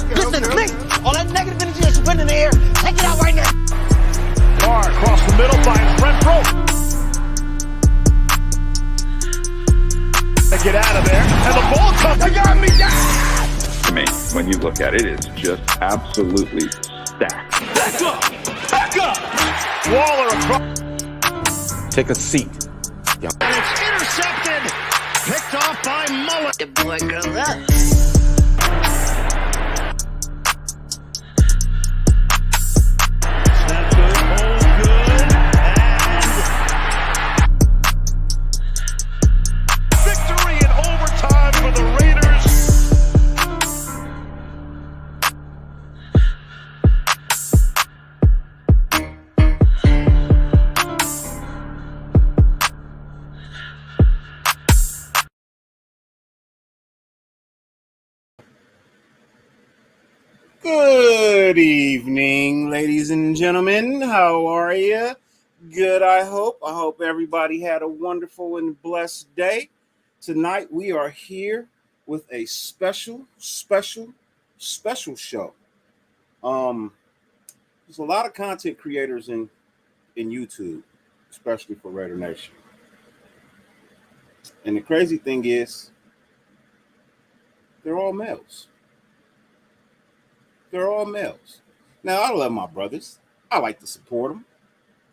Listen to me. All that negative energy that you put in the air, take it out right now. Carr across the middle finds Renfro. They get out of there, and the ball comes. They got me down. To me, when you look at it, it's just absolutely stacked. Back up! Back up! Waller across. Take a seat. And it's intercepted. Picked off by Mullen. The boy grows up. Snap good, hold good, and victory in overtime for the Raiders. Good evening, ladies and gentlemen. How are you? Good, I hope. I hope everybody had a wonderful and blessed day. Tonight we are here with a special show. There's a lot of content creators in YouTube, especially for Raider Nation. And the crazy thing is, they're all males. They're all males. Now, I love my brothers. I like to support them.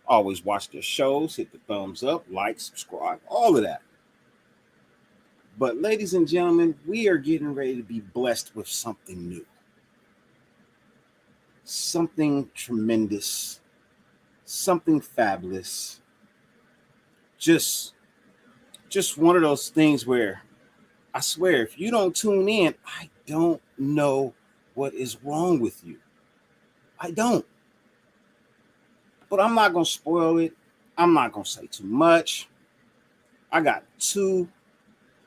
Always watch their shows, hit the thumbs up, like, subscribe, all of that. But ladies and gentlemen, we are getting ready to be blessed with something new. Something tremendous. Something fabulous. Just one of those things where I swear, if you don't tune in, I don't know what is wrong with you. I don't. But I'm not going to spoil it. I'm not going to say too much. I got two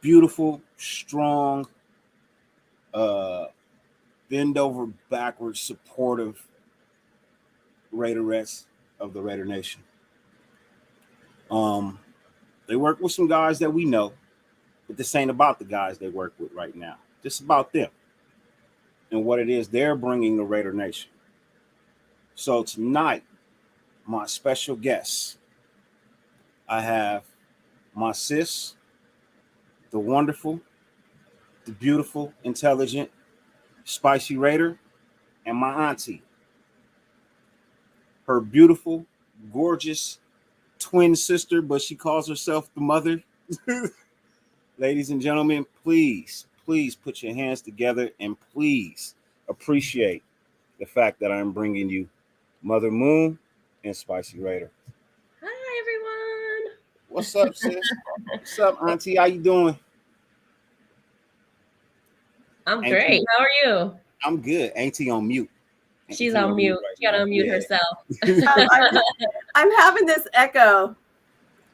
beautiful, strong, bend over backwards, supportive Raiderettes of the Raider Nation. They work with some guys that we know, but this ain't about the guys they work with right now. This is about them and what it is they're bringing to Raider Nation. So tonight, my special guest, I have my sis, the wonderful, the beautiful, intelligent, Spicy Raider, and my auntie, her beautiful, gorgeous twin sister, but she calls herself the mother. Ladies and gentlemen, please put your hands together and please appreciate the fact that I'm bringing you Mother Moon and Spicy Raider. Hi, everyone. What's up, sis? What's up, auntie? How you doing? I'm great. How are you? I'm good. Auntie on mute. She's on mute. Right, she got to unmute herself. I'm having this echo.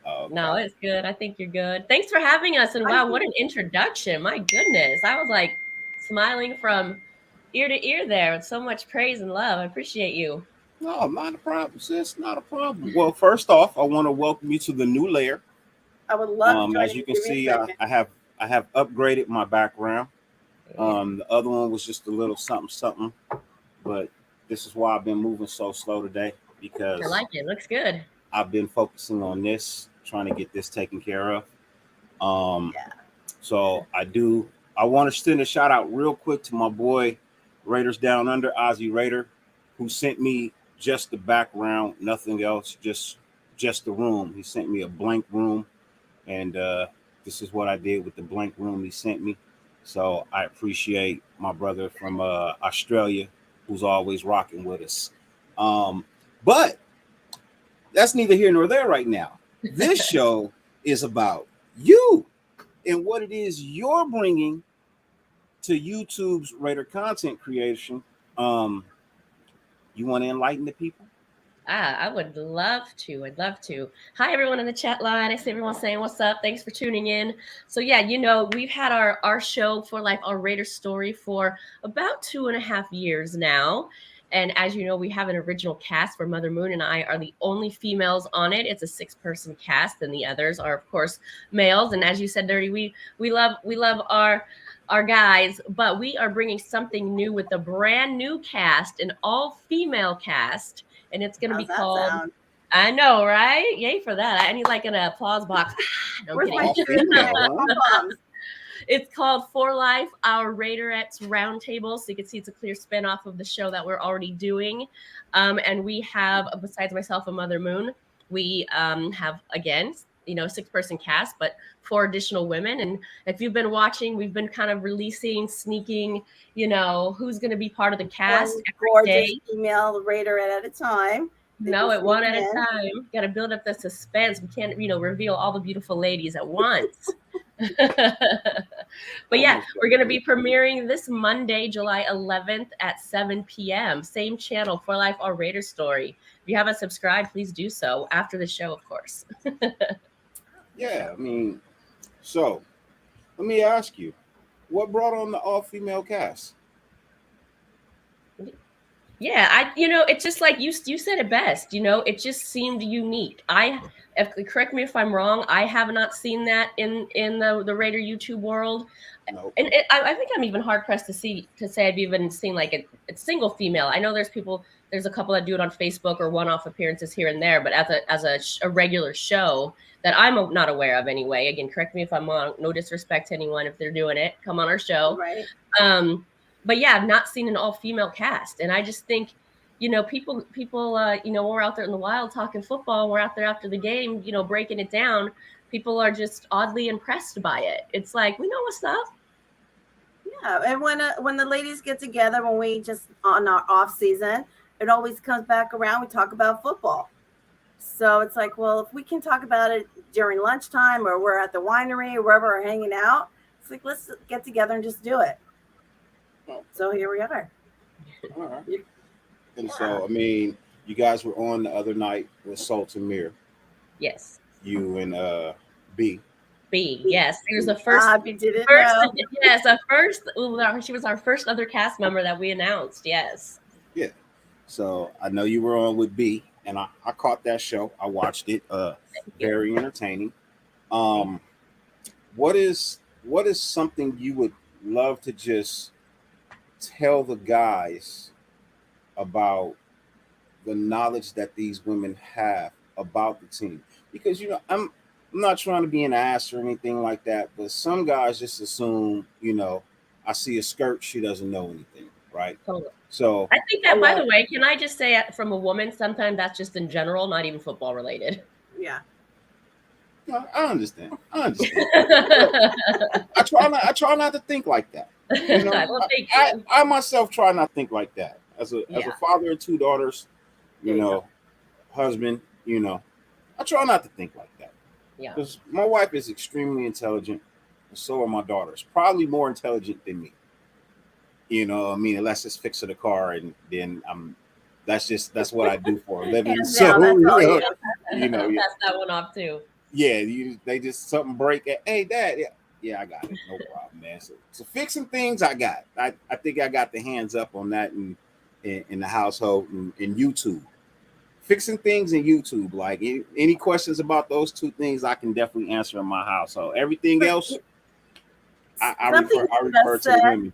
Okay. No, it's good. I think you're good. Thanks for having us. And wow, what an introduction. My goodness. I was like smiling from ear to ear there with so much praise and love. I appreciate you. No, not a problem, sis. Not a problem. Well, first off, I want to welcome you to the new layer. I would love to. As you can see, I have upgraded my background. The other one was just a little something, but this is why I've been moving so slow today, because I like it. Looks good. I've been focusing on this, trying to get this taken care of. So I want to send a shout out real quick to my boy Raiders Down Under, Ozzy Raider, who sent me just the background, nothing else, just the room. He sent me a blank room, and this is what I did with the blank room he sent me. So I appreciate my brother from Australia, who's always rocking with us. But that's neither here nor there right now. This show is about you and what it is you're bringing to YouTube's Raider content creation. You want to enlighten the people? I would love to. I'd love to. Hi, everyone in the chat line. I see everyone saying what's up. Thanks for tuning in. So yeah, we've had our show For Life, our Raider story for about 2.5 years now. And as you know, we have an original cast where Mother Moon and I are the only females on it. It's a 6-person cast, and the others are, of course, males. And as you said, Dirty, we love our our guys, but we are bringing something new with a brand new cast, an all-female cast, and it's going to be called. Sound? I know, right? Yay for that! I need like an applause box. No, Where's my kidding. bombs? It's called For Life, our Raiderettes Roundtable. So you can see it's a clear spinoff of the show that we're already doing. And we have, besides myself and Mother Moon, we have, again, 6-person cast, but 4 additional women. And if you've been watching, we've been kind of releasing, sneaking, who's going to be part of the cast every gorgeous day. female Raiderette at a time. No, at one at a time. Got to build up the suspense. We can't, reveal all the beautiful ladies at once. But yeah, we're going to be premiering this Monday, July 11th at 7 p.m. Same channel, For Life, Our Raider Story. If you haven't subscribed, please do so after the show, of course. Yeah, so let me ask you, what brought on the all-female cast? Yeah, it's just like you said it best. It just seemed unique. Correct me if I'm wrong. I have not seen that in the Raider YouTube world. Nope. And I think I'm even hard pressed to say I've even seen like a single female. I know there's a couple that do it on Facebook or one-off appearances here and there, but as a regular show that I'm not aware of anyway. Again, correct me if I'm wrong. No disrespect to anyone if they're doing it. Come on our show. Right. But yeah, I've not seen an all-female cast, and I just think, people, we're out there in the wild talking football. We're out there after the game, breaking it down. People are just oddly impressed by it. It's like, we know what's up. Yeah, and when the ladies get together, when we just on our off season, it always comes back around. We talk about football. So it's like, well, if we can talk about it during lunchtime, or we're at the winery, or wherever we're hanging out, it's like, let's get together and just do it. So here we are. All right. And so, you guys were on the other night with Salt and Mir. Yes. You and B. Yes. It was the first. You didn't know. Yes, she was our first other cast member that we announced. Yes. Yeah. So I know you were on with B, and I caught that show. I watched it. Very entertaining. What is something you would love to just tell the guys about the knowledge that these women have about the team? Because I'm not trying to be an ass or anything like that, but some guys just assume, I see a skirt, she doesn't know anything, right? Totally. So I think that, by the way, can I just say from a woman, sometimes that's just in general, not even football related. Yeah. No, I understand. I try not to think like that. I myself try not to think like that. As a father of 2 daughters, husband, I try not to think like that. Yeah. Because my wife is extremely intelligent, and so are my daughters. Probably more intelligent than me. Unless it's fixing the car, and then that's what I do for a living. Hands So down, pass that one off too. Yeah, they just something break. Hey, Dad. Yeah, I got it. No problem, man. So fixing things, I got. I think I got the hands up on that in the household and in YouTube. Fixing things in YouTube. Like any questions about those 2 things, I can definitely answer in my household. Everything else, I refer to the women.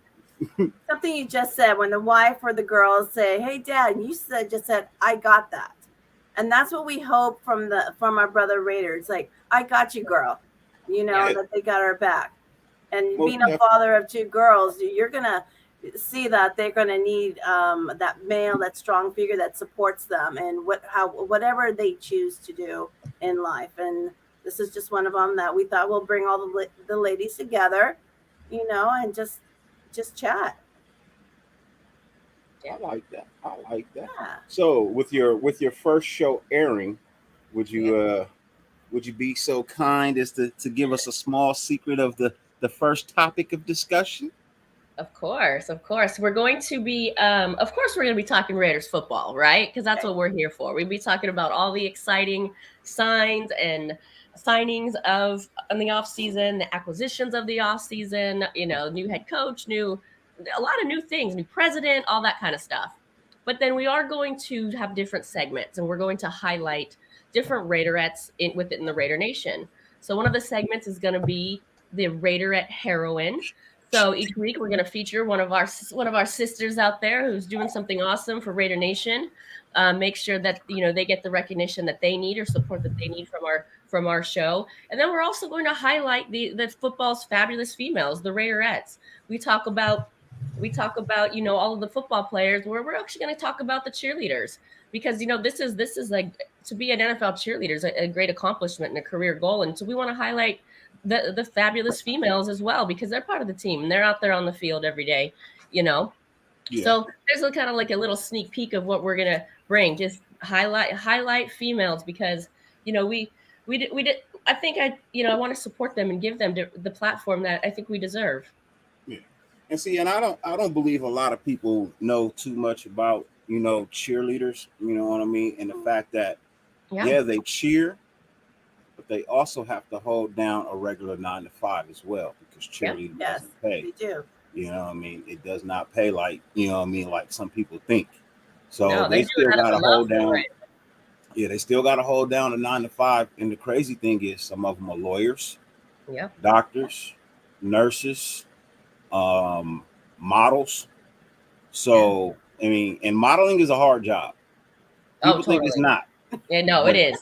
Something you just said, when the wife or the girls say, "Hey, Dad," and you just said, "I got that," and that's what we hope from our brother Raider. It's like, "I got you, girl." That they got our back. And being a father of 2 girls, you're gonna see that they're gonna need that male, that strong figure that supports them and whatever they choose to do in life. And this is just one of them that we thought we'll bring all the ladies together, and just chat. I like that. Yeah. So with your first show airing, would you be so kind as to give us a small secret of the first topic of discussion? Of course. We're going to be, talking Raiders football, right? Because that's what we're here for. We'll be talking about all the exciting signs and signings in the off season, the acquisitions of the off season, new head coach, a lot of new things, new president, all that kind of stuff. But then we are going to have different segments, and we're going to highlight different Raiderettes within the Raider Nation. So one of the segments is going to be the Raiderette heroine. So each week we're going to feature one of our sisters out there who's doing something awesome for Raider Nation. Make sure that they get the recognition that they need or support that they need from our show. And then we're also going to highlight the football's fabulous females, the Raiderettes. We talk about all of the football players. Where we're actually going to talk about the cheerleaders, because this is like, to be an NFL cheerleader is a great accomplishment and a career goal, and so we want to highlight the fabulous females as well, because they're part of the team and they're out there on the field every day. Yeah. So there's a kind of like a little sneak peek of what we're gonna bring. Just highlight females, because we did. I think I want to support them and give them the platform that I think we deserve. Yeah, and see, and I don't believe a lot of people know too much about cheerleaders. You know what I mean? And the fact that they cheer, but they also have to hold down a regular 9 to 5 as well, because cheerleading doesn't pay. They do. You know what I mean? It does not pay like like some people think. So No, they still got to hold down. It. Yeah, they still got to hold down a 9 to 5. And the crazy thing is, some of them are lawyers, doctors, nurses, models. So I mean, and modeling is a hard job. People think it's not. Yeah, no, it is.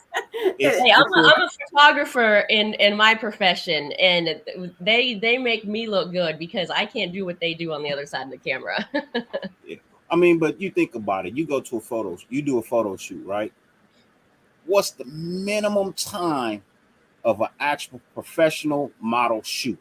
Hey, I'm a photographer in my profession, and they make me look good because I can't do what they do on the other side of the camera. Yeah. I mean, but you think about it. You go to you do a photo shoot, right? What's the minimum time of an actual professional model shoot?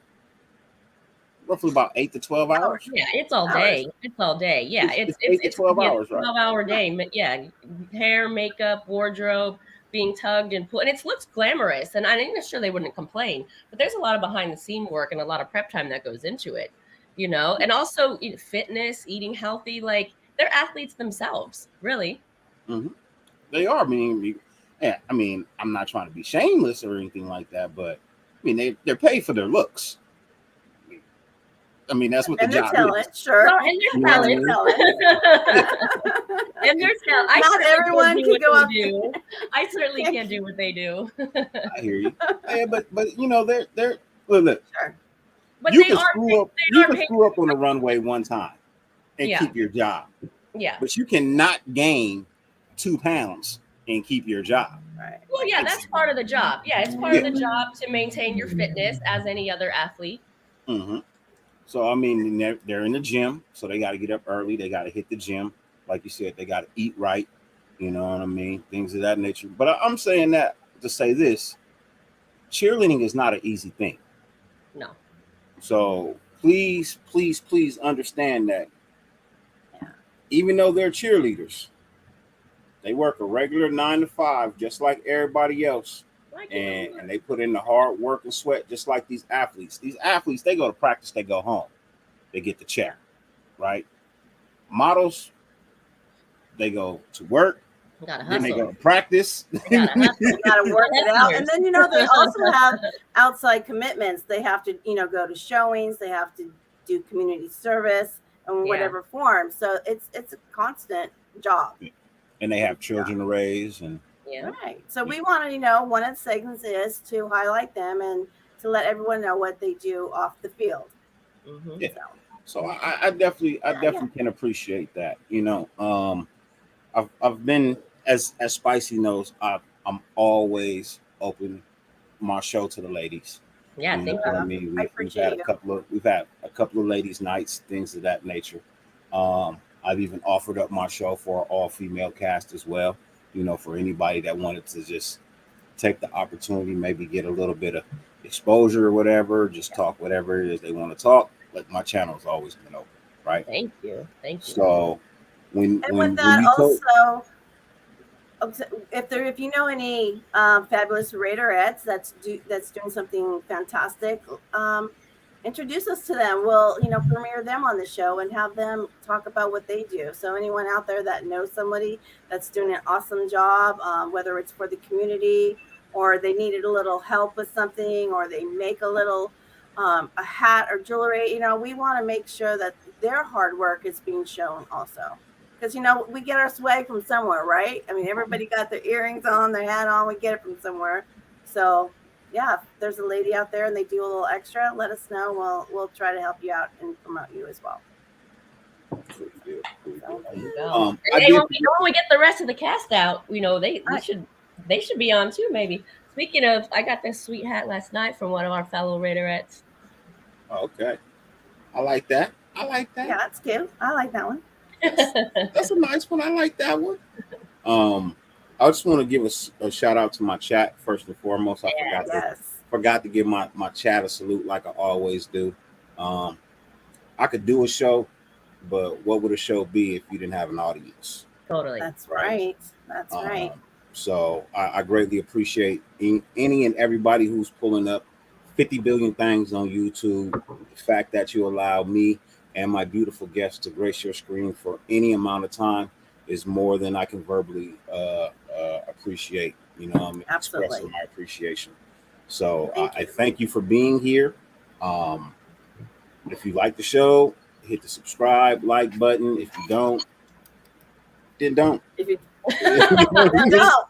Roughly about 8 to 12 hours. Yeah, it's all day. It's all day. Yeah, it's 8 to 12 hours, right? 12-hour day. Yeah, hair, makeup, wardrobe, being tugged and pulled, and it looks glamorous. And I'm not sure they wouldn't complain, but there's a lot of behind the scene work and a lot of prep time that goes into it, And also fitness, eating healthy. Like, they're athletes themselves, really. Mm-hmm. They are. I mean, I'm not trying to be shameless or anything like that, but I mean, they're paid for their looks. I mean, that's what the job talent, is. Sure. Well, and their talent. And their talent. Not everyone can go up. I certainly can't do what they do. I hear you. Yeah, but they're look. Sure. But you they can are. screw up on the runway one time and keep your job. Yeah. But you cannot gain 2 pounds and keep your job. Right. Well, yeah, that's part of the job. Yeah, it's part of the job to maintain your fitness as any other athlete. Mm-hmm. So, I mean, they're in the gym, so they got to get up early. They got to hit the gym. Like you said, they got to eat right. You know what I mean? Things of that nature. But I'm saying that to say this. Cheerleading is not an easy thing. No. So, please, please, please understand that even though they're cheerleaders, they work a regular 9 to 5 just like everybody else. And they put in the hard work and sweat just like these athletes. These athletes, they go to practice, they go home. They get the check, right? Models, they go to work, then they go to practice. Gotta work it out. And then, they also have outside commitments. They have to, go to showings. They have to do community service in whatever form. So it's a constant job. And they have children to raise and right. So we want to, one of the segments is to highlight them and to let everyone know what they do off the field. Mm-hmm. Yeah. So I definitely can appreciate that. I've been, as Spicy knows, I'm always open my show to the ladies. Yeah, you know what I mean. We've had a couple of ladies' nights, things of that nature. I've even offered up my show for an all-female cast as well. For anybody that wanted to just take the opportunity, maybe get a little bit of exposure or whatever, just talk whatever it is they want to talk. Like, my channel has always been open, right? Thank you. So when if you know any fabulous Raiderettes that's doing something fantastic, introduce us to them. We'll premiere them on the show and have them talk about what they do. So anyone out there that knows somebody that's doing an awesome job, whether it's for the community or they needed a little help with something, or they make a little a hat or jewelry, we want to make sure that their hard work is being shown also. Because, we get our swag from somewhere, right? I mean, everybody got their earrings on, their hat on. We get it from somewhere. So, yeah, if there's a lady out there and they do a little extra, let us know. We'll try to help you out and promote you as well. Cool deal, cool deal. There you go. I And did- when we get the rest of the cast out, you know, they should be on too, maybe. Speaking of, I got this sweet hat last night from one of our fellow Raiderettes. Okay, I like that. I like that. Yeah, that's cute. I like that one. That's a nice one. I like that one. I just want to give a shout out to my chat first and foremost. I forgot to give my chat a salute like I always do. I could do a show, but what would a show be if you didn't have an audience? Totally. That's right. That's right. So I greatly appreciate any and everybody who's pulling up 50 billion things on YouTube. The fact that you allow me and my beautiful guests to grace your screen for any amount of time is more than I can verbally appreciate. You know, I'm expressing my appreciation. So I thank you for being here. If you like the show, hit the subscribe, like button. If you don't, then don't. If you don't.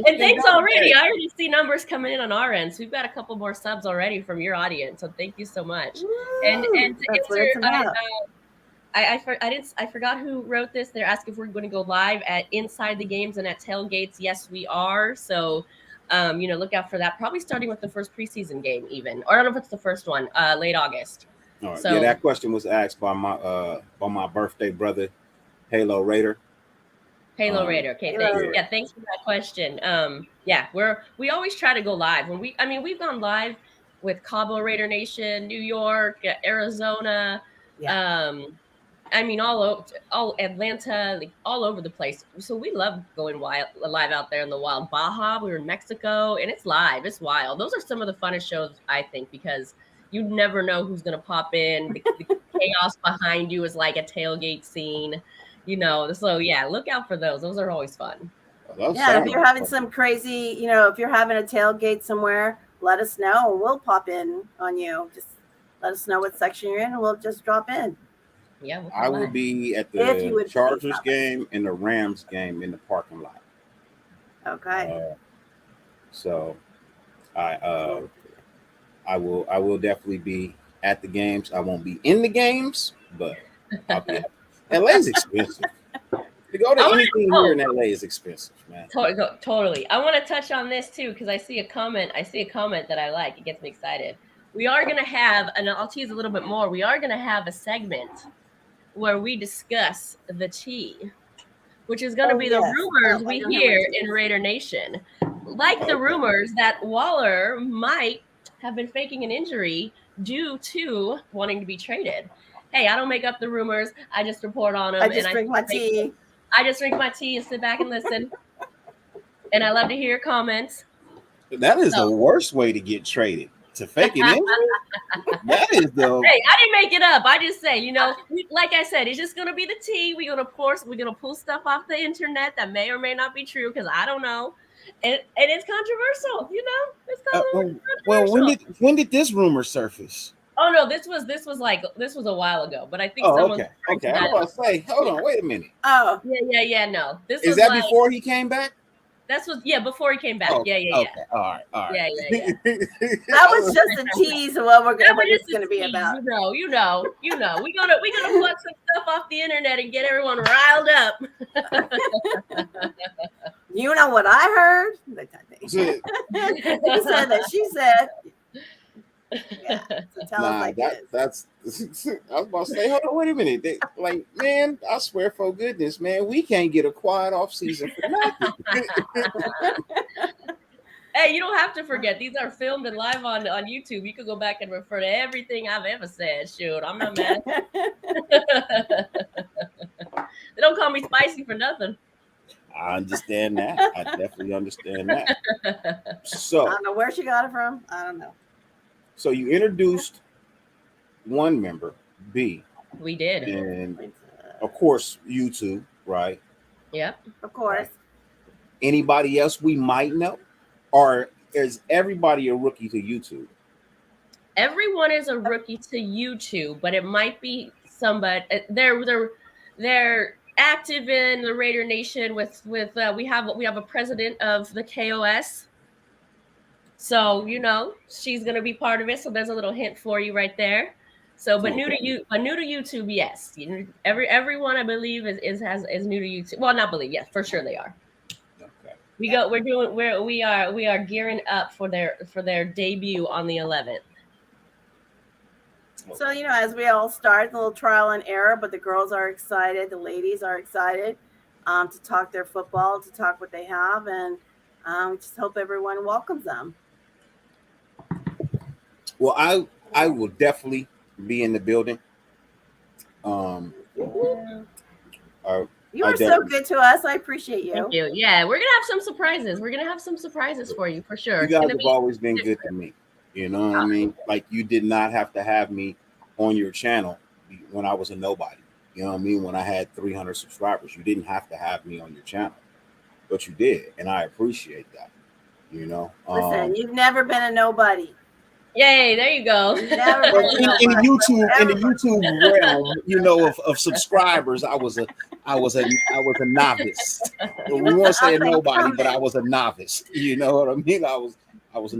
And thanks already. I already see numbers coming in on our end. So we've got a couple more subs already from your audience. So thank you so much. And to answer, I forgot who wrote this. They're asking if we're going to go live at Inside the Games and at Tailgates. Yes, we are. So, look out for that. Probably starting with the first preseason game, even, or I don't know if it's the first one, late August. All right. So, yeah, that question was asked by my birthday brother, Halo Raider. Raider. Okay, thanks. Yeah, thanks for that question. We always try to go live when we've gone live with Cabo Raider Nation, New York, Arizona. Yeah. All Atlanta, like all over the place. So we love going live out there in the wild. Baja, we were in Mexico, and it's live. It's wild. Those are some of the funnest shows, I think, because you never know who's going to pop in. The chaos behind you is like a tailgate scene, So, yeah, look out for those. Those are always fun. Yeah, if you're having some crazy, if you're having a tailgate somewhere, let us know. We'll pop in on you. Just let us know what section you're in, and we'll just drop in. Yeah, I will be at the Chargers game and the Rams game in the parking lot. Okay. So I will definitely be at the games. I won't be in the games, but I'll be LA's expensive. To go to anything here in LA is expensive, man. Totally. I want to touch on this too because I see a comment that I like. It gets me excited. We are going to have, and I'll tease a little bit more. We are going to have a segment where we discuss the tea, which is going to be the rumors we hear in Raider Nation. Like the rumors that Waller might have been faking an injury due to wanting to be traded. Hey, I don't make up the rumors. I just report on them. I just drink my tea. I just drink my tea and sit back and listen. And I love to hear your comments. That is the worst way to get traded. To fake an injury? That is the. Hey, I didn't make it up. I just say, like I said, it's just gonna be the tea. We're gonna pull stuff off the internet that may or may not be true because I don't know, and it's controversial. It's controversial. Well, when did this rumor surface? Oh no, this was a while ago, but I think someone. Okay. I was about to say, hold on, wait a minute. Oh, yeah. No, this is that before he came back? Before he came back. Okay. Yeah. All right. Yeah. That was just a tease of what it's going to be about. You know. We're gonna pluck some stuff off the internet and get everyone riled up. You know what I heard? You said that she said. Yeah, so tell us like that's. I was about to say, hold on, wait a minute. Man, I swear for goodness, man, we can't get a quiet off season for nothing. Hey, you don't have to forget. These are filmed and live on YouTube. You could go back and refer to everything I've ever said. Shoot, I'm not mad. They don't call me spicy for nothing. I understand that. I definitely understand that. So I don't know where she got it from. I don't know. So you introduced one member, B. We did. And of course, you two, right? Yep. Of course. Anybody else we might know? Or is everybody a rookie to YouTube? Everyone is a rookie to YouTube, but it might be somebody. They're active in the Raider Nation with we have a president of the KOS. So, she's going to be part of it. So there's a little hint for you right there. So, but new to YouTube, yes. Everyone I believe is new to YouTube. Well, not believe, yes, for sure they are. Okay. We are gearing up for their debut on the 11th. So, as we all start, a little trial and error, but the girls are excited. The ladies are excited to talk their football, to talk what they have, and we just hope everyone welcomes them. Well, I will definitely be in the building. You are so good to us. I appreciate you. Thank you. Yeah, we're gonna have some surprises. We're gonna have some surprises for you for sure. You guys have always been good to me. You know what I mean? Like, you did not have to have me on your channel when I was a nobody. You know what I mean? When I had 300 subscribers, you didn't have to have me on your channel, but you did, and I appreciate that. Listen, you've never been a nobody. Yay! There you go. In the YouTube realm, of subscribers, I was a novice. We won't say a nobody, but I was a novice. You know what I mean?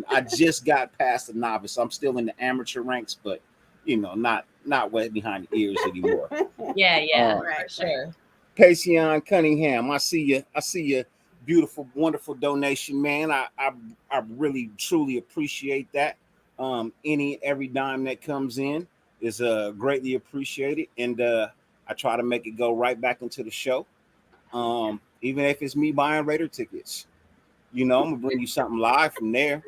I just got past the novice. I'm still in the amateur ranks, but not wet behind the ears anymore. Yeah, right, sure. Payson Cunningham, I see you. Beautiful, wonderful donation, man. I really truly appreciate that. Every dime that comes in is greatly appreciated, and I try to make it go right back into the show. Even if it's me buying Raider tickets, I'm gonna bring you something live from there.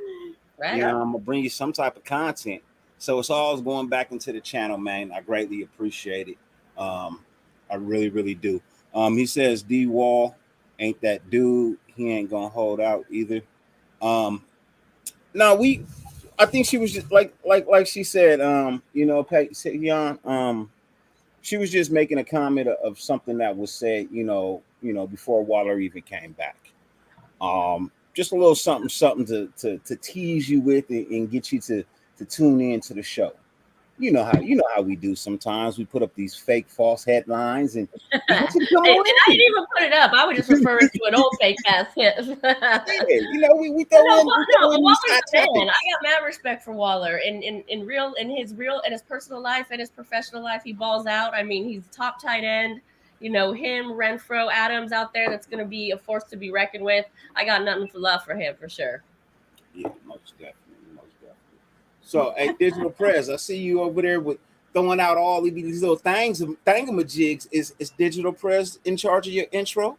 Right. I'm gonna bring you some type of content. So it's all going back into the channel, man. I greatly appreciate it. I really, really do. He says D Wall ain't that dude. He ain't gonna hold out either. I think she was just like she said, she was just making a comment of something that was said, before Waller even came back. Just a little something to tease you with and get you to tune in to the show. You know how we do sometimes. We put up these fake false headlines and I didn't even put it up. I was just referring to an old fake ass hit. we throw in Waller's a man. I got mad respect for Waller in his personal life and his professional life. He balls out. I mean, he's top tight end. Him, Renfro, Adams out there. That's going to be a force to be reckoned with. I got nothing for love for him for sure. Yeah, most definitely. So, at Digital Press, I see you over there with throwing out all these little thingamajigs. Is Digital Press in charge of your intro?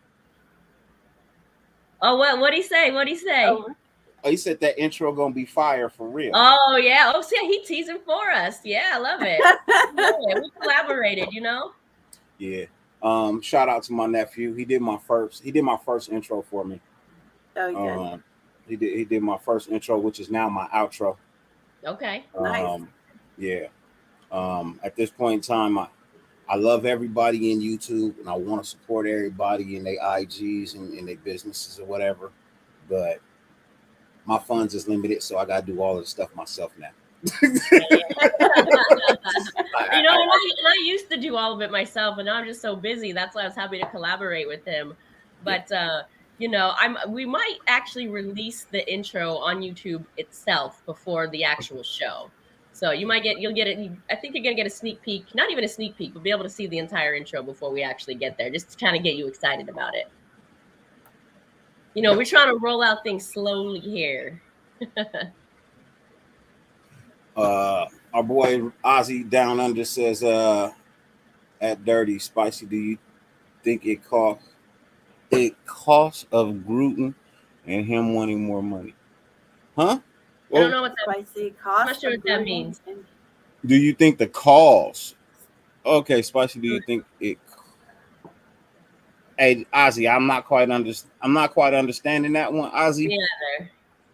Oh, what'd he say? Oh, he said that intro gonna be fire for real. Oh yeah. Oh, see, he teasing for us. Yeah, I love it. We collaborated, Yeah. Shout out to my nephew. He did my first intro for me. Oh, he did my first intro, which is now my outro. Okay. Nice. Yeah. At this point in time, I love everybody in YouTube, and I want to support everybody in their IGs and their businesses or whatever. But my funds is limited, so I gotta do all of the stuff myself now. I used to do all of it myself, and now I'm just so busy. That's why I was happy to collaborate with him. But we might actually release the intro on YouTube itself before the actual show. So you'll get it. I think you're gonna get a sneak peek, not even a sneak peek, but be able to see the entire intro before we actually get there, just to kind of get you excited about it. We're trying to roll out things slowly here. Our boy Ozzy Down Under says, at Dirty Spicy, do you think it costs of Gruden and him wanting more money? Huh? I don't know what that Spicy cost. I'm not sure what that means. Do you think the cause? Okay, Spicy, do you think it? Hey, Ozzy, I'm not quite understanding that one. Ozzy, Yeah.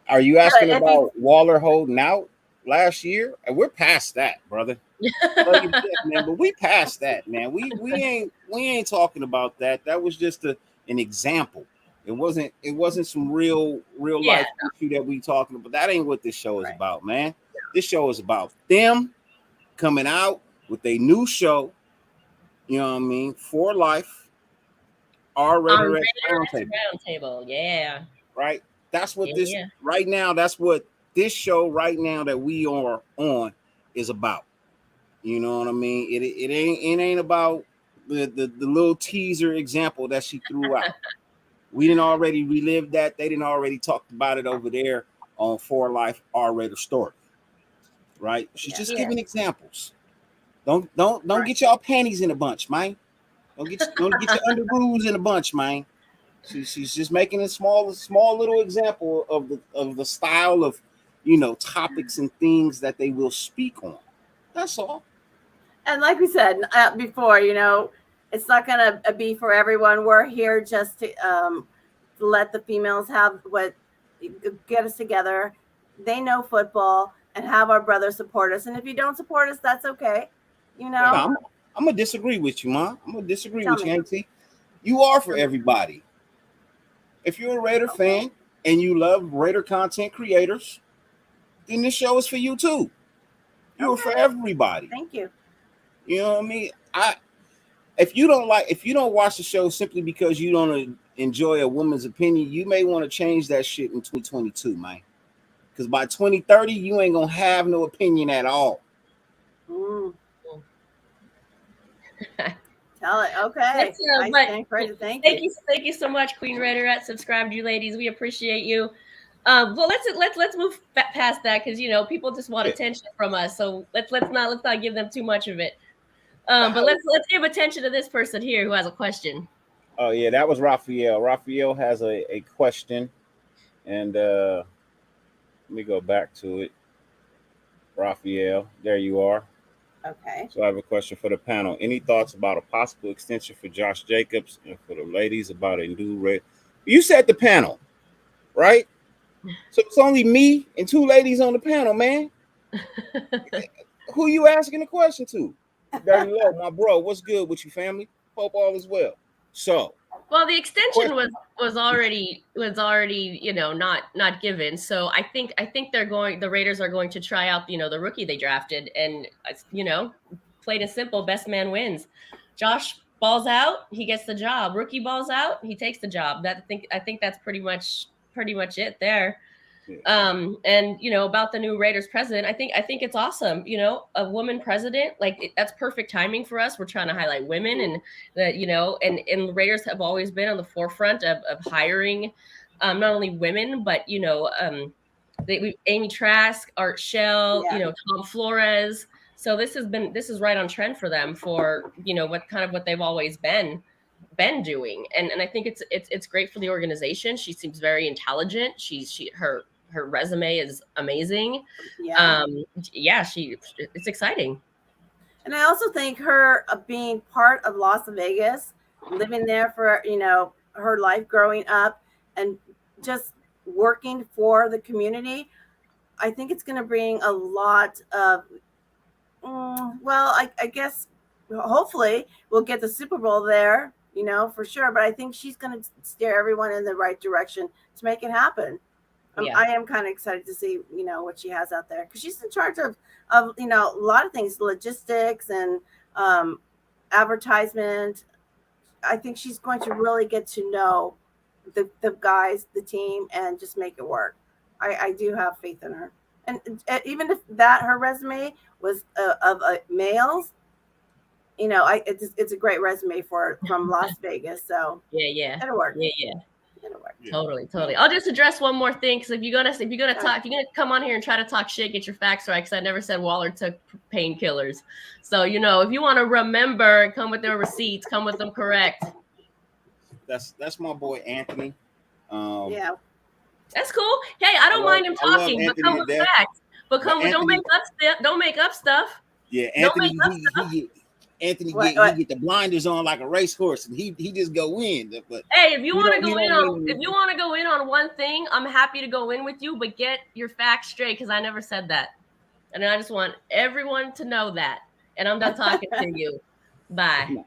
Are you asking about Waller holding out last year? And we're past that, brother. Man, but we past that, man. We ain't talking about that. That was just an example. It wasn't some real life issue that we talking about. That ain't what this show is about, man. This show is about them coming out with a new show. You know what I mean? For life. Our Raiderettes Roundtable. Yeah. Right. That's what this right now. That's what this show right now that we are on is about. You know what I mean? It ain't about the little teaser example that she threw out. We didn't already relive that. They didn't already talked about it over there on For Life R-rated story. Right? She's just giving examples. Don't get y'all panties in a bunch, man. Don't get your underoos in a bunch, man. She's just making a small little example of the style of, you know, topics and things that they will speak on. That's all. And like we said before, you know, it's not going to be for everyone. We're here just to let the females have what get us together. They know football and have our brothers support us. And if you don't support us, that's okay. You know, no, I'm gonna disagree with you, Mom. I'm gonna disagree with you, Auntie. You are for everybody. If you're a Raider fan and you love Raider content creators, then this show is for you too. You're for everybody. Thank you. You know what I mean? If you don't watch the show simply because you don't enjoy a woman's opinion, you may want to change that shit in 2022, man. Because by 2030, you ain't gonna have no opinion at all. Tell it. Okay. Thank you so much, Queen Raiderette. Subscribe to you ladies. We appreciate you. Well, let's move past that, because you know people just want attention from us. So let's not give them too much of it. But let's give attention to this person here who has a question. Oh yeah, that was Raphael. Raphael has a question, and let me go back to it. Raphael, there you are. Okay. So I have a question for the panel. Any thoughts about a possible extension for Josh Jacobs, and for the ladies about a new raid? You said the panel, right? So it's only me and two ladies on the panel, man. Who you asking the question to? Dirty Low, my bro. What's good with you, family? Hope all is well. So, well, the extension was already you know not given. So I think the Raiders are going to try out, you know, the rookie they drafted, and you know, plain and simple, best man wins. Josh balls out, he gets the job. Rookie balls out, he takes the job. I think that's pretty much it there. And you know, about the new Raiders president, I think it's awesome. You know, a woman president, that's perfect timing for us. We're trying to highlight women, and that, you know, and the Raiders have always been on the forefront of hiring not only women, but you know, Amy Trask, Art Shell, you know, Tom Flores. So this is right on trend for them, for, you know, what they've always been doing. And I think it's great for the organization. She seems very intelligent. Her resume is amazing. It's exciting. And I also think her being part of Las Vegas, living there for, you know, her life growing up and just working for the community, I think it's going to bring a lot of, I guess, hopefully we'll get the Super Bowl there, you know, for sure. But I think she's going to steer everyone in the right direction to make it happen. I am kind of excited to see, you know, what she has out there, because she's in charge of, you know, a lot of things, logistics and advertisement. I think she's going to really get to know the guys, the team, and just make it work. I do have faith in her. And even if her resume was of males, you know, it's a great resume from Las Vegas. So it'll work. It'll work. Totally. I'll just address one more thing, because if you're gonna come on here and try to talk shit, get your facts right, because I never said Waller took painkillers. So, you know, if you want to remember, come with their receipts, come with them correct. That's my boy Anthony. That's cool. Hey, I don't mind him talking, but come with facts. But don't make up stuff. Yeah, Anthony. Anthony get the blinders on like a racehorse, and he just go in. But hey, if you want to go in on one thing, I'm happy to go in with you, but get your facts straight, because I never said that, and I just want everyone to know that. And I'm done talking to you. Bye.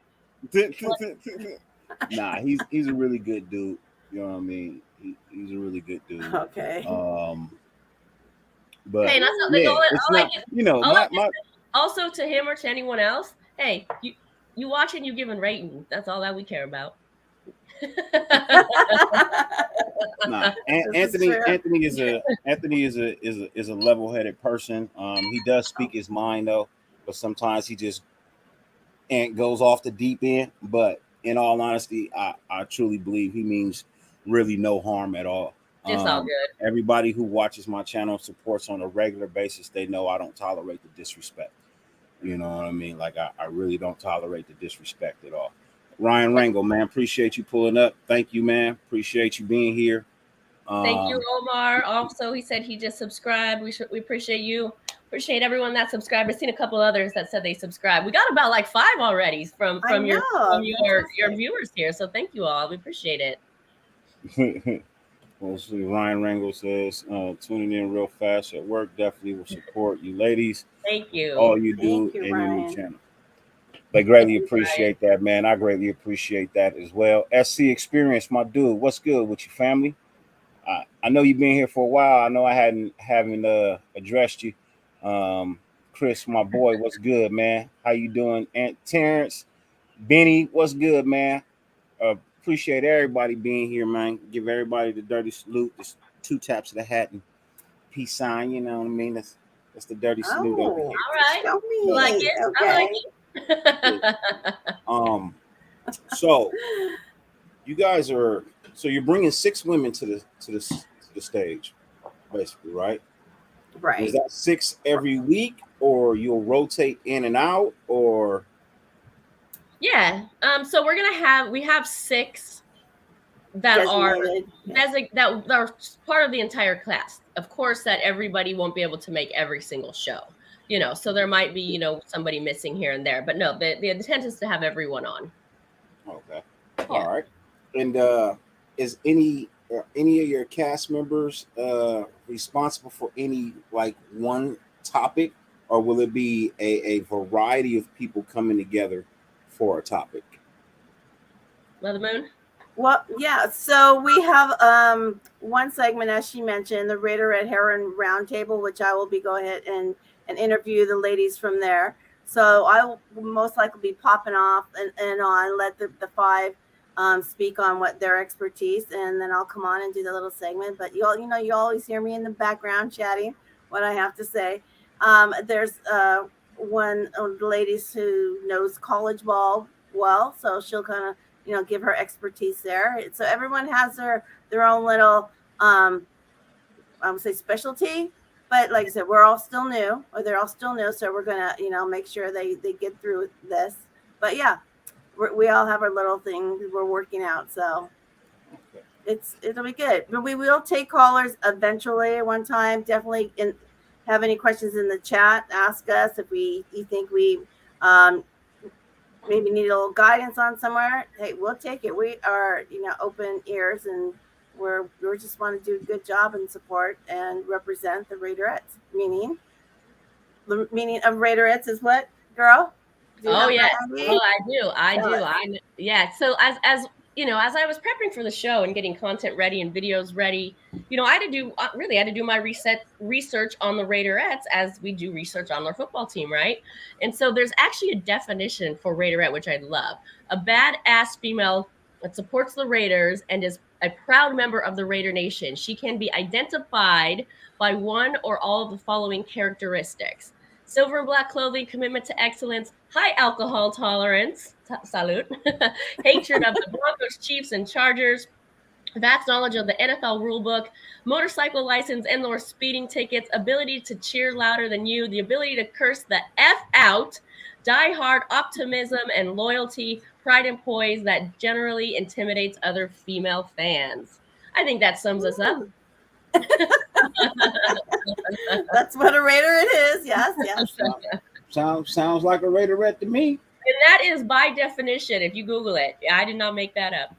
Nah, he's a really good dude. You know what I mean? He's a really good dude. Okay. But hey, also to him or to anyone else. Hey, you watching, you giving ratings. That's all that we care about. Nah, This is true. Anthony is a level-headed person. He does speak his mind though, but sometimes he just goes off the deep end. But in all honesty, I truly believe he means really no harm at all. It's all good. Everybody who watches my channel supports on a regular basis. They know I don't tolerate the disrespect. You know what I mean? Like I really don't tolerate the disrespect at all. Ryan Rangel, man, appreciate you pulling up. Thank you, man. Appreciate you being here. Thank you, Omar. Also, he said he just subscribed. We appreciate you. Appreciate everyone that subscribed. I've seen a couple others that said they subscribed. We got about like 5 already from your viewers here. So thank you all. We appreciate it. Well, see, Ryan Rangel says, tuning in real fast at work. Definitely will support you ladies. Thank you. All you do in your new channel. They greatly appreciate that, man. I greatly appreciate that as well. SC Experience, my dude. What's good with your family? I know you've been here for a while. I know I haven't addressed you. Chris, my boy, what's good, man? How you doing? And Terrence, Benny, what's good, man? Appreciate everybody being here, man. Give everybody the dirty salute. Just 2 taps of the hat and peace sign. You know what I mean? That's the dirty salute over here. All right. Like it. Okay. I like it. So you guys are you're bringing 6 women to the stage, basically, right? Right. Is that 6 every week, or you'll rotate in and out, or? Yeah. So we have 6 that are part of the entire class. Of course, that everybody won't be able to make every single show. You know, so there might be, somebody missing here and there, but no, the intent is to have everyone on. Okay. Yeah. All right. And is any of your cast members responsible for any like one topic, or will it be a variety of people coming together for a topic? Mother Moon? Well, yeah. So we have one segment, as she mentioned, the Raiderette Heron Roundtable, which I will be going ahead and interview the ladies from there. So I will most likely be popping off and on, let the 5 speak on what their expertise, and then I'll come on and do the little segment. But you always hear me in the background chatting what I have to say. There's one of the ladies who knows college ball well, so she'll kind of give her expertise there. So everyone has their own little I would say specialty. But like I said, we're all still new, or they're all still new. So we're going to, make sure they get through this. But yeah, we all have our little thing we're working out. So it'll be good. But we will take callers eventually at one time. Definitely have any questions in the chat. Ask us if you think we maybe need a little guidance on somewhere. Hey, we'll take it. We are, open ears, and we just want to do a good job and support and represent the Raiderettes. The meaning of Raiderettes is what, girl? Oh yeah, I do. Yeah. So as as I was prepping for the show and getting content ready and videos ready, I had to do my research on the Raiderettes, as we do research on our football team, right? And so there's actually a definition for Raiderette, which I love: a badass female that supports the Raiders and is a proud member of the Raider Nation. She can be identified by one or all of the following characteristics: silver and black clothing, commitment to excellence, high alcohol tolerance, salute, hatred of the Broncos, Chiefs, and Chargers, vast knowledge of the NFL rulebook, motorcycle license and or speeding tickets, ability to cheer louder than you, the ability to curse the F out, die-hard optimism and loyalty, pride and poise that generally intimidates other female fans. I think that sums us up. That's what a Raiderette is. Yes. Sounds like a Raiderette to me. And that is by definition, if you Google it. I did not make that up.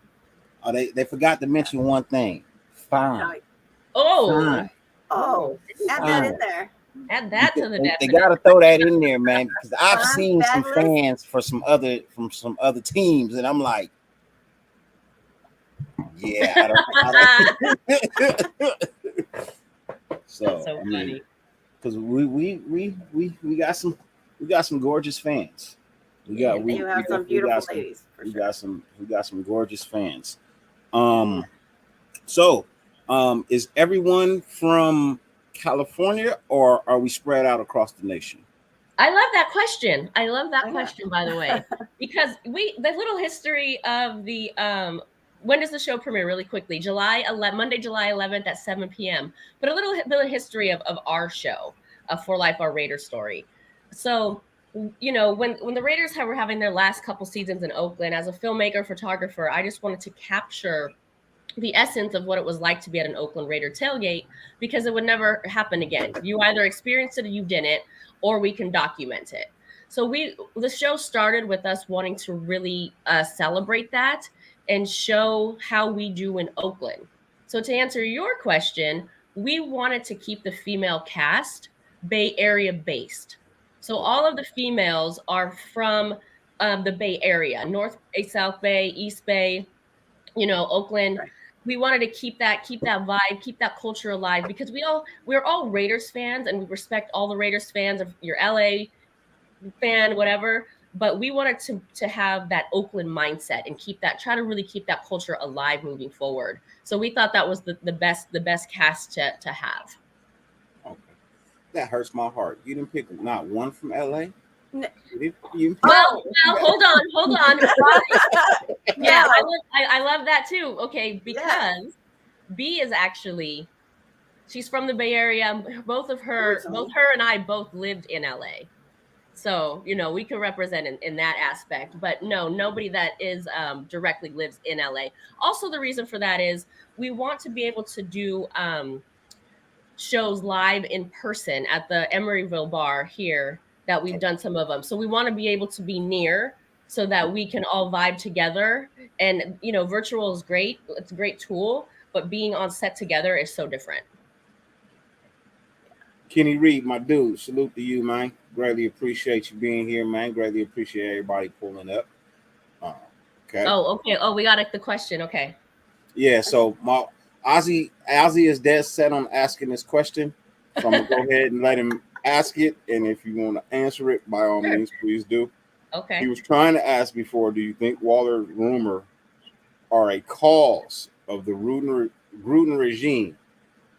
Oh, they forgot to mention one thing. Fine. Oh. Fine. Oh, add that in there. Add that to the definition. They got to throw that in there, man, because I've seen some fans from some other teams, and I'm like, yeah. I don't. So funny. Because we got some gorgeous fans. We got You have some beautiful ladies. We got some gorgeous fans. So is everyone from California, or are we spread out across the nation? I love that question. I love that question, by the way, because the little history of the when does the show premiere? Really quickly, Monday, July 11th at 7 p.m. But a little bit of history of our show, For Life, Our Raider Story. So, you know, when the Raiders were having their last couple seasons in Oakland, as a filmmaker, photographer, I just wanted to capture the essence of what it was like to be at an Oakland Raider tailgate, because it would never happen again. You either experienced it or you didn't, or we can document it. So the show started with us wanting to really celebrate that and show how we do in Oakland. So to answer your question, we wanted to keep the female cast Bay Area based. So all of the females are from the Bay Area, North Bay, South Bay, East Bay, you know, Oakland. Right. We wanted to keep that vibe, keep that culture alive, because we're all Raiders fans, and we respect all the Raiders fans, of your LA fan, whatever. But we wanted to have that Oakland mindset and try to really keep that culture alive moving forward. So we thought that was the best cast to have. Okay, that hurts my heart. You didn't pick not one from LA. No. Well, hold on. Yeah, I love that too. Okay, because B is actually, she's from the Bay Area. Both her and I both lived in LA. So, you know, we can represent in that aspect. But no, nobody that is directly lives in LA. Also, the reason for that is we want to be able to do shows live in person at the Emeryville bar here, that we've done some of them. So we want to be able to be near so that we can all vibe together. And, you know, virtual is great. It's a great tool, but being on set together is so different. Kenny Reed, my dude, salute to you, man. Greatly appreciate you being here, man. Greatly appreciate everybody pulling up. Okay. Oh, okay. Oh, we got the question. Okay. Yeah, so my Ozzy is dead set on asking this question. So I'm going to go ahead and let him ask it, and if you want to answer it, by all means, please do. Okay. He was trying to ask before, do you think Waller's rumor are a cause of the Gruden regime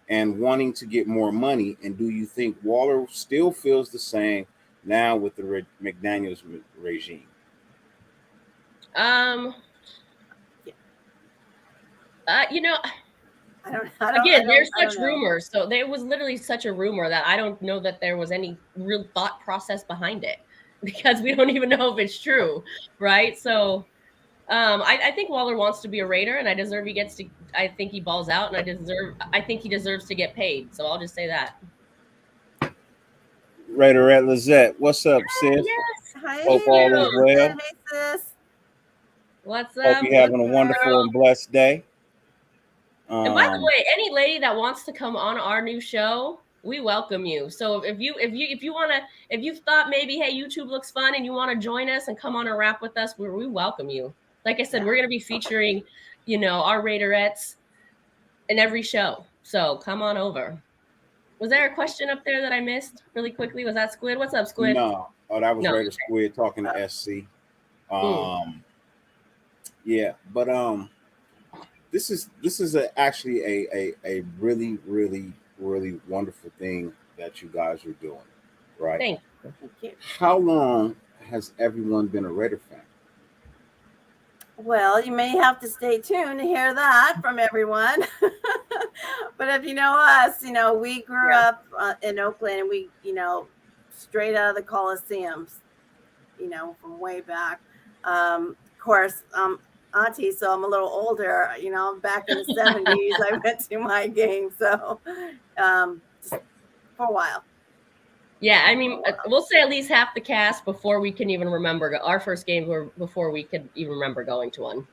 and wanting to get more money? And do you think Waller still feels the same now with the McDaniels regime? You know, there's such rumors. So there was literally such a rumor that I don't know that there was any real thought process behind it, because we don't even know if it's true, right? So I think Waller wants to be a Raider, and I think he balls out, and I think he deserves to get paid. So I'll just say that. Raiderette Lizette, what's up, sis? Yes. Hi. Hope all is well. Hey, sis. What's up? Hope you're having a wonderful and blessed day. And by the way, any lady that wants to come on our new show, we welcome you. So if you thought maybe, hey, YouTube looks fun and you want to join us and come on and rap with us, we welcome you. Like I said, we're going to be featuring, you know, our Raiderettes in every show. So come on over. Was there a question up there that I missed really quickly? Was that Squid? What's up, Squid? No. Oh, that was Raider Squid talking to SC. Yeah, but this is actually a really, really, really wonderful thing that you guys are doing, right? Thank you. How long has everyone been a Raider fan? Well, you may have to stay tuned to hear that from everyone. But if you know us, you know, we grew up in Oakland, and we, you know, straight out of the Coliseums, you know, from way back. Of course, auntie, so I'm a little older, you know, back in the 70s, I went to my game. So just for a while. Yeah, I mean, we'll say at least half the cast before we can even remember. Our first games were before we could even remember going to one.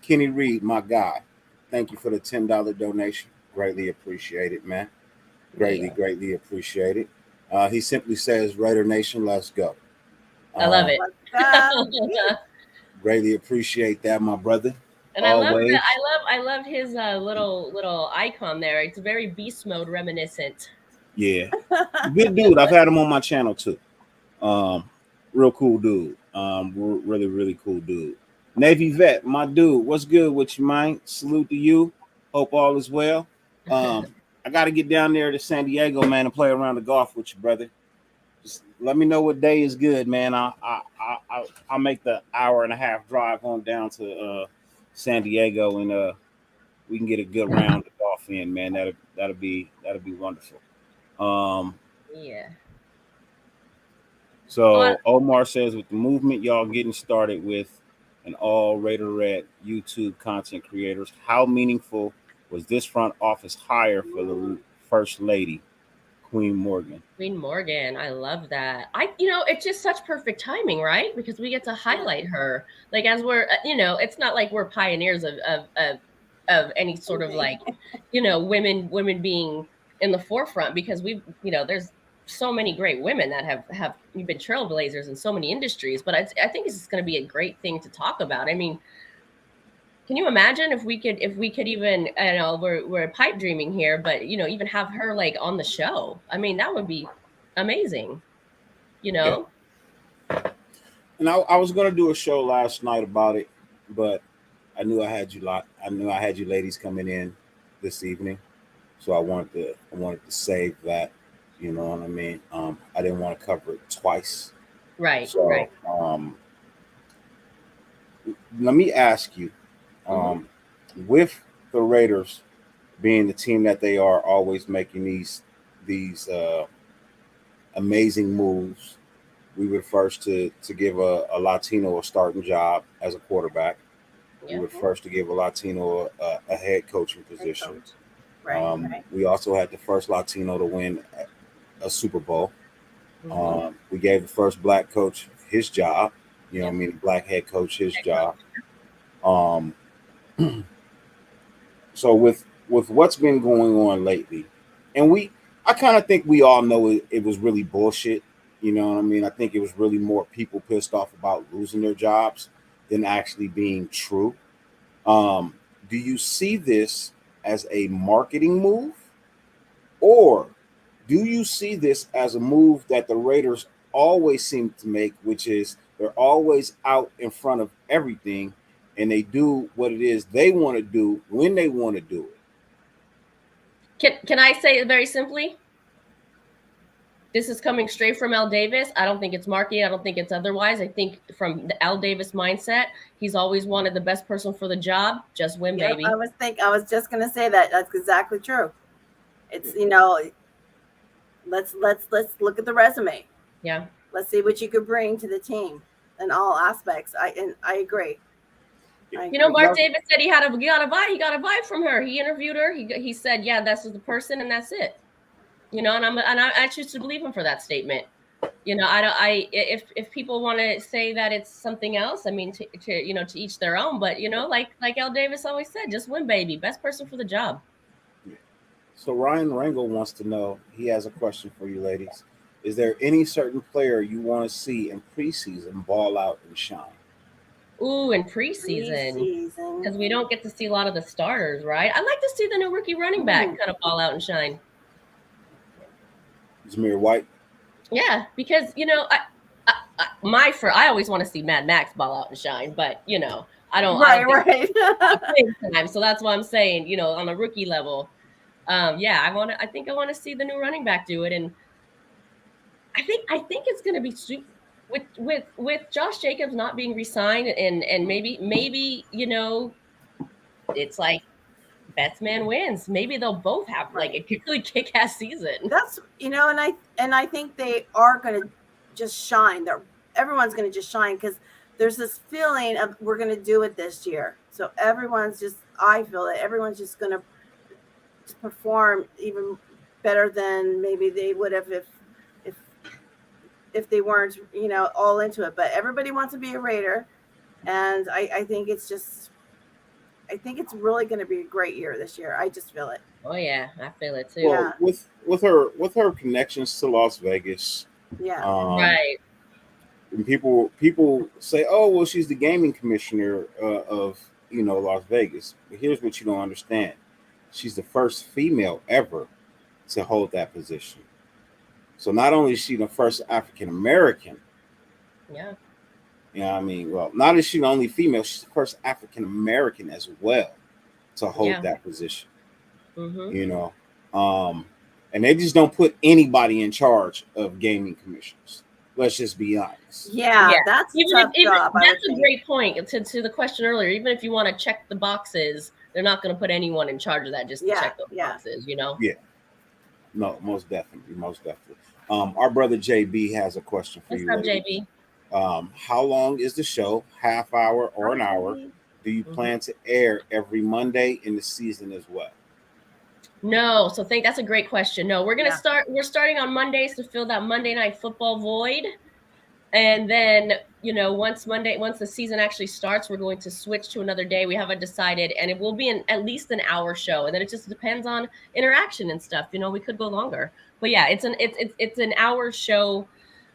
Kenny Reed, my guy, thank you for the $10 donation. Greatly appreciate it, man. Greatly appreciate it. He simply says, Raider Nation, let's go. I love it. Greatly appreciate that, my brother. And I love his little icon there. It's very beast mode reminiscent. Yeah, good dude. I've had him on my channel too. Real cool dude. Really, really cool dude. Navy vet, my dude. What's good with you, man? Salute to you. Hope all is well. I got to get down there to San Diego, man, and play around the golf with you, brother. Just let me know what day is good, man. I'll make the hour and a half drive on down to San Diego, and we can get a good round of golf in, man. That'll be wonderful. Yeah. So Omar says, with the movement y'all getting started with, and all Raiderette YouTube content creators, how meaningful was this front office hire for the First Lady, Queen Morgan? Queen Morgan, I love that. It's just such perfect timing, right? Because we get to highlight her, like, as we're, it's not like we're pioneers of any sort of, like, women being in the forefront, because there's so many great women that have been trailblazers in so many industries. But I think it's going to be a great thing to talk about. I mean, can you imagine if we could even, I know we're pipe dreaming here, but even have her, like, on the show? I mean, that would be amazing, Yeah. And I was gonna do a show last night about it, but I knew I had you ladies coming in this evening, so I wanted to save that. You know what I mean? I didn't want to cover it twice. Right. So, right. Let me ask you. With the Raiders being the team that they are, always making these amazing moves, we were first to give a Latino a starting job as a quarterback. Yeah. We were first to give a Latino a head coaching position. Right. We also had the first Latino to win a Super Bowl. We gave the first black coach his job. You know what I mean? Black head coach his job. So with what's been going on lately, and I kind of think we all know it was really bullshit. You know what I mean? I think it was really more people pissed off about losing their jobs than actually being true. Do you see this as a marketing move, or do you see this as a move that the Raiders always seem to make, which is they're always out in front of everything, and they do what it is they want to do when they want to do it? Can I say it very simply? This is coming straight from Al Davis. I don't think it's marketing. I don't think it's otherwise. I think from the Al Davis mindset, he's always wanted the best person for the job. Just win, baby. I was just gonna say that. That's exactly true. It's let's look at the resume. Yeah. Let's see what you could bring to the team in all aspects. I agree. Mark Davis said he got a vibe from her. He interviewed her. He said, yeah, that's the person, and that's it. And I choose to believe him for that statement. If people want to say that it's something else, I mean, to each their own. But like Al Davis always said, just win, baby. Best person for the job. So Ryan Rangel wants to know. He has a question for you, ladies. Is there any certain player you want to see in preseason ball out and shine? Ooh, in preseason, because we don't get to see a lot of the starters, right? I'd like to see the new rookie running back kind of ball out and shine. Zamir White. Yeah, because I always want to see Mad Max ball out and shine, but I don't. Right. Time, so that's why I'm saying, on a rookie level, I think I want to see the new running back do it, and I think it's going to be sweet. With Josh Jacobs not being re-signed, and maybe it's like best man wins. Maybe they'll both have like a really kick-ass season. That's and I think they are going to just shine. Everyone's going to just shine because there's this feeling of we're going to do it this year. So I feel that everyone's just going to perform even better than maybe they would have if they weren't, all into it. But everybody wants to be a Raider, and I think it's really going to be a great year this year. I just feel it. Oh yeah, I feel it too. Well, yeah. with her connections to Las Vegas, right. And people say, oh well, she's the gaming commissioner of Las Vegas. But here's what you don't understand: she's the first female ever to hold that position. So not only is she the first African American, Yeah. you know what I mean? Well, not is she the only female, she's the first African American as well to hold that position. Mm-hmm. You know, and they just don't put anybody in charge of gaming commissions. Let's just be honest. Yeah, that's a tough job. That's a great point to the question earlier. Even if you want to check the boxes, they're not going to put anyone in charge of that just to check those boxes, you know? Yeah. No, most definitely. Most definitely. Our brother JB has a question for you. What's up, JB? How long is the show? Half hour or an hour? Do you plan to air every Monday in the season as well? No, so that's a great question. No, we're starting on Mondays to fill that Monday Night Football void. And then, once the season actually starts, we're going to switch to another day. We haven't decided, and it will be at least an hour show. And then it just depends on interaction and stuff. We could go longer, but yeah, it's an hour show.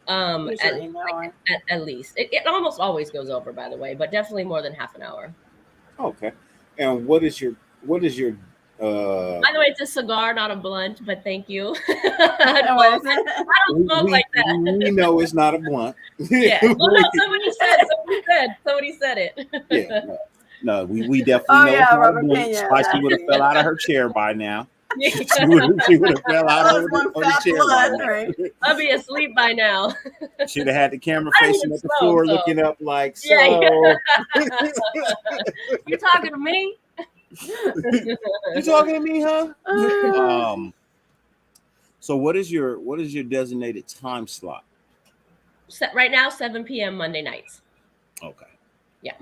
At least it almost always goes over, by the way, but definitely more than half an hour. Okay. And what is your by the way, it's a cigar, not a blunt, but thank you. I don't smoke like that. We know it's not a blunt. Yeah. Well, no, somebody said it. Yeah. No, we definitely know it's not a blunt. Spicy would have fell out of her chair by now. She would have fell out of the chair by now. Right? I'll be asleep by now. She'd have had the camera facing at the floor, looking up like, so. Yeah. You're talking to me? You talking to me, huh? So what is your designated time slot? Right now, 7 p.m. Monday nights. Okay. Yeah.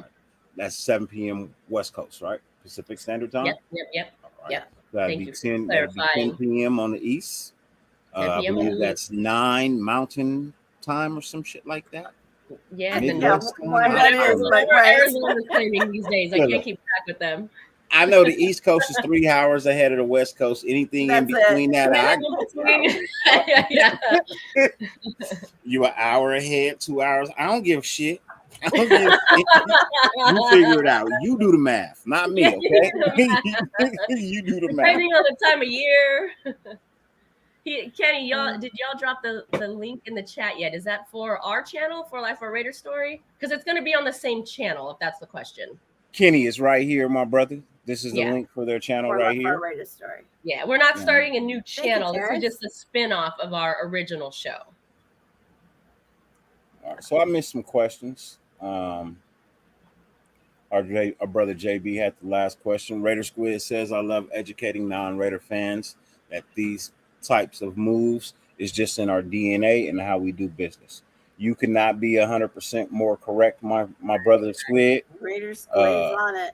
That's 7 p.m. West Coast, right? Pacific Standard Time? Yep. Right. Yeah. That'd be 10 p.m. on the East. I believe that's 9 Mountain Time or some shit like that. Yeah. Arizona's claiming these days. I can't keep track with them. I know the East Coast is 3 hours ahead of the West Coast. Anything in between that, you an hour ahead, 2 hours. I don't give a shit. You figure it out. You do the math, not me. Okay, you do the math. Depending on the time of year. Kenny, did y'all drop the link in the chat yet? Is that for our channel, for Life of a Raider Story? Because it's going to be on the same channel, if that's the question. Kenny is right here, my brother. This is the link for their channel right here. Raider Story. Yeah, we're not starting a new channel. This is just a spin-off of our original show. All right, so I missed some questions. Our brother JB had the last question. Raider Squid says, I love educating non-Raider fans that these types of moves is just in our DNA and how we do business. You could not be 100% more correct, my brother Squid. Raider Squid's on it.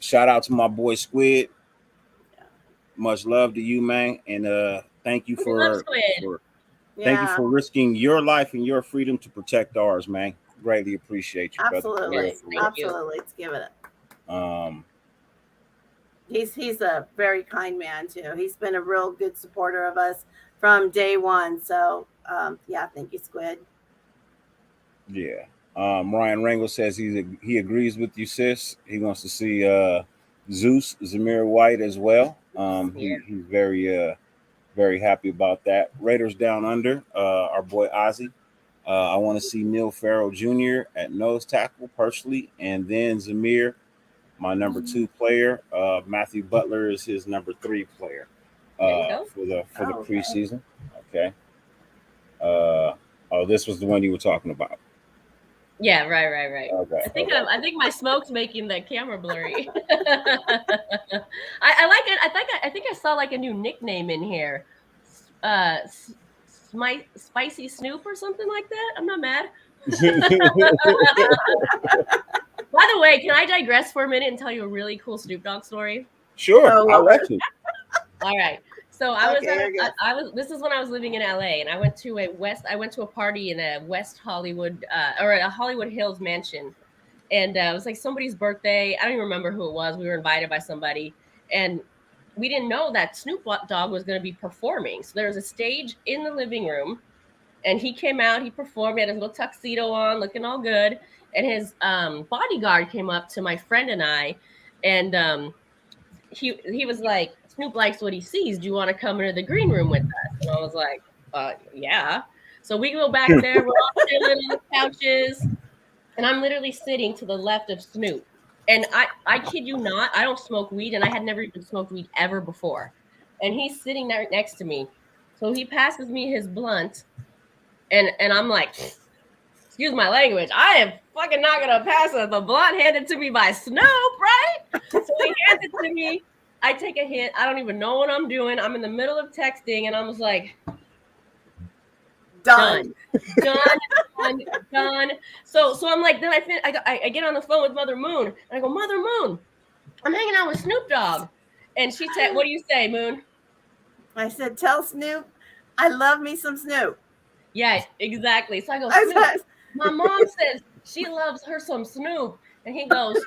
Shout out to my boy Squid. Much love to you, man, and thank you for risking your life and your freedom to protect ours, man. Greatly appreciate you, brother. Absolutely. Let's give it up. He's a very kind man too. He's been a real good supporter of us from day one. So thank you, Squid. Yeah. Ryan Rangel says he agrees with you, sis. He wants to see Zeus Zamir White as well. He's very very happy about that. Raiders Down Under, our boy Ozzy. I want to see Neil Farrell Jr. at nose tackle personally, and then Zamir, my number 2 player. Matthew Butler is his number 3 player for the preseason. Okay. This was the one you were talking about. Yeah, right. Okay. I think my smoke's making the camera blurry. I like it. I think I saw like a new nickname in here. Spicy Snoop or something like that. I'm not mad. By the way, can I digress for a minute and tell you a really cool Snoop Dogg story? Sure, I'll let you. All right. So this is when I was living in LA, and I went to a party in a West Hollywood or a Hollywood Hills mansion. And it was like somebody's birthday. I don't even remember who it was. We were invited by somebody, and we didn't know that Snoop Dogg was going to be performing. So there was a stage in the living room, and he came out, he performed, he had his little tuxedo on, looking all good. And his bodyguard came up to my friend and I, and he was like, Snoop likes what he sees. Do you want to come into the green room with us? And I was like, Yeah. So we go back there. We're all chilling on the couches, and I'm literally sitting to the left of Snoop. And I kid you not, I don't smoke weed, and I had never even smoked weed ever before. And he's sitting there next to me. So he passes me his blunt, and I'm like, excuse my language, I am fucking not gonna pass the blunt handed to me by Snoop, right? So he hands it to me. I take a hit. I don't even know what I'm doing. I'm in the middle of texting, and I was like, done. So I'm like, then I get on the phone with Mother Moon, and I go, Mother Moon, I'm hanging out with Snoop Dogg. And she said, what do you say, Moon? I said, tell Snoop I love me some Snoop. Yeah, exactly. So I go, Snoop, my mom says she loves her some Snoop. And he goes,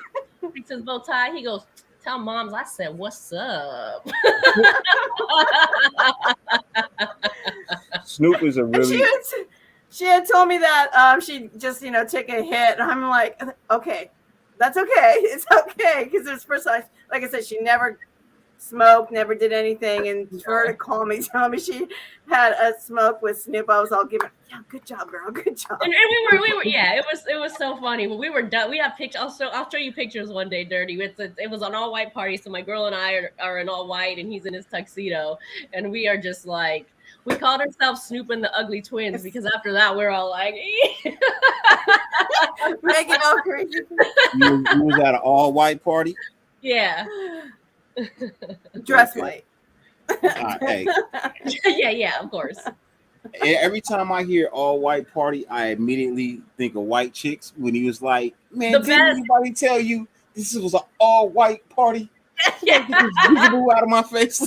he says, bow tie. He goes, tell moms I said, what's up? Snoop is a really. She had told me that she just, took a hit. And I'm like, okay, that's okay. It's okay. Because it was first time, like I said, she never smoked, never did anything. And for her to call me, tell me she had a smoke with Snoop, I was all giving, yeah, good job, girl, good job. And we were, yeah, it was so funny. When we were done, we have pictures. I'll show you pictures one day, Dirty. It was an all white party, so my girl and I are in all white, and he's in his tuxedo, and we are just like, we called ourselves Snoop and the Ugly Twins because after that we're all like, making all crazy. You was at an all white party. Yeah. Dress white. Hey. yeah, of course. Every time I hear all white party, I immediately think of White Chicks when he was like, man, didn't anybody tell you this was an all white party? Get this visible out of my face.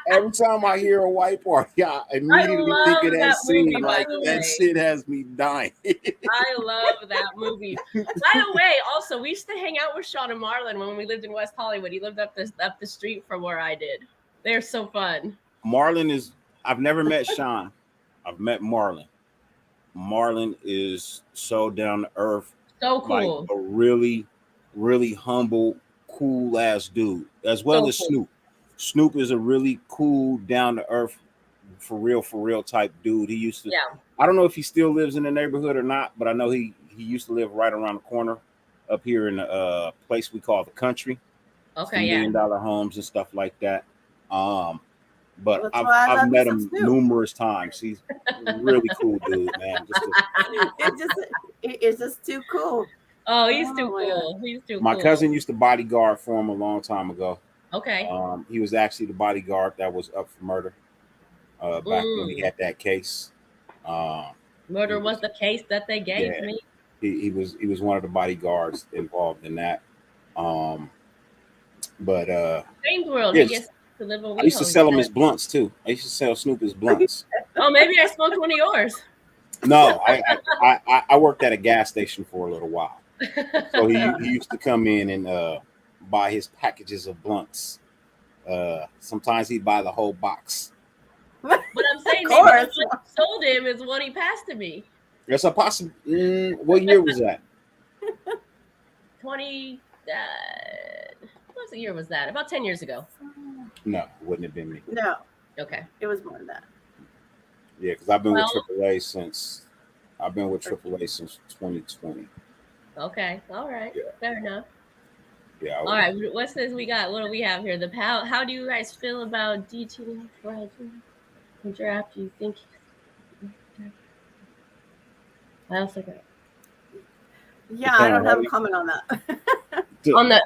Every time I hear a white party, I immediately think of that scene. Movie, like that shit has me dying. I love that movie. By the way, also we used to hang out with Sean and Marlon when we lived in West Hollywood. He lived up the street from where I did. They're so fun. Marlon is. I've never met Sean. I've met Marlon. Marlon is so down to earth. So cool. Like a really, really humble, cool ass dude, as well as Snoop. Snoop is a really cool, down to earth, for real type dude. He used to. Yeah. I don't know if he still lives in the neighborhood or not, but I know he used to live right around the corner, up here in a place we call the Country. Okay. $1 million homes and stuff like that. But That's I've met him numerous times. He's a really cool dude, man. It's just too cool. Oh, he's too cool. He's too cool. My cousin used to bodyguard for him a long time ago. Okay. He was actually the bodyguard that was up for murder back when he had that case. Murder was the case that they gave me. He was one of the bodyguards involved in that. James World, yes. he gets to live on. I used to sell him his blunts too. I used to sell Snoop his blunts. Oh, maybe I smoked one of yours. No, I worked at a gas station for a little while. So he used to come in and buy his packages of blunts. Sometimes he'd buy the whole box. But I'm saying what sold him is what he passed to me. There's a possible. What year was that? 20. What year was that? About 10 years ago. No, it wouldn't have been me. No. Okay. It was more than that. Yeah, because I've been with AAA since 2020. Okay. All right. Yeah. Fair enough. Yeah. All right. What's this we got? What do we have here? How do you guys feel about DT draft? Do you think? I also got. Yeah, I don't have a comment on that. On the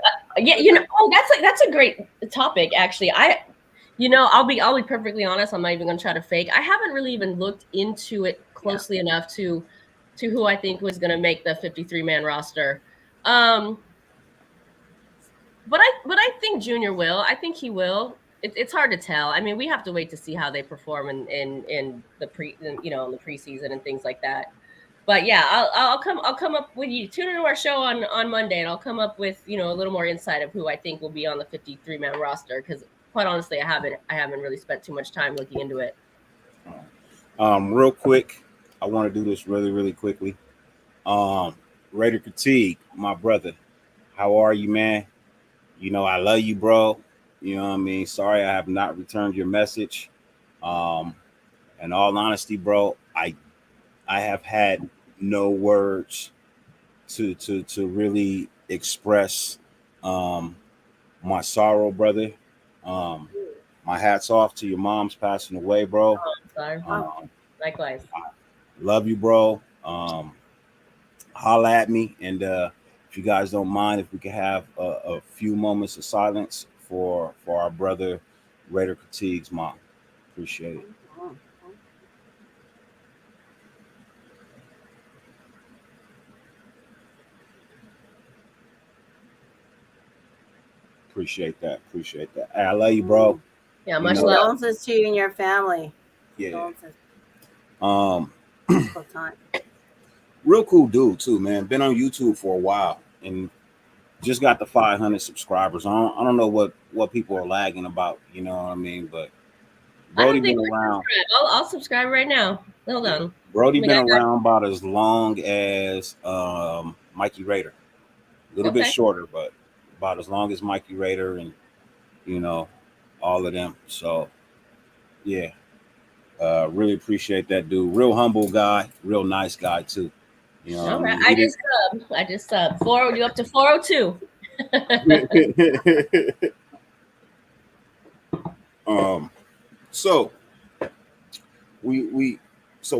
that's a great topic actually. I'll be perfectly honest. I'm not even gonna try to fake. I haven't really even looked into it closely enough to who I think was gonna make the 53-man roster. But I think Junior will. I think he will. It's hard to tell. I mean, we have to wait to see how they perform in the preseason and things like that. But yeah, I'll come up with you. Tune into our show on Monday, and I'll come up with a little more insight of who I think will be on the 53-man roster. Because quite honestly, I haven't really spent too much time looking into it. Real quick, I want to do this really, really quickly. Raider Critique, my brother, how are you, man? I love you, bro. You know what I mean? Sorry, I have not returned your message. In all honesty, bro, I have had no words to really express my sorrow, brother. My hat's off to your mom's passing away, bro. Oh, I'm sorry. Likewise. Love you, bro. Holla at me, and if you guys don't mind, if we could have a few moments of silence for our brother Raider Fatigue's mom. Appreciate it. Appreciate that. Hey, I love you, bro. Yeah, much love. Condolences to you and your family. Yeah. Time. Real cool dude too, man. Been on YouTube for a while and just got the 500 subscribers. I don't know what people are lagging about. You know what I mean? But Brody been around. I'll subscribe right now. Hold on. Brody been around about as long as Mikey Raider. A little bit shorter, but about as long as Mikey Raider and all of them. So yeah. Really appreciate that dude. Real humble guy, real nice guy too. You know, all right. I just subbed. You up to 402. So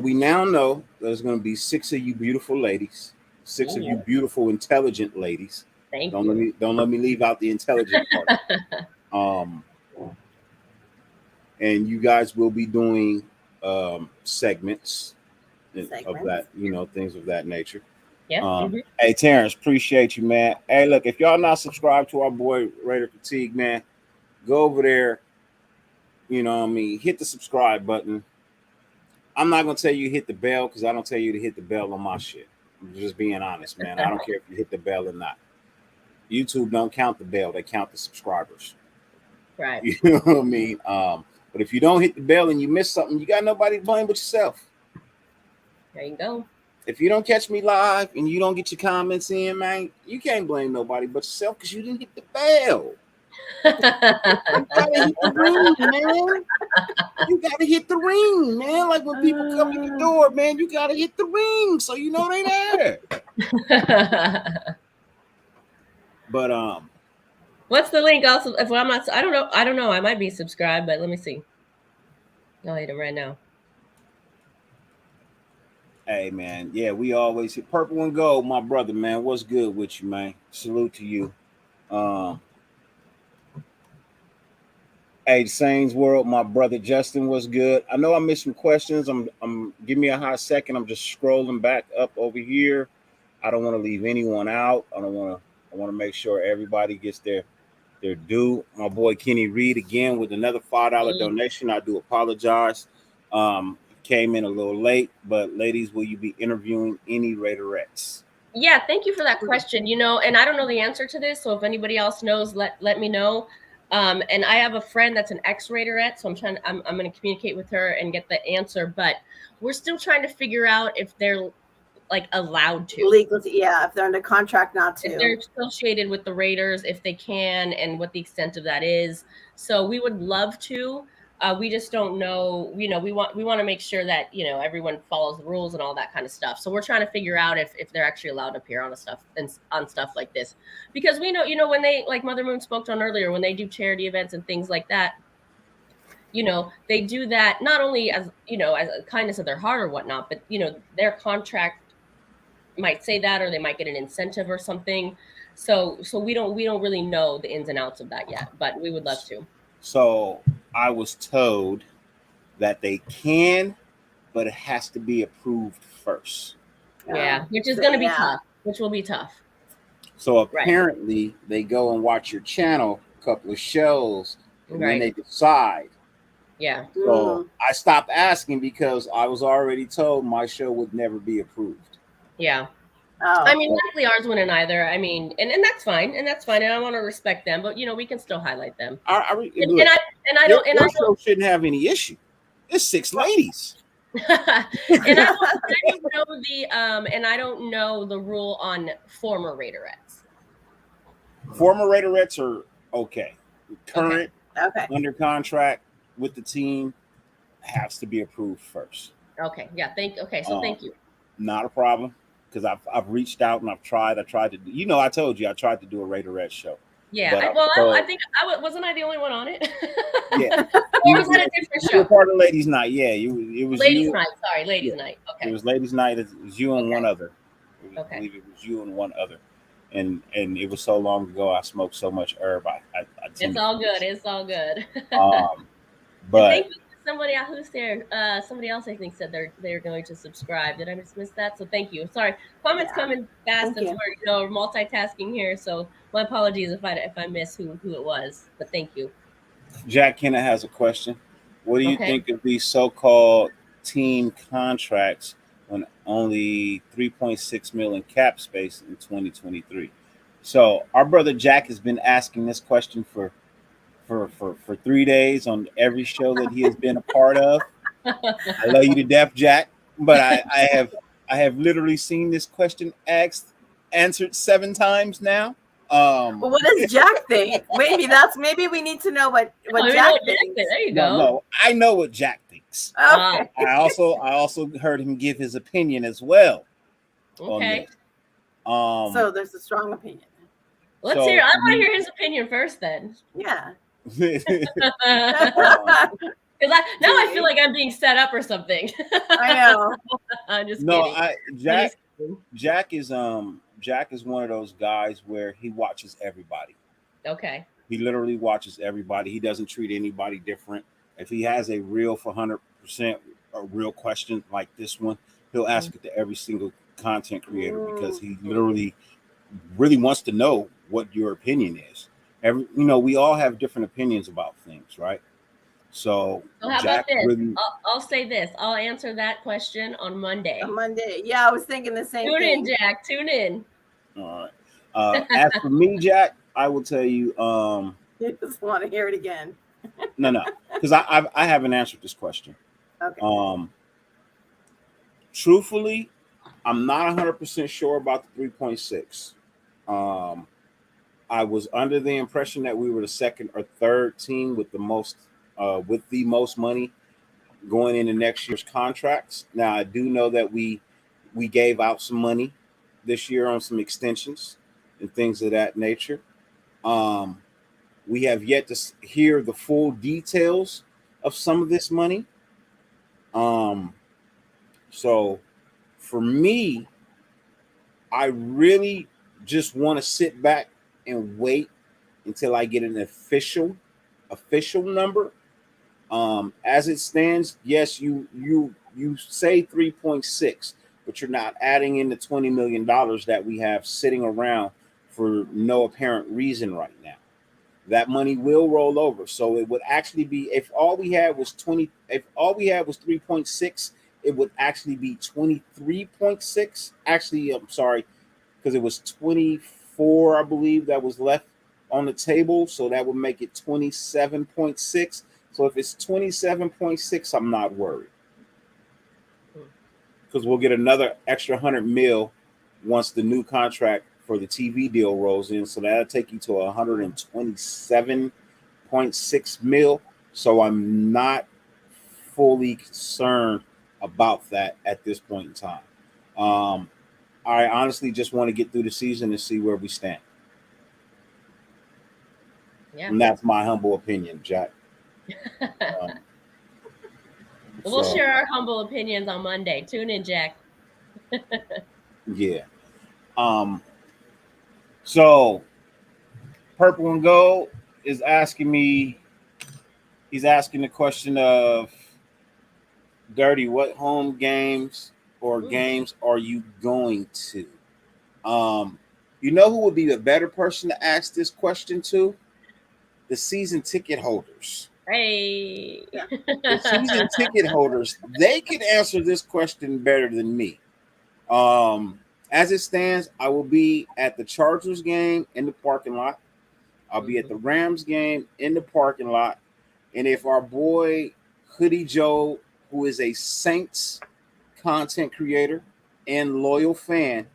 we now know there's going to be 6 of you beautiful ladies, 6 of you beautiful, intelligent ladies. Thank you. Don't let me leave out the intelligent part. And you guys will be doing segments of that, things of that nature. Yeah. Hey, Terrence, appreciate you, man. Hey, look, if y'all not subscribed to our boy Raider Fatigue, man, go over there. You know what I mean? Hit the subscribe button. I'm not gonna tell you hit the bell because I don't tell you to hit the bell on my shit. I'm just being honest, man. I don't care if you hit the bell or not. YouTube don't count the bell; they count the subscribers. Right. You know what I mean? But if you don't hit the bell and you miss something, you got nobody to blame but yourself. There you go. If you don't catch me live and you don't get your comments in, man, you can't blame nobody but yourself because you didn't hit the bell. You gotta hit the ring, man. You gotta hit the ring, man. Like when people come in the door, man, you gotta hit the ring so you know they there. But what's the link? Also, if I'm not, I don't know. I might be subscribed, but let me see. I'll hit it right now. Hey, man. Yeah, we always hit purple and gold, my brother, man. What's good with you, man? Salute to you. Hey, Saints World, my brother Justin, was good. I know I missed some questions. I'm give me a hot second. I'm just scrolling back up over here. I don't want to leave anyone out. I want to make sure everybody gets their due. My boy Kenny Reed again with another $5 donation. I do apologize. Came in a little late, but ladies, will you be interviewing any Raiderettes? Yeah, thank you for that question. And I don't know the answer to this, so if anybody else knows, let me know. And I have a friend that's an ex-Raiderette, so I'm going to communicate with her and get the answer. But we're still trying to figure out if they're like allowed to. Legal, yeah, if they're under contract not to. If they're associated with the Raiders, if they can, and what the extent of that is. So we would love to. We just don't know. We want to make sure that everyone follows the rules and all that kind of stuff. So we're trying to figure out if they're actually allowed to appear on stuff like this, because we know when they, like Mother Moon spoke on earlier, when they do charity events and things like that, they do that not only as as a kindness of their heart or whatnot, but their contract might say that, or they might get an incentive or something. So we don't really know the ins and outs of that yet, but we would love to. So I was told that they can, but it has to be approved first. Yeah, which is going to be tough. Which will be tough. So apparently they go and watch your channel, a couple of shows, and then they decide. Yeah. So I stopped asking because I was already told my show would never be approved. Yeah. Oh. I mean, likely ours wouldn't either. I mean, and that's fine, and I want to respect them, but we can still highlight them. I show shouldn't have any issue. It's 6 ladies. And I don't know the rule on former Raiderettes. Former Raiderettes are okay. Current, okay, under contract with the team. has to be approved first. Okay. Yeah. Thank you. Not a problem, because I've reached out and I've tried. I tried to do, I told you I tried to do a Raiderettes show. Yeah. But I think wasn't I the only one on it? Yeah. Or was that a different You were show? part of Ladies Night. Yeah, it was Ladies you. Night. Sorry, Ladies Yeah. Night. It Okay. was Ladies Night. It was you and one other. I Okay. believe it was you and one other. And it was so long ago. I smoked so much herb. I It's all good. It's all good. Um, And but thank you to somebody else who's there. Somebody else I think said they're going to subscribe. Did I just miss that? So thank you. Sorry, comments Yeah. coming fast. Thank As you. we're multitasking here. So my apologies if I miss who it was. But thank you. Jack Kenna has a question. What do you Okay. think of these so-called team contracts when only 3.6 million cap space in 2023? So our brother Jack has been asking this question for 3 days on every show that he has been a part of. I love you to death, Jack, but I have literally seen this question answered 7 times now. Well, what does Jack think? Maybe we need to know what Jack thinks. There you go. No, I know what Jack thinks. Okay. I also heard him give his opinion as well on Okay. this. So there's a strong opinion. Let's hear. I want to hear his opinion first, then. Yeah. Because I feel like I'm being set up or something. I know. I'm just no, kidding. Jack is one of those guys where he watches everybody. Okay. He literally watches everybody. He doesn't treat anybody different. If he has a real for 100% a real question like this one, he'll ask it to every single content creator because he literally really wants to know what your opinion is. We all have different opinions about things, right? So how Jack about this? really, I'll say this. I'll answer that question on Monday. On Monday. Yeah, I was thinking the same thing. Tune in, Jack. Tune in. all right. As for me, Jack, I will tell you. You just want to hear it again. No, because I haven't answered this question. Okay. Truthfully, I'm not 100% sure about the 3.6. I was under the impression that we were the second or third team with the most money going into next year's contracts. Now, I do know that we gave out some money this year on some extensions and things of that nature. We have yet to hear the full details of some of this money. So for me, I really just want to sit back and wait until I get an official number. As it stands, yes, you say 3.6, but you're not adding in the $20 million that we have sitting around for no apparent reason right now. That money will roll over. So it would actually be, if all we had was 3.6, it would actually be 23.6. Actually, I'm sorry, because it was 24, I believe, that was left on the table. So that would make it 27.6. So if it's 27.6, I'm not worried. Because we'll get another extra 100 mil once the new contract for the TV deal rolls in. So that'll take you to 127.6 mil. So I'm not fully concerned about that at this point in time. I honestly just want to get through the season and see where we stand. Yeah. And that's my humble opinion, Jack. We'll share our humble opinions on Monday. Tune in, Jack. Yeah. So Purple and Gold is asking me, he's asking the question of Dirty, what home games or games are you going to? You know who would be a better person to ask this question to? The season ticket holders. Hey. The season ticket holders, they could answer this question better than me. As it stands, I will be at the Chargers game in the parking lot. I'll be at the Rams game in the parking lot. And if our boy Hoodie Joe, who is a Saints content creator and loyal fan,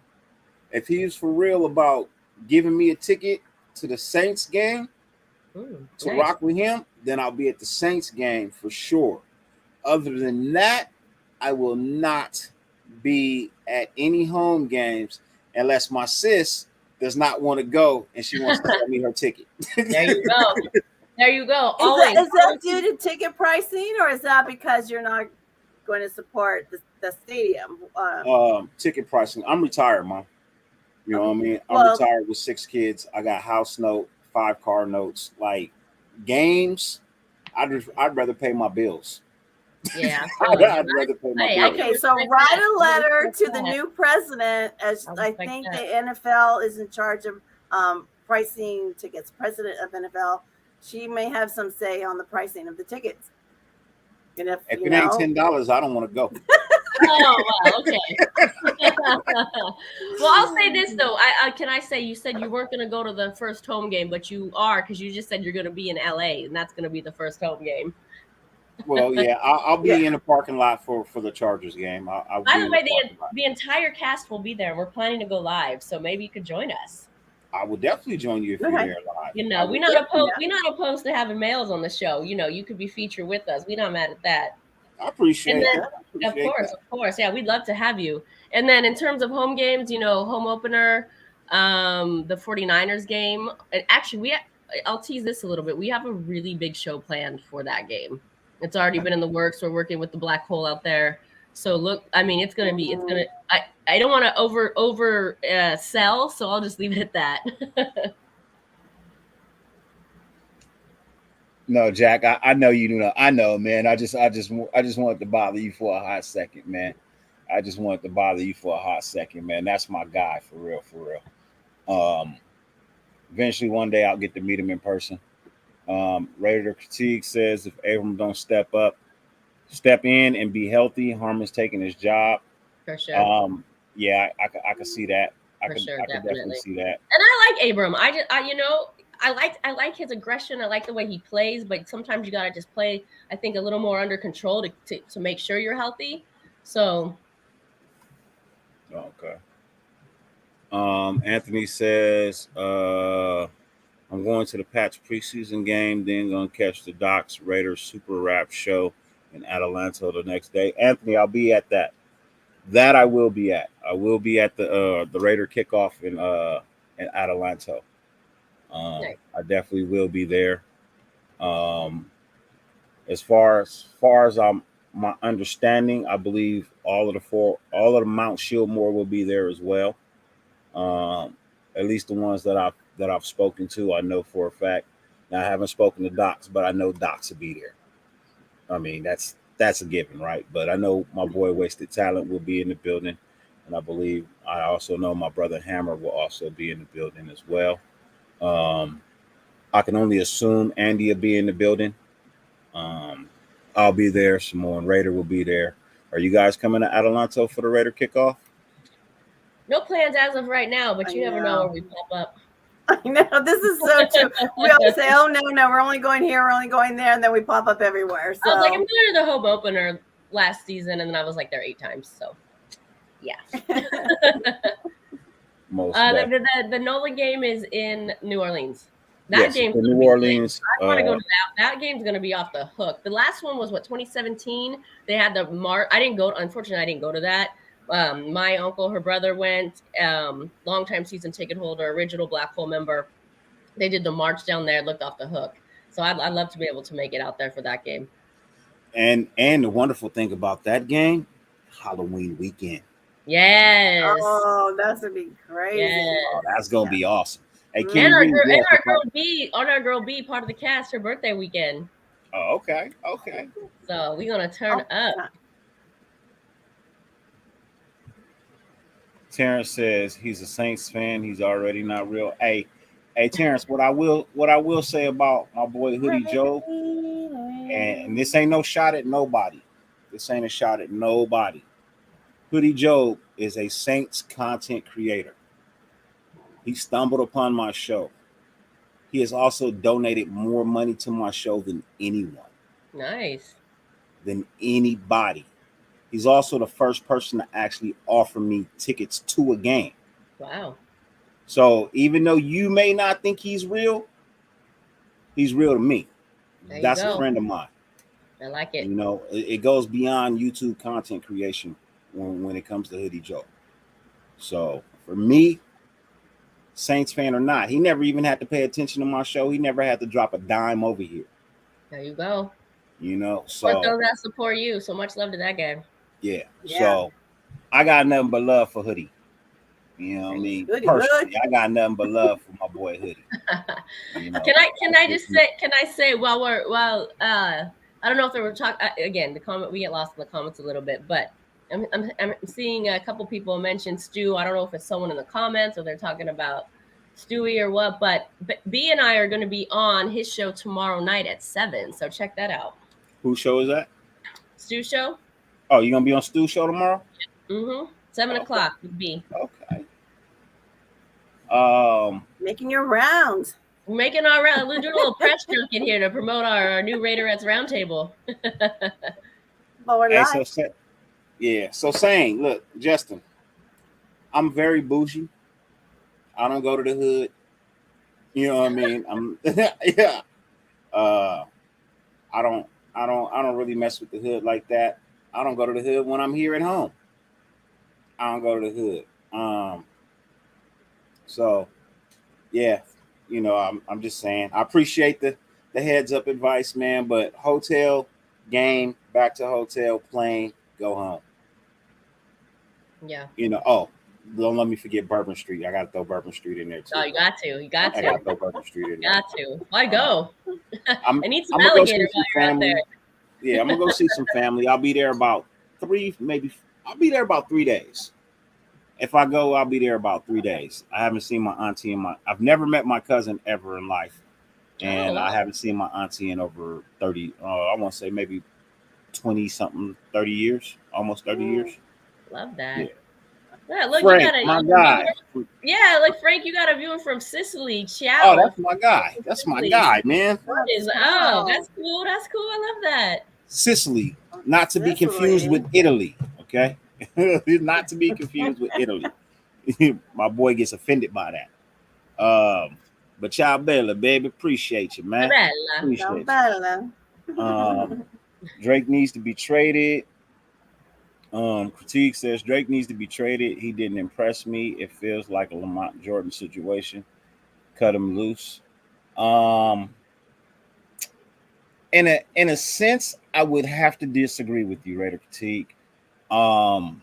if he is for real about giving me a ticket to the Saints game to rock with him, then I'll be at the Saints game for sure. Other than that, I will not be at any home games unless my sis does not want to go and she wants to send me her ticket. There you go. There you go. Is Always. that due to ticket pricing, or is that because you're not going to support the stadium? Ticket pricing. I'm retired, Mom. You know what I mean? I'm retired with 6 kids. I got house note, 5 car notes. Like games, I'd rather pay my bills. Yeah. I'd rather pay my bills. Okay, so write a letter to the new president, as I think the NFL is in charge of pricing tickets. President of NFL, she may have some say on the pricing of the tickets. And if it ain't $10, I don't want to go. Oh, wow, okay. Well, I'll say this though. Can I say, you said you weren't going to go to the first home game, but you are, because you just said you're going to be in LA, and that's going to be the first home game. Well, yeah, I'll be in the parking lot for the Chargers game. By the way, the entire cast will be there. We're planning to go live, so maybe you could join us. I will definitely join you if you're there live. You know, we're not opposed to having males on the show. You know, you could be featured with us. We're not mad at that. I appreciate that. Of course. Yeah, we'd love to have you. And then in terms of home games, you know, home opener, the 49ers game. And actually, I'll tease this a little bit. We have a really big show planned for that game. It's already been in the works. We're working with the Black Hole out there. So look, I mean, I don't want to over sell, so I'll just leave it at that. No, Jack, I know you know. I know, man. I just wanted to bother you for a hot second, man. That's my guy, for real. Eventually, one day, I'll get to meet him in person. Raider Critique says if Abram don't step in and be healthy, Harmon's taking his job. For sure. Yeah, I could see that. I could definitely see that. And I like Abram. I like his aggression. I like the way he plays, but sometimes you gotta just play, I think, a little more under control to make sure you're healthy. So. Okay. Anthony says, I'm going to the Pats preseason game, then going to catch the Docs Raiders Super Rap show in Atlanta the next day. Anthony, I'll be at that. That I will be at. I will be at the Raider kickoff in Atlanta. I definitely will be there. As far as my understanding, I believe all of the Mount Shieldmore will be there as well. At least the ones that I've spoken to, I know for a fact. Now I haven't spoken to Docs, but I know Docs will be there. I mean, that's a given, right? But I know my boy Wasted Talent will be in the building, and I also know my brother Hammer will also be in the building as well. I can only assume Andy will be in the building. I'll be there. Samoan Raider will be there. Are you guys coming to Atlanta for the Raider kickoff? No plans as of right now, but you never know where we pop up. I know, this is so true. We always say, "Oh no, we're only going here, we're only going there," and then we pop up everywhere. So I was like, I'm going to the home opener last season, and then I was like there 8 times. So, yeah. The NOLA game is in New Orleans. That game in New Orleans. I want to go to that. That game's going to be off the hook. The last one was 2017. They had the march. Unfortunately, I didn't go to that. My uncle, her brother went, longtime season ticket holder, original Black Hole member. They did the march down there, looked off the hook. So I'd love to be able to make it out there for that game. And the wonderful thing about that game, Halloween weekend. Yes. Oh, that's gonna be crazy. Yes. Oh, that's gonna be awesome. Hey, and our girl B, part of the cast, her birthday weekend. Oh, okay. So we're gonna turn up. Terrence says he's a Saints fan. He's already not real. Hey, Terrence. What I will say about my boy Hoodie Joe, and this ain't no shot at nobody. Hoodie Joe is a Saints content creator. He stumbled upon my show. He has also donated more money to my show than anyone. Nice. Than anybody. He's also the first person to actually offer me tickets to a game. Wow. So even though you may not think he's real to me. That's a friend of mine. I like it. You know, it goes beyond YouTube content creation when it comes to Hoodie Joe. So for me, Saints fan or not, he never even had to pay attention to my show. He never had to drop a dime over here. There you go. You know, Support so those that support you. So much love to that guy. yeah. Yeah. So I got nothing but love for Hoodie. You know what I mean? Hoodie, Personally, I got nothing but love for my boy Hoodie. You know, Can I say while I don't know if they were talking again, the comment, we get lost in the comments a little bit, but I'm seeing a couple people mention Stu. I don't know if it's someone in the comments or they're talking about Stewie or what, but B and I are going to be on his show tomorrow night at 7, so check that out. whose show is that? Stu show. Oh, you gonna be on Stu show tomorrow? 7 o'clock with B. Okay. Making your rounds. We're making our round. We're doing a little press junket here to promote our new Raiderettes Roundtable. But we're Hey, live. so saying, look, Justin, I'm very bougie. I don't go to the hood. You know what I mean? I'm yeah. I don't really mess with the hood like that. I don't go to the hood when I'm here at home. I don't go to the hood. So yeah, you know, I'm just saying I appreciate the heads up advice, man, but hotel, game, back to hotel, plane, go home. Yeah. You know, don't let me forget Bourbon Street. I gotta throw Bourbon Street in there too. Oh, you got to. You got I to. gotta throw Bourbon Street in there. Got to. Why go? I need some I'm gonna go see alligator some while you're out family. there. Yeah, I'm gonna go see some family. I'll be there about 3 days. If I go, I'll be there about 3 days. I haven't seen my auntie I've never met my cousin ever in life. And wow. I haven't seen my auntie in over 30, I want to say maybe 20 something, 30 years, almost 30 years. Love that. Yeah. Yeah, look, Frank, you got my guy. Yeah, like Frank, you got a viewer from Sicily. Ciao. Oh, that's my guy. That's my guy, man. That's cool. That's cool. I love that. Sicily, not to be confused with Italy, okay? Not to be confused with Italy. My boy gets offended by that. But ciao bella, baby. Appreciate you, man. Bella. Bella. Drake needs to be traded. Critique says Drake needs to be traded. He didn't impress me. It feels like a Lamont Jordan situation. Cut him loose. In a sense, I would have to disagree with you, Raider Critique. One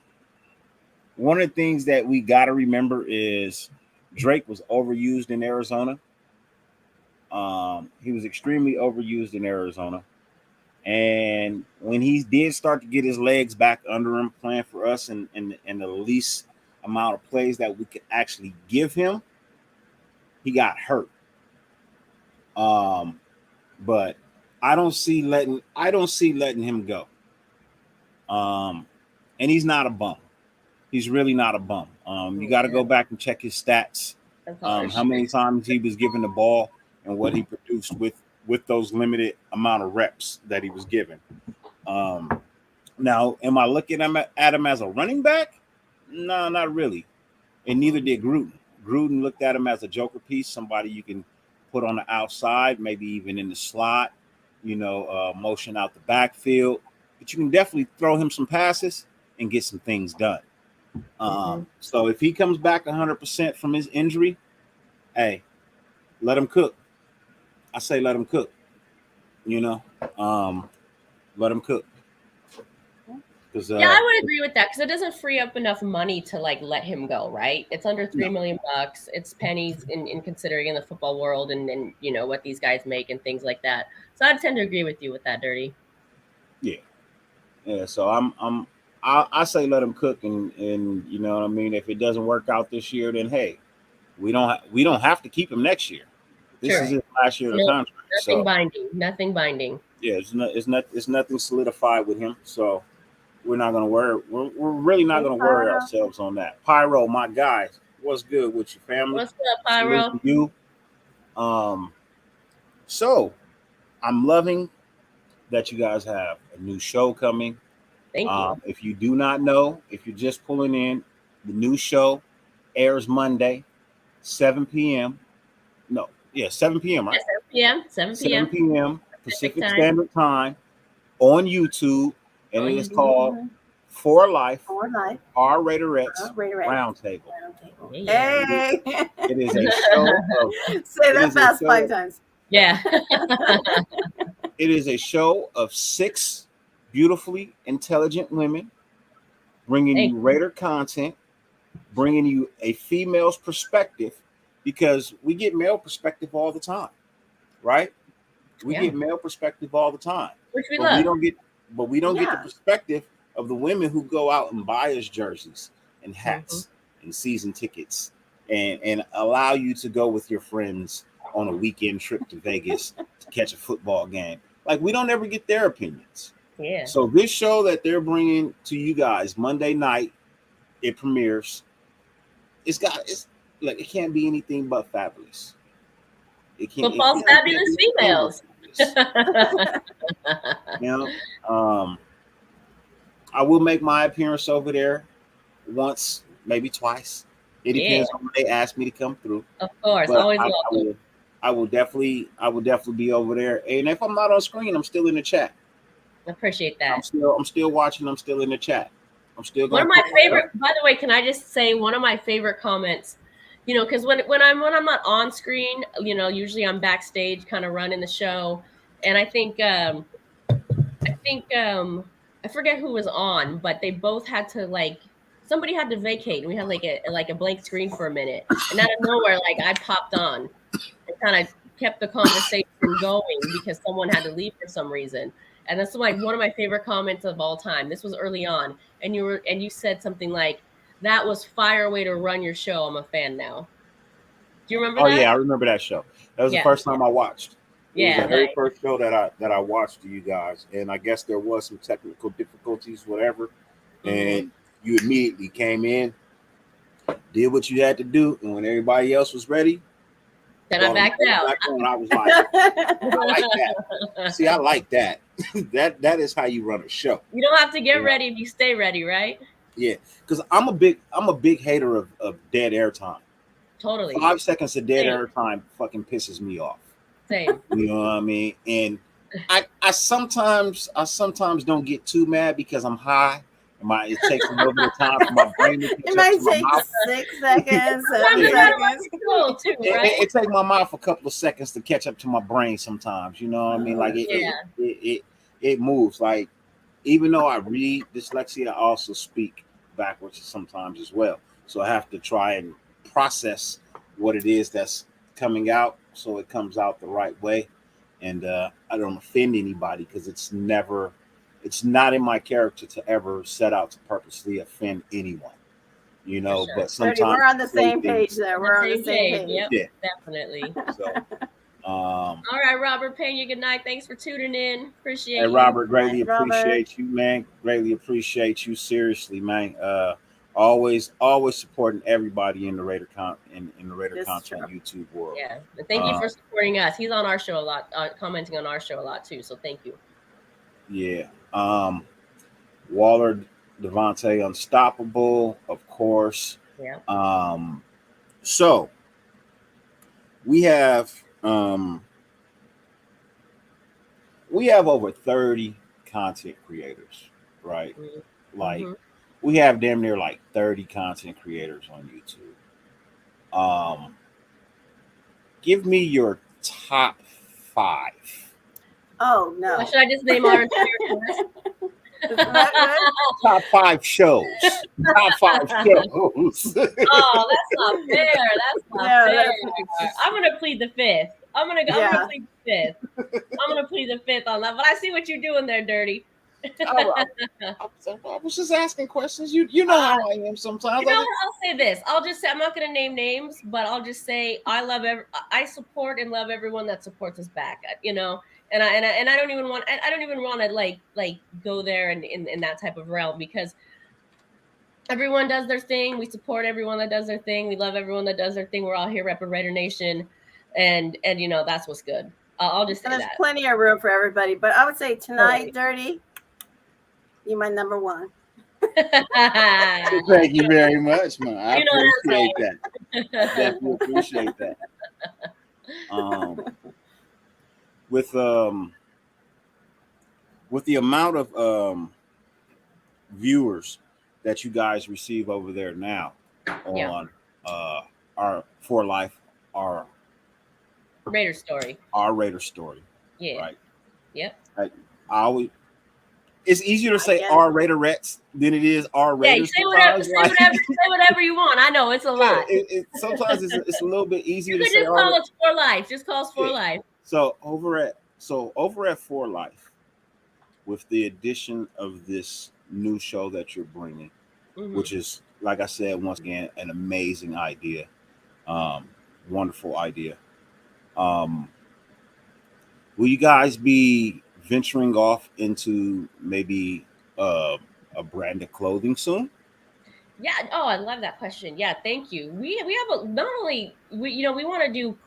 of the things that we got to remember is Drake was overused in Arizona. He was extremely overused in Arizona. And when he did start to get his legs back under him, playing for us in the least amount of plays that we could actually give him, he got hurt. But I don't see letting him go. And he's not a bum. He's really not a bum. You got to go back and check his stats. How many times he was given the ball and what he produced with those limited amount of reps that he was given. Now, am I looking at him as a running back? No, not really. And neither did Gruden. Gruden looked at him as a joker piece, somebody you can put on the outside, maybe even in the slot, motion out the backfield. But you can definitely throw him some passes and get some things done. So if he comes back 100% from his injury, hey, let him cook. I say let him cook. Let him cook. Yeah, I would agree with that because it doesn't free up enough money to let him go, right? It's under $3 million. It's pennies in considering in the football world and what these guys make and things like that. So I tend to agree with you with that, Dirty. Yeah. So I say let him cook, and you know what I mean. If it doesn't work out this year, then hey, we don't have to keep him next year. This is his last year of the contract. Nothing binding. Yeah, it's nothing solidified with him. So we're not gonna worry. We're really not gonna worry ourselves on that. Pyro, my guy, what's good with your family? What's up, Pyro? You. So I'm loving that you guys have a new show coming. Thank you. If you do not know, if you're just pulling in, the new show airs Monday, 7 p.m. 7 p.m., right? 7 p.m. 7 p.m. 7 p.m. Pacific Standard Time on YouTube, and it is called For Life, For Life, Our Raiderettes Raiderettes. Roundtable. Yeah. Hey, It is a show of say that fast 5 times. Yeah. it is a show of 6 beautifully intelligent women bringing you Raider content, bringing you a female's perspective, because we get male perspective all the time, right? We get male perspective all the time, which we but love. we don't get the perspective of the women who go out and buy us jerseys and hats and season tickets and allow you to go with your friends on a weekend trip to Vegas to catch a football game. Like, we don't ever get their opinions. Yeah. So this show that they're bringing to you guys Monday night, it premieres. It's like, it can't be anything but fabulous. It can't. Football's fabulous females. You know, I will make my appearance over there once, maybe twice. It depends on when they ask me to come through. Of course, always welcome. I will definitely be over there. And if I'm not on screen, I'm still in the chat. Appreciate that. I'm still watching. I'm still in the chat. I'm still one of my favorite. By the way, can I just say one of my favorite comments? You know, because when I'm not on screen, you know, usually I'm backstage, kind of running the show, and I think I forget who was on, but they both had to somebody had to vacate, and we had like a blank screen for a minute, and out of nowhere, like, I popped on and kind of kept the conversation going because someone had to leave for some reason. And that's like one of my favorite comments of all time. This was early on, and you said something like, "That was fire way to run your show. I'm a fan now." Do you remember that? Oh yeah, I remember that show. That was the first time I watched. It was the very first show that I watched to you guys, and I guess there was some technical difficulties, whatever, and you immediately came in, did what you had to do, and when everybody else was ready, then I backed out. I was like, I like that. See, I like that. that is how you run a show. You don't have to get ready if you stay ready, right? Yeah, because I'm a big hater of dead air time. Totally. 5 seconds of dead air time fucking pisses me off. Same. You know what I mean? And I sometimes don't get too mad because I'm high. It takes a little bit of time for my brain to catch it might take 6 seconds, 7 seconds. Too, right? It takes my mouth a couple of seconds to catch up to my brain sometimes. You know what I mean? Like it moves. Like, even though I read dyslexia, I also speak backwards sometimes as well. So I have to try and process what it is that's coming out so it comes out the right way. And I don't offend anybody because it's not in my character to ever set out to purposely offend anyone, you know. Sure. But sometimes we're on the same page there. We're on the same page. Yep, yeah, definitely. So, all right, Robert Pena, good night. Thanks for tuning in. Appreciate you. Hey, Robert, greatly appreciate you, man. Greatly appreciate you. Seriously, man. Always supporting everybody in the Raider content YouTube world. Yeah, and thank you for supporting us. He's on our show a lot, commenting on our show a lot too. So thank you. Yeah. Waller, Devontae, Unstoppable, of course. Yeah. So we have over 30 content creators, right? Mm-hmm. Like, we have damn near like 30 content creators on YouTube. Give me your top 5. Oh no! Should I just name our entire list? Top 5 shows. Top 5 shows. Oh, that's not fair. That's not fair. I'm gonna plead the 5th. I'm gonna plead the 5th. I'm gonna plead the 5th on that. But I see what you're doing there, Dirty. I was just asking questions. You know how I am sometimes. You know what? I'll say this. I'll just say, I'm not going to name names, but I'll just say I support and love everyone that supports us back. You know, and I don't even want to like go there and in that type of realm, because everyone does their thing. We support everyone that does their thing. We love everyone that does their thing. We're all here repping Raider Nation, and you know, that's what's good. I'll just say there's plenty of room for everybody, but I would say tonight, Dirty, you're my number 1. Thank you very much, man. I appreciate that. Definitely appreciate that. With with the amount of viewers that you guys receive over there now on our For Life, our Raider story. Yeah. Right. Yep. I always. It's easier to say our Raiderettes than it is our Raiders. Yeah, say whatever you want. I know it's a lot. Sometimes it's a little bit easier to say. Just call us For Life. Just call us For Life. So over at For Life, with the addition of this new show that you're bringing, which is, like I said, once again, an amazing idea, wonderful idea. Will you guys be venturing off into maybe a brand of clothing soon? Yeah. Oh, I love that question. Yeah, thank you. We have not only we want to do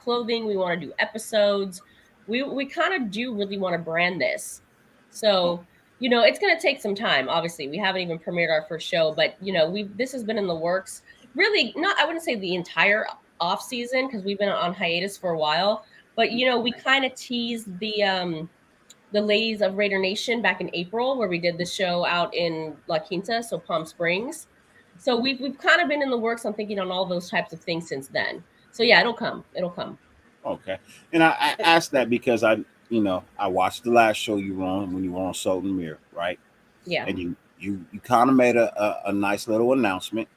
clothing, we want to do episodes. We kind of do really want to brand this. So, it's going to take some time. Obviously, we haven't even premiered our first show, but this has been in the works. Really, I wouldn't say the entire off season, because we've been on hiatus for a while. But we kind of teased the ladies of Raider Nation back in April, where we did the show out in La Quinta, so Palm Springs. So we've kind of been in the works on thinking on all those types of things since then. So yeah, it'll come. Okay. And I asked that because I watched the last show you were on when you were on Salt and Mirror, right? Yeah. And you kind of made a nice little announcement,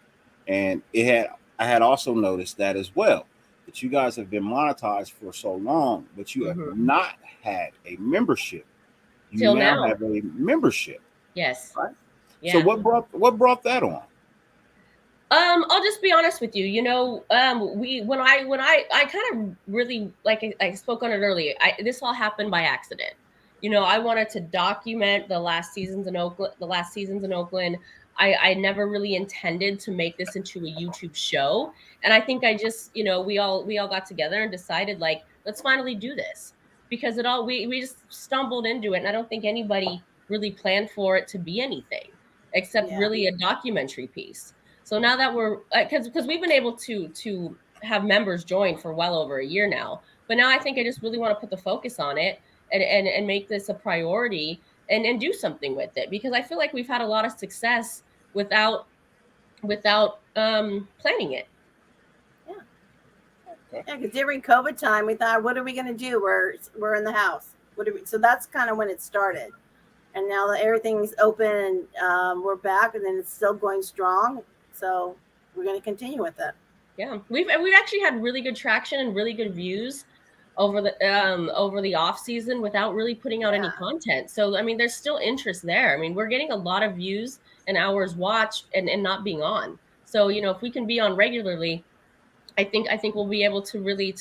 and I had also noticed that as well, that you guys have been monetized for so long, but you have not had a membership. You now have a membership. Yes. Right? Yeah. So what brought that on? I'll just be honest with you. When I kind of really, like I spoke on it earlier, this all happened by accident. I wanted to document the last seasons in Oakland. I never really intended to make this into a YouTube show. And I think I just, we all got together and decided, like, let's finally do this, because we just stumbled into it. And I don't think anybody really planned for it to be anything except really a documentary piece. So now that we're, because we've been able to have members join for well over a year now, but now I think I just really want to put the focus on it and make this a priority and do something with it, because I feel like we've had a lot of success without planning it. Yeah, because during COVID time, we thought, what are we going to do? We're in the house. So that's kind of when it started. And now that everything's open and we're back, and then it's still going strong. So we're going to continue with it. Yeah, we've actually had really good traction and really good views over the off season without really putting out any content. So I mean, there's still interest there. I mean, we're getting a lot of views and hours watched and not being on. So if we can be on regularly, I think we'll be able to really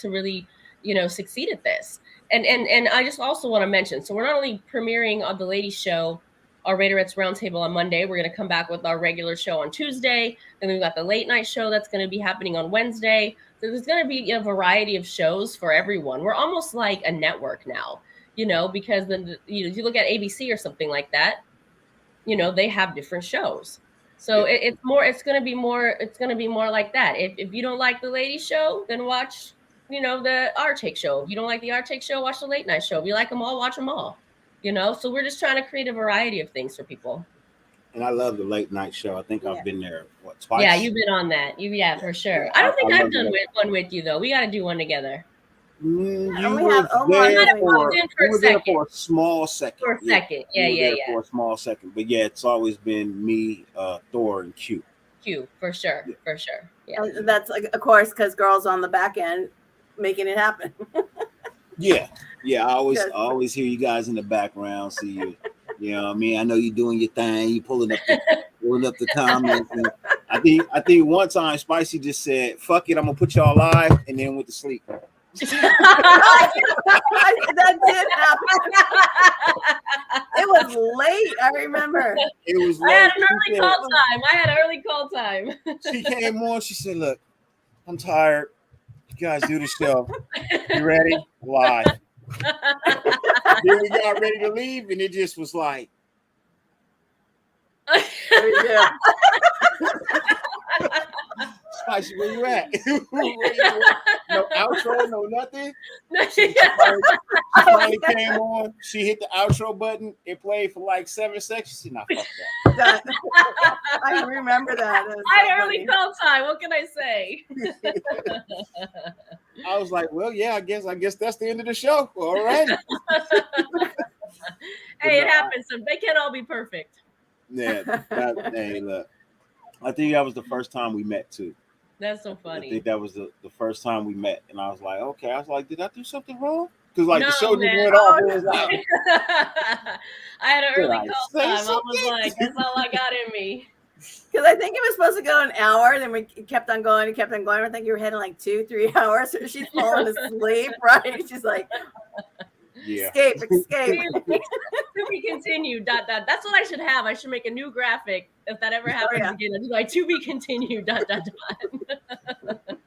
succeed at this. And I just also want to mention, so we're not only premiering on the ladies show, our Raiderettes Roundtable on Monday. We're going to come back with our regular show on Tuesday. Then we've got the late night show that's going to be happening on Wednesday. So there's going to be a variety of shows for everyone. We're almost like a network now, because then if you look at ABC or something like that, they have different shows. So it's going to be more like that. If you don't like the ladies show, then watch, the Our Take show. If you don't like the Our Take show, watch the late night show. If you like them all, watch them all. So we're just trying to create a variety of things for people. And I love the late night show. I think I've been there twice. Yeah, you've been on that. For sure. I don't think I've done one with you though. We got to do one together. You were there for a small second. For a small second. But yeah, it's always been me, Thor, and Q. For sure. Yeah. And that's of course because girls on the back end making it happen. Yeah. I always hear you guys in the background. See you. You know what I mean? I know you're doing your thing. You pulling up the comments. And I think one time Spicy just said, "Fuck it, I'm gonna put y'all live," and then went to sleep. That did happen. It was late. I remember. It was late. I had an early call time. She came on. She said, "Look, I'm tired. You guys do the show. You ready? Live." Then we got ready to leave, and it just was like, Spicy, where you at? Where you at? No outro, no nothing. She finally came on. She hit the outro button. It played for like 7 seconds. She said, "Nah, fuck that." I remember that. It was I so had early funny. call time. What can I say? I was like, "Well, yeah, I guess that's the end of the show." All right. Hey, it happens. So they can't all be perfect. Yeah. Hey, look. I think that was the first time we met too. That's so I funny. think that was the first time we met, and I was like, okay. I was like, did I do something wrong? Because like No, the show just man. went off. It was like, I had an Did early I call say time. I was something? like, that's all I got in me. Because I think it was supposed to go an hour, then we kept on going and kept on going. I think you were heading like 2-3 hours. So she's falling asleep, right? She's like, yeah. escape. To be continued. ... That's what I should have. I should make a new graphic if that ever happens again. It's like to be continued. ...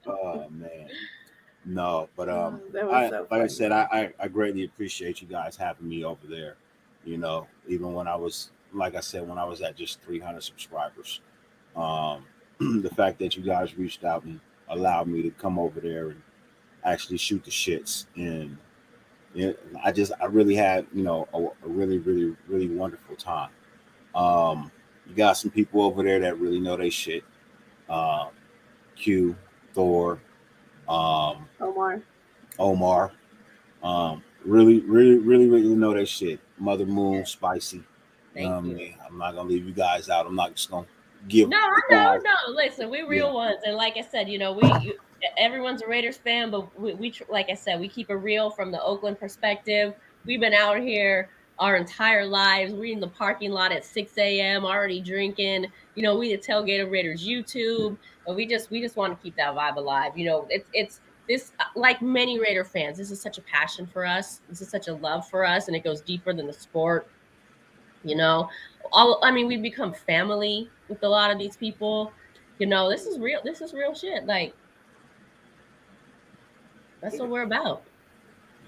Oh man. No, but that was so like funny. I said, I greatly appreciate you guys having me over there. You know, even when I was, like I said, when I was at just 300 subscribers, the fact that you guys reached out and allowed me to come over there and actually shoot the shits, and I really had, you know, a really, really, really wonderful time. You got some people over there that really know their shit. Q, Thor, Omar, really, really, really, really know their shit. Mother Moon, Spicy. Thank you. Man, I'm not gonna leave you guys out. I'm not just gonna give. No. Listen, we're real ones, and like I said, you know, everyone's a Raiders fan, but we like I said, we keep it real from the Oakland perspective. We've been out here our entire lives. We're in the parking lot at 6 a.m. already drinking. You know, we the tailgate of Raiders YouTube, and we just want to keep that vibe alive. You know, it's this, like many Raider fans, this is such a passion for us. This is such a love for us, and it goes deeper than the sport. You know, we've become family with a lot of these people. You know, this is real shit. Like, that's what we're about.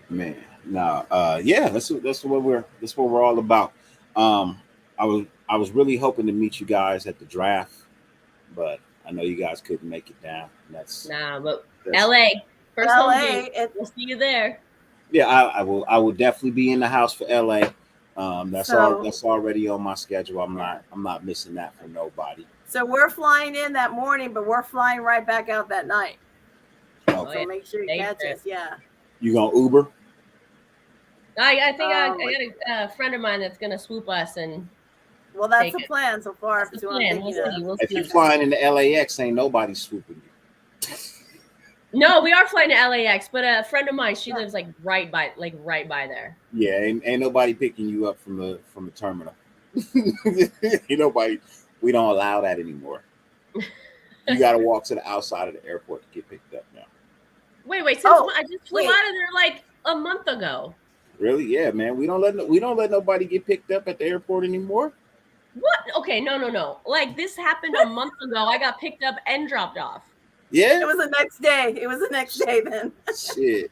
Man, yeah, that's what we're all about. I was really hoping to meet you guys at the draft, but I know you guys couldn't make it down. But LA, first home game. We'll see you there. Yeah, I will definitely be in the house for LA. That's already on my schedule. I'm not missing that for nobody. So we're flying in that morning, but we're flying right back out that night. Okay. So make sure you catch us. Yeah. You gonna Uber? I think I got a friend of mine that's gonna swoop us and. Well, that's the plan so far. That's the plan. We'll if see. you're flying into LAX, ain't nobody swooping you. No, we are flying to LAX, but a friend of mine, she lives like right by there. Yeah, ain't nobody picking you up from the terminal. Ain't nobody. We don't allow that anymore. You got to walk to the outside of the airport to get picked up now. Wait, I just flew out of there like a month ago. Really? Yeah, man. We don't let nobody get picked up at the airport anymore. What? Okay, no. Like, this happened a month ago. I got picked up and dropped off. Yeah. It was the next day then. Shit.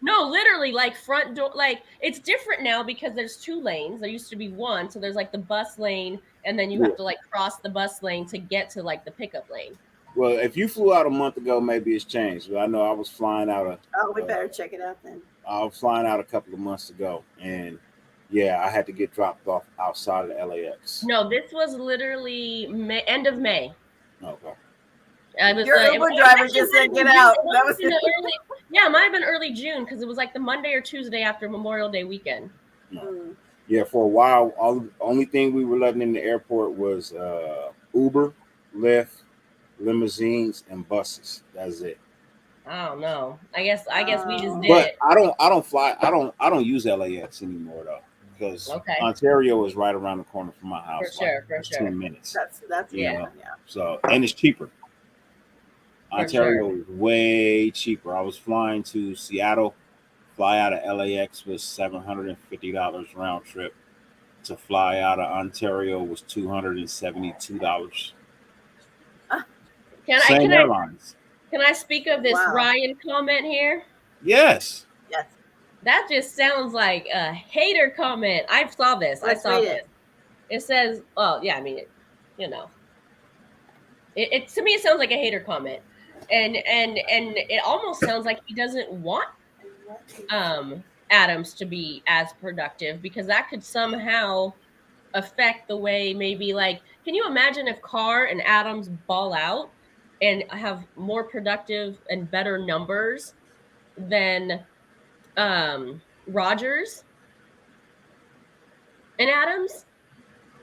No, literally, like front door. Like, it's different now because there's 2 lanes. There used to be 1, so there's like the bus lane, and then you have to like cross the bus lane to get to like the pickup lane. Well, if you flew out a month ago, maybe it's changed. But I know I was flying out. We better check it out then. I was flying out a couple of months ago, and yeah, I had to get dropped off outside of the LAX. No, this was literally end of May. Okay. Your Uber driver just said get out. That was it might have been early June because it was like the Monday or Tuesday after Memorial Day weekend. Yeah, for a while, only thing we were letting in the airport was Uber, Lyft, limousines, and buses. That's it. I don't know. I guess we just did. But I don't use LAX anymore though, because Ontario is right around the corner from my house. For sure. 10 minutes. That's yeah. So, and it's cheaper. Ontario is way cheaper. I was flying to Seattle. Fly out of LAX was $750 round trip. To fly out of Ontario was $272. Can I speak of this Ryan comment here? Yes. That just sounds like a hater comment. I saw this. It says, well, yeah, I mean, it to me, it sounds like a hater comment. and it almost sounds like he doesn't want Adams to be as productive, because that could somehow affect the way, maybe, like, can you imagine if Carr and Adams ball out and have more productive and better numbers than Rodgers and Adams?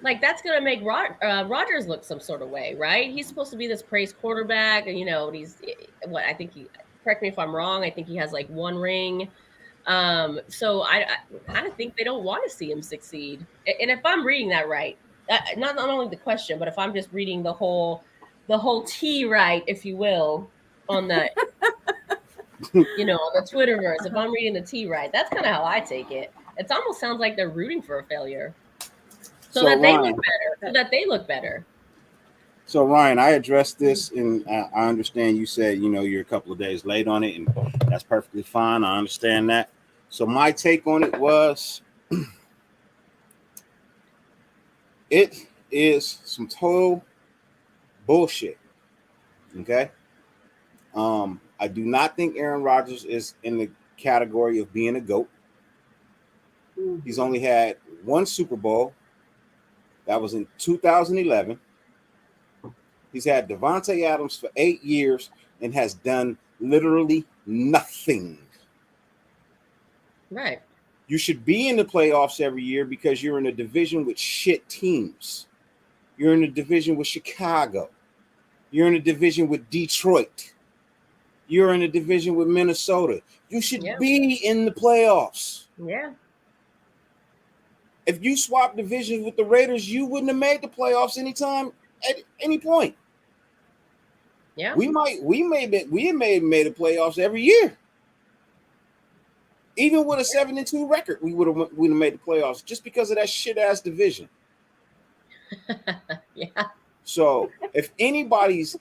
Like, that's going to make Rodgers look some sort of way, right? He's supposed to be this praised quarterback, and he's what I think he. Correct me if I'm wrong. I think he has like one ring. So I kind of think they don't want to see him succeed. And if I'm reading that right, not only the question, but if I'm just reading the whole T right, if you will, on the on the Twitterverse, if I'm reading the T right, that's kind of how I take it. It almost sounds like they're rooting for a failure, so that they look better. So Ryan, I addressed this, and I understand you said you're a couple of days late on it, and that's perfectly fine. I understand that. So my take on it was, it is some total bullshit. Okay. I do not think Aaron Rodgers is in the category of being a GOAT. He's only had one Super Bowl. That was in 2011. He's had Devontae Adams for 8 years and has done literally nothing. Right. You should be in the playoffs every year because you're in a division with shit teams. You're in a division with Chicago. You're in a division with Detroit. You're in a division with Minnesota. You should be in the playoffs. Yeah. If you swap divisions with the Raiders, you wouldn't have made the playoffs anytime at any point. Yeah. We may have made the playoffs every year. Even with a 7-2 record, we would have made the playoffs just because of that shit ass division. Yeah. So if anybody's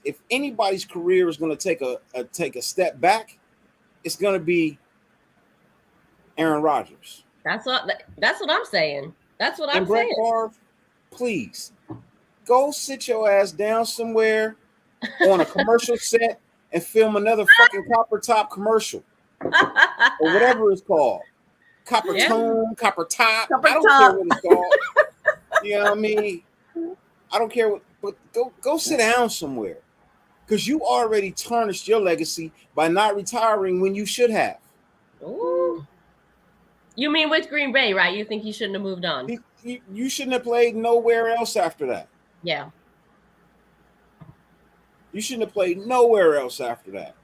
career is going to take a step back, it's going to be Aaron Rodgers. That's what I'm saying. That's what I'm and Brett saying. Favre, please go sit your ass down somewhere on a commercial set and film another fucking Copper Top commercial or whatever it's called. Copper Tone, Copper Top. I don't care what it's called. You know what I mean? I don't care what, but go sit down somewhere, because you already tarnished your legacy by not retiring when you should have. Ooh. You mean with Green Bay, right? You think he shouldn't have moved on? You shouldn't have played nowhere else after that. Yeah. You shouldn't have played nowhere else after that,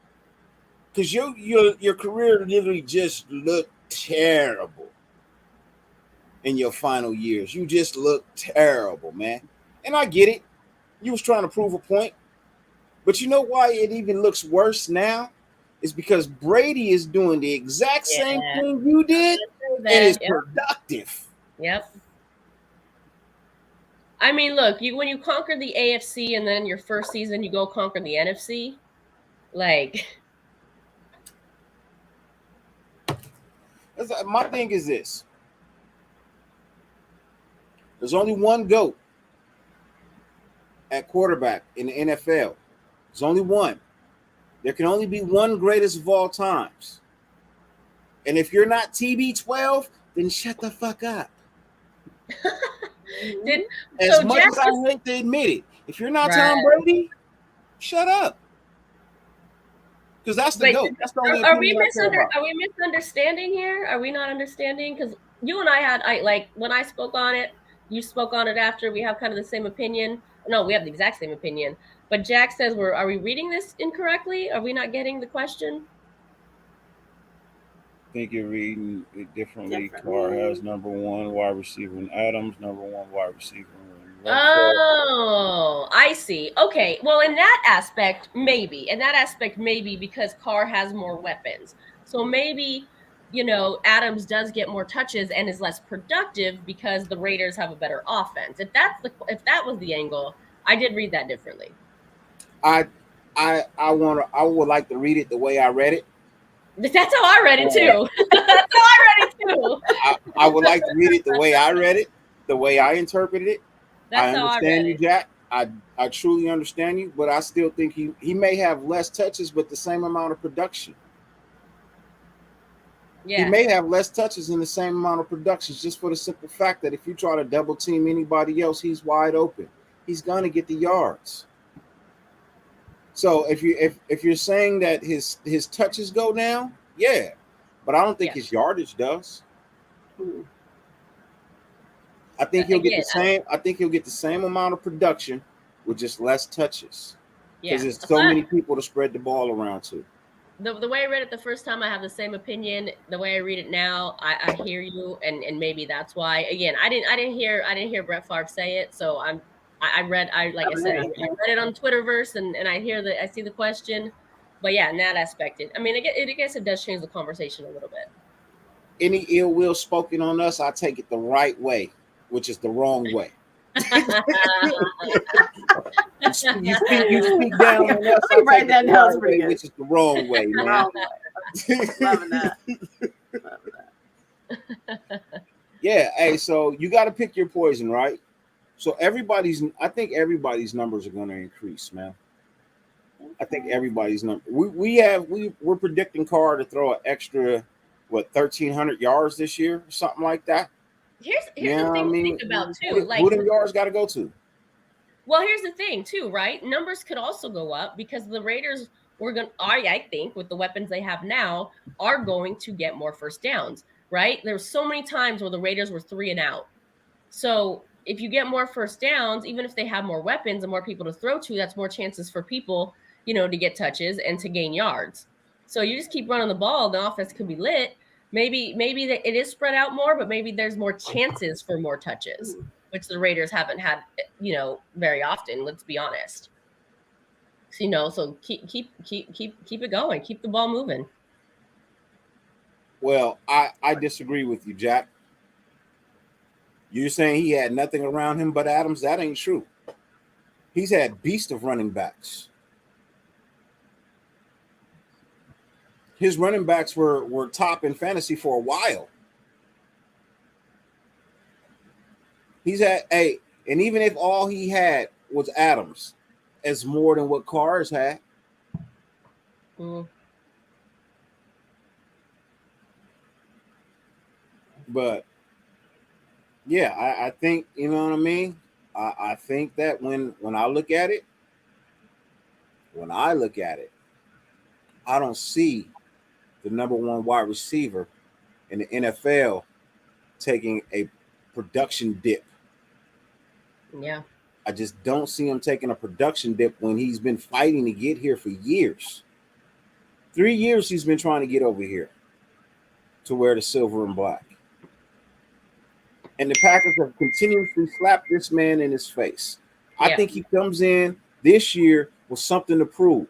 because your career literally just looked terrible in your final years. You just looked terrible, man. And I get it. You was trying to prove a point. But you know why it even looks worse now? It's because Brady is doing the exact same thing you did, and it's productive. Yep. I mean, look, when you conquer the AFC and then your first season you go conquer the NFC, like. My thing is this. There's only one GOAT at quarterback in the NFL. There's only one. There can only be one greatest of all times. And if you're not TB12, then shut the fuck up. As much as I hate to admit it, if you're not Tom Brady, shut up. Because that's the GOAT. That's the only are we misunderstanding here? Are we not understanding? Because you and I when I spoke on it, you spoke on it after. We have kind of the same opinion. No, we have the exact same opinion. But Jack says, are we reading this incorrectly? Are we not getting the question? I think you're reading it differently. Carr has number one wide receiver in Adams, number one wide receiver in Oh, I see. Okay. Well, in that aspect, maybe. Because Carr has more weapons. So maybe, Adams does get more touches and is less productive because the Raiders have a better offense. If that was the angle, I did read that differently. I would like to read it the way I read it. That's how I read it too. That's how I read it too. I would like to read it the way I read it, the way I interpreted it. That's I understand you, Jack. I truly understand you, but I still think he may have less touches, but the same amount of production. Yeah. He may have less touches in the same amount of productions, just for the simple fact that if you try to double team anybody else, he's wide open. He's gonna get the yards. So if you're saying that his touches go down, yeah, but I don't think his yardage does. I think he'll get the same. I think he'll get the same amount of production with just less touches. Because there's so many people to spread the ball around to. The way I read it the first time, I have the same opinion. The way I read it now, I hear you, and maybe that's why. Again, I didn't hear Brett Favre say it, so I read I read it on Twitterverse, and I see the question, but yeah, in that aspect, I guess it does change the conversation a little bit. Any ill will spoken on us, I take it the right way, which is the wrong way. you speak down on us, I take it the right way, which is the wrong way, man. Loving that. Yeah, hey, so you got to pick your poison, right? So I think everybody's numbers are going to increase, man. I think everybody's number. We're predicting Carr to throw an extra 1,300 yards this year, or something like that. Here's the thing to think about too. Who them yards got to go to? Well, here's the thing too, right? Numbers could also go up because the Raiders I think with the weapons they have now, are going to get more first downs, right? There's so many times where the Raiders were 3 and out. So if you get more first downs, even if they have more weapons and more people to throw to, that's more chances for people, to get touches and to gain yards. So you just keep running the ball, the offense could be lit. Maybe that it is spread out more, but maybe there's more chances for more touches, which the Raiders haven't had, very often. Let's be honest. So keep it going, keep the ball moving. Well, I disagree with you, Jack. You're saying he had nothing around him but Adams. That ain't true. He's had beast of running backs. His running backs were top in fantasy for a while. He's had and even if all he had was Adams, it's more than what Carr has had. But yeah, I think, you know what I mean? I think that when I look at it, I don't see the number one wide receiver in the NFL taking a production dip. Yeah. I just don't see him taking a production dip when he's been fighting to get here for years. 3 years he's been trying to get over here to wear the silver and black. And the Packers have continuously slapped this man in his face. I think he comes in this year with something to prove.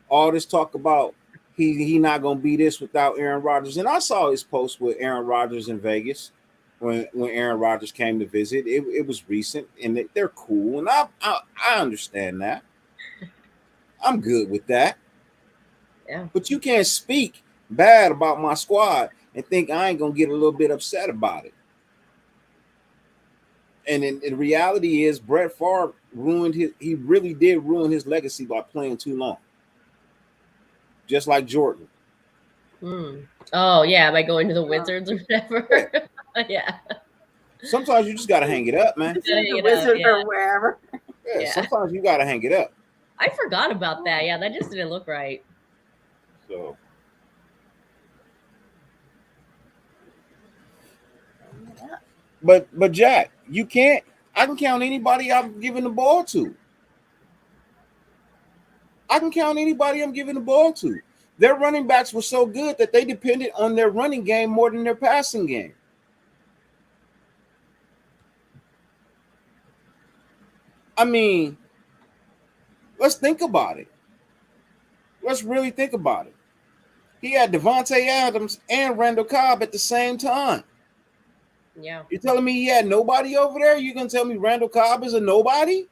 All this talk about he not going to be this without Aaron Rodgers. And I saw his post with Aaron Rodgers in Vegas when Aaron Rodgers came to visit. It was recent, and they're cool. And I understand that. I'm good with that. Yeah. But you can't speak bad about my squad and think I ain't going to get a little bit upset about it. And in reality is Brett Favre he really did ruin his legacy by playing too long. Just like Jordan. Oh, yeah, by going to the Wizards or whatever. Yeah. Sometimes you just got to hang it up, man. The Wizard or wherever. Yeah, sometimes you got to hang it up. I forgot about that. Yeah, that just didn't look right. So. But Jack, you can't. I can count anybody I'm giving the ball to. Their running backs were so good that they depended on their running game more than their passing game. I mean, let's think about it. Let's really think about it. He had Devontae Adams and Randall Cobb at the same time. Yeah. You're telling me he had nobody over there? You're gonna tell me Randall Cobb is a nobody?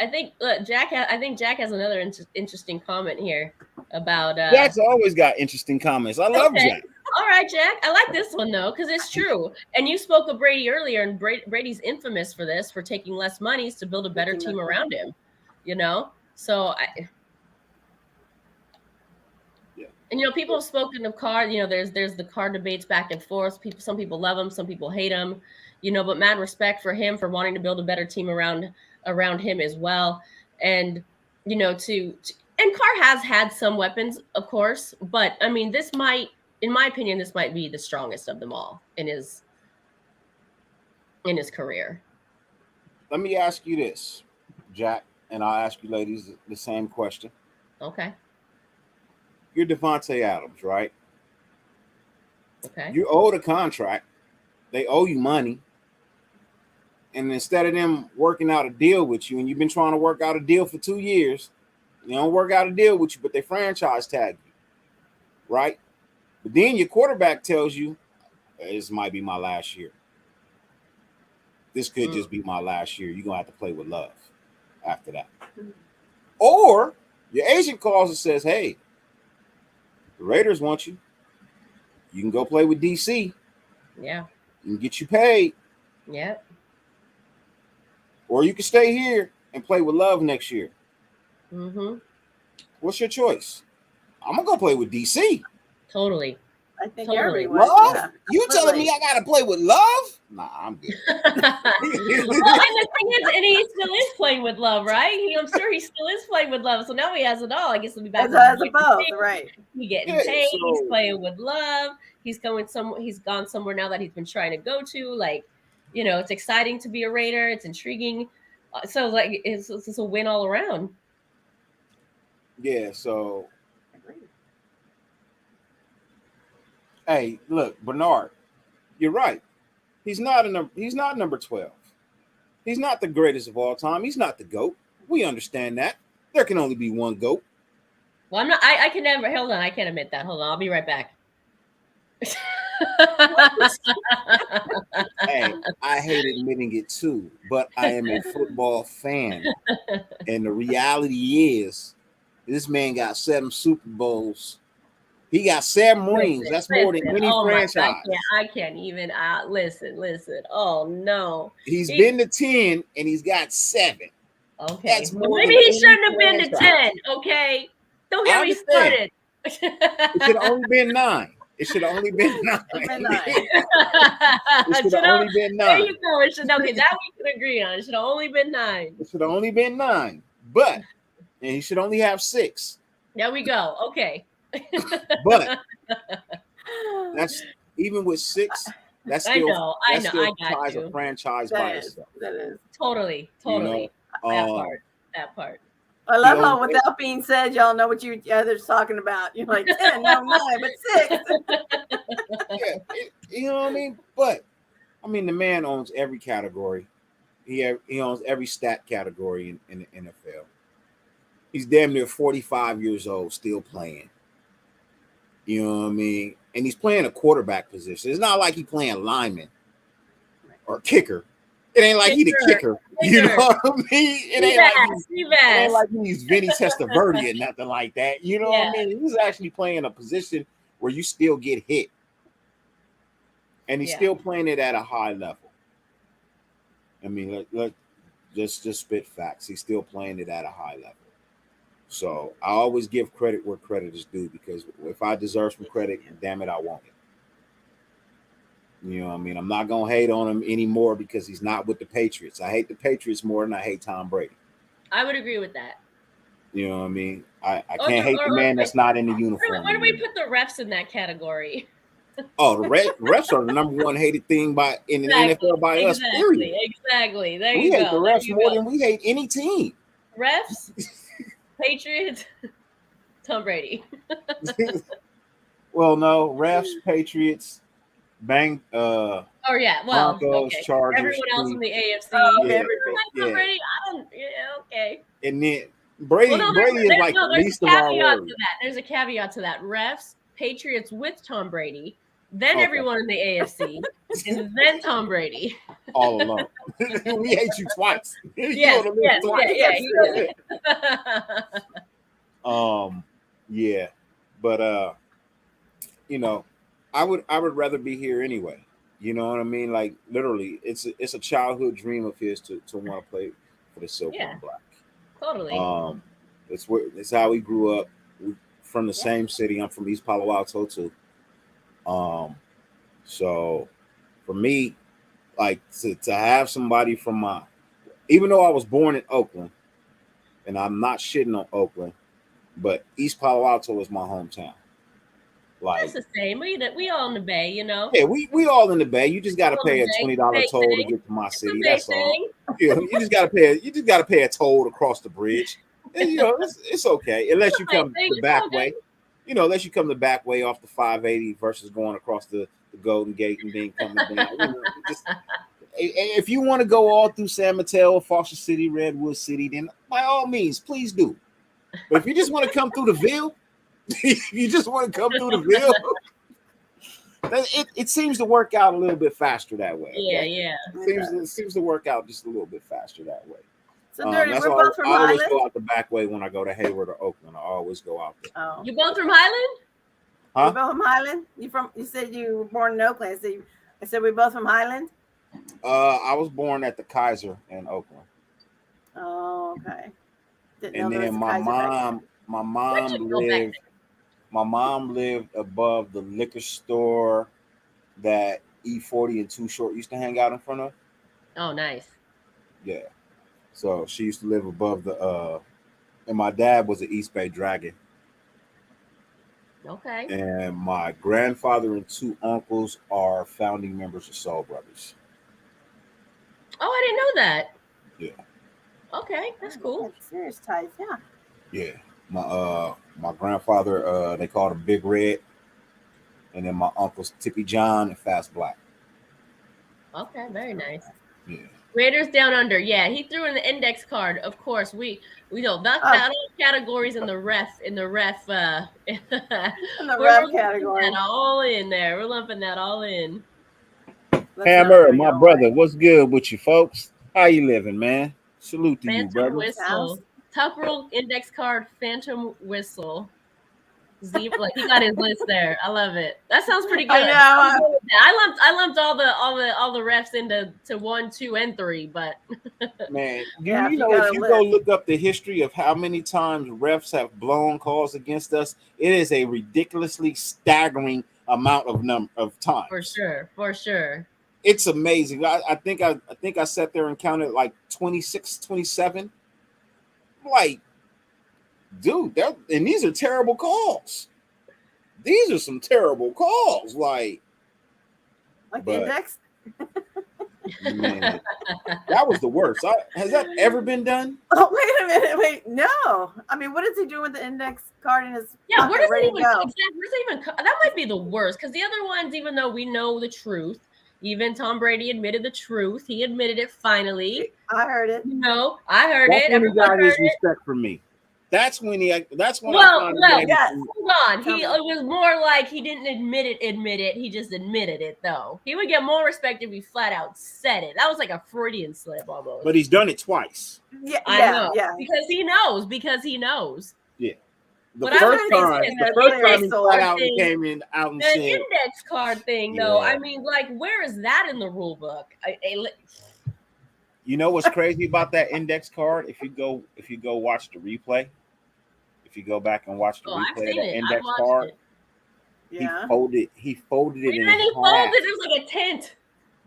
I think Jack has another interesting comment here about. Jack's always got interesting comments. I love Jack. All right, Jack. I like this one though, because it's true. And you spoke of Brady earlier, and Brady's infamous for this, for taking less monies to build a better team around him. You know, so and people have spoken of Carr. There's the Carr debates back and forth. Some people love him, some people hate him. But mad respect for him for wanting to build a better team around him as well. And and Carr has had some weapons, of course, but I mean, this might, in my opinion, this might be the strongest of them all in his career. Let me ask you this, Jack, and I'll ask you ladies the same question. Okay. You're Devontae Adams, right? Okay. You owe a contract. They owe you money. And instead of them working out a deal with you, and you've been trying to work out a deal for 2 years, they don't work out a deal with you, but they franchise tag you, right? But then your quarterback tells you, this might be my last year. This could just be my last year. You're going to have to play with love after that. Or your agent calls and says, hey, the Raiders want you. You can go play with DC. Yeah. You can get you paid. Yep. Or you can stay here and play with love next year. Mm-hmm. What's your choice? I'm going to go play with DC. Totally. I think Totally. everyone. Love? Yeah, You telling me I got to play with love? Nah, I'm good. Well, and the thing is, and he still is playing with love, right? I'm sure he still is playing with love. So now he has it all. I guess he'll be back. As a both, right? He's getting Yeah, paid. so- He's playing with love. He's gone somewhere now that he's been trying to go to. Like, it's exciting to be a Raider. It's intriguing. So like, it's a win all around. Yeah, so hey, look, Bernard, you're right. He's not number 12. He's not the greatest of all time. He's not the GOAT. We understand that. There can only be one GOAT. Well, I'm not. I can never. Hold on. I can't admit that. Hold on. I'll be right back. Hey, I hate admitting it too, but I am a football fan. And the reality is, this man got 7 Super Bowls. He got 7 rings. That's more than any franchise. I can't even. Listen. Oh no. He's been to 10 and he's got 7. Okay. That's more Maybe than he any shouldn't have been to franchise. 10. Okay. Don't get I me understand. started. It should have only been 9. It should have only been 9. It should have only been 9. There you go. It should. Okay, that we can agree on. It should have only been 9. It should have only been 9. But and he should only have 6. There we go. Okay. But that's even with 6. That's still I know. I got you. a franchise by itself. That is. Totally. That part. I love how, without being said, y'all know what you others talking about. You're like 10, no 9, but 6. Yeah, you know what I mean? But I mean, the man owns every category. He owns every stat category in the NFL. He's damn near 45 years old, still playing. You know what I mean? And he's playing a quarterback position. It's not like he's playing lineman or kicker. It ain't like he the kicker. You know what I mean? It ain't like he's Vinny Testaverde or nothing like that. You know what I mean? He's actually playing a position where you still get hit. And he's still playing it at a high level. I mean, just spit facts. He's still playing it at a high level. So I always give credit where credit is due, because if I deserve some credit, damn it, I want it. You know what I mean? I'm not going to hate on him anymore because he's not with the Patriots. I hate the Patriots more than I hate Tom Brady. I would agree with that. You know what I mean? I can't hate the man that's not in the uniform. Where do we put the refs in that category? Oh, the refs are the number one hated thing in the NFL by us, period. Exactly. There we you go. hate the refs more than we hate any team. Refs, Patriots, Tom Brady. Well, no, refs, Patriots, Broncos, Chargers, everyone else in the AFC. Yeah. Brady, okay. And then Brady is like the least of our worries. There's a caveat to that. Refs, Patriots with Tom Brady, then everyone in the AFC, and then Tom Brady. All alone. We hate you twice. Yes. Yeah. But I would rather be here anyway. You know what I mean? Like literally, it's a childhood dream of his to want to play for the Silver Yeah. and Black. Totally. It's how we grew up. We from the same city. I'm from East Palo Alto too. So for me, like to have somebody from even though I was born in Oakland, and I'm not shitting on Oakland, but East Palo Alto is my hometown. Like That's the same. We all in the Bay, you know. yeah, we all in the Bay. You just got to All in pay a the Bay. $20 Bay toll to thing. get to my It's city. a Bay That's all. thing. You just got to pay a toll to cross the bridge. And, it's okay unless you come the back way. Unless you come the back way off the 580 versus going across the Golden Gate and then coming down. If you want to go all through San Mateo, Foster City, Redwood City, then by all means, please do. But if you just want to come through the Ville, it seems to work out a little bit faster that way. Okay? Yeah. It seems to work out just a little bit faster that way. So, Dirty, that's we're why both from I always Highland? go out the back way when I go to Hayward or Oakland. I always go out there. Oh. You both from Highland? Huh? We're both from Highland? You said you were born in Oakland. I said we're both from Highland? I was born at the Kaiser in Oakland. Oh, okay. And then my mom lived above the liquor store that E40 and Too Short used to hang out in front of. Oh, nice. Yeah. So she used to live above and my dad was an East Bay Dragon. Okay. And my grandfather and two uncles are founding members of Soul Brothers. Oh, I didn't know that. Yeah. Okay, that's cool. Serious ties, yeah. Yeah. My grandfather, they called him Big Red. And then my uncles Tippy John and Fast Black. Okay, very nice. Yeah. Raiders Down Under. Yeah, he threw in the index card. Of course, we know that all categories in the ref in the ref That category. all in there. We're lumping that all in. Hammer, my brother, what's good with you folks? How you living, man? Salute to you, brother. Whistle. Tuck Rule index card, Phantom Whistle. Zebra, like he got his list there. I love it. That sounds pretty good. I know. I lumped all the refs into 1, 2, and 3, but man, Yeah, you know if you go look up the history of how many times refs have blown calls against us, it is a ridiculously staggering amount of time. For sure. It's amazing. I think I sat there and counted like 26, 27. Like, dude, and these are terrible calls. These are some terrible calls. Like the index? Man, that was the worst. Has that ever been done? Oh, wait a minute. Wait, no. I mean, what is he doing with the index card in his Yeah, where does ready it even to go? that might be the worst, because the other ones, even though we know the truth, even Tom Brady admitted the truth. He admitted it finally. I heard it. No, I heard That's it. when he Everyone got heard his it. respect from me. That's when Well, yes. hold on. It was more like he didn't admit it. He just admitted it, though. He would get more respect if he flat out said it. That was like a Freudian slip almost. But he's done it twice. Yeah, I know. Because he knows. Yeah. The But first time he flat out came out and said, the index card thing, though. I mean, like, where is that in the rule book? You know what's crazy about that index card? If you go watch the replay, if you go back and watch the replay of the index card, he folded it in half. He folded it. It was like a tent.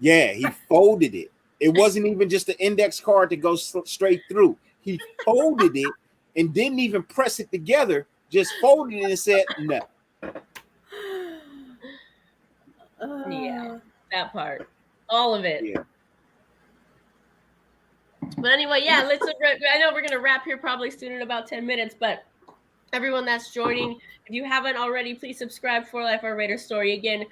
Yeah, he folded it. It wasn't even just the index card to go straight through. He folded it and didn't even press it together. Just folded it and said no. Yeah, that part, all of it. Yeah. But anyway, yeah, I know we're gonna wrap here probably soon in about 10 minutes, but everyone that's joining, if you haven't already, please subscribe for Life Our Raider Story. Again,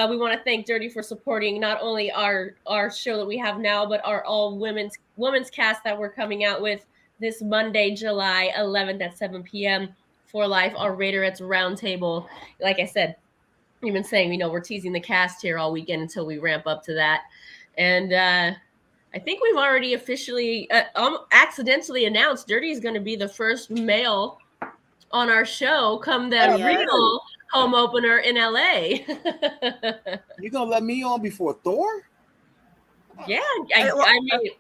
we want to thank Dirty for supporting not only our show that we have now, but our all women's cast that we're coming out with this Monday, July 11th at 7 p.m. for Life Our Raiderettes Roundtable. Like I said, we've been saying, we're teasing the cast here all weekend until we ramp up to that. And I think we've already officially accidentally announced Dirty is going to be the first male on our show come the Oh, yeah. real home opener in LA. You gonna let me on before Thor? Yeah, I mean,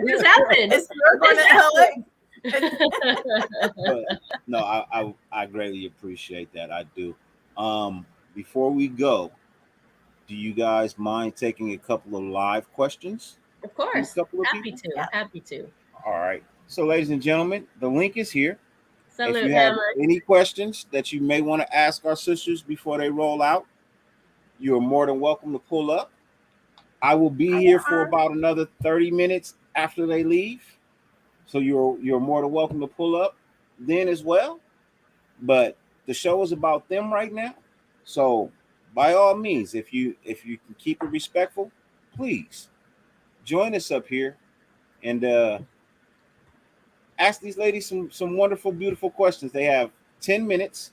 this happened. It's working But no, I greatly appreciate that. I do. Before we go, do you guys mind taking a couple of live questions? Of course. Couple of Happy people? to. Yeah. Happy to. All right. So, ladies and gentlemen, the link is here. Salute, If you have Hammer. any questions that you may want to ask our sisters before they roll out, you are more than welcome to pull up. I will be here for about another 30 minutes after they leave. So you're more than welcome to pull up then as well. But the show is about them right now. So by all means, if you can keep it respectful, please join us up here and ask these ladies some wonderful, beautiful questions. They have 10 minutes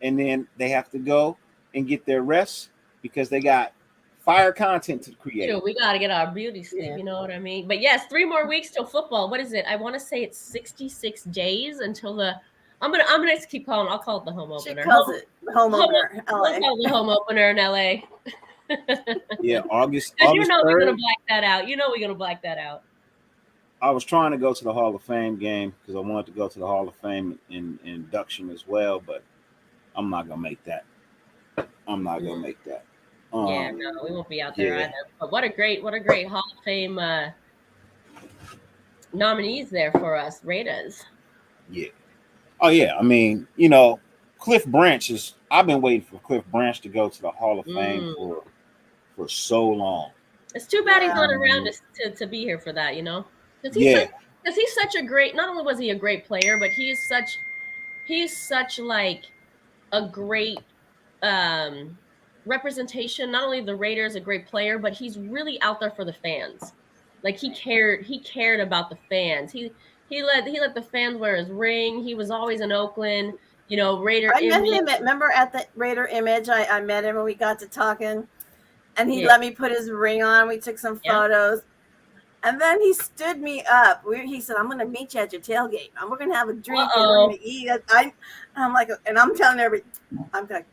and then they have to go and get their rest because they got fire content to create. Sure, we got to get our beauty sleep, you know what I mean? But yes, 3 more weeks till football. What is it? I want to say it's 66 days until the I'm gonna keep calling. I'll call it the home opener. She calls it home opener, LA. We'll call it the home opener in LA. Yeah, August. Because you know 3rd, we're gonna black that out. You know we're gonna black that out. I was trying to go to the Hall of Fame game because I wanted to go to the Hall of Fame induction as well, but I'm not gonna make that. I'm not gonna make that. Yeah, no, we won't be out there yeah. either. But what a great Hall of Fame nominees there for us, Raiders. Yeah. Oh yeah. I mean, Cliff Branch is. I've been waiting for Cliff Branch to go to the Hall of Fame for so long. It's too bad he's not around to be here for that, Because he's such a great. Not only was he a great player, but he's such like a great representation. Not only of the Raiders, a great player, but he's really out there for the fans. Like he cared about the fans. He let the fans wear his ring. He was always in Oakland, Raider. I met him remember at the Raider Image. I met him and we got to talking, and he let me put his ring on. We took some photos, and then he stood me up. He said, "I'm going to meet you at your tailgate. And we're going to have a drink and we're going to eat." I'm like, and I'm telling everybody, I'm like,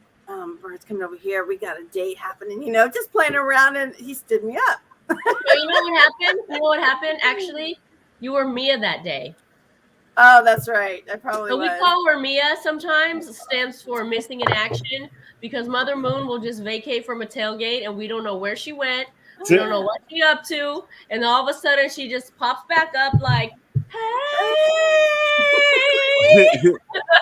Bert's coming over here. We got a date happening, just playing around, and he stood me up. So you know what happened? You know what happened? Actually, you were Mia that day. Oh, that's right. I probably So was. we call her Mia sometimes. It stands for missing in action because Mother Moon will just vacate from a tailgate and we don't know where she went. We don't know what she's up to. And all of a sudden she just pops back up like, hey.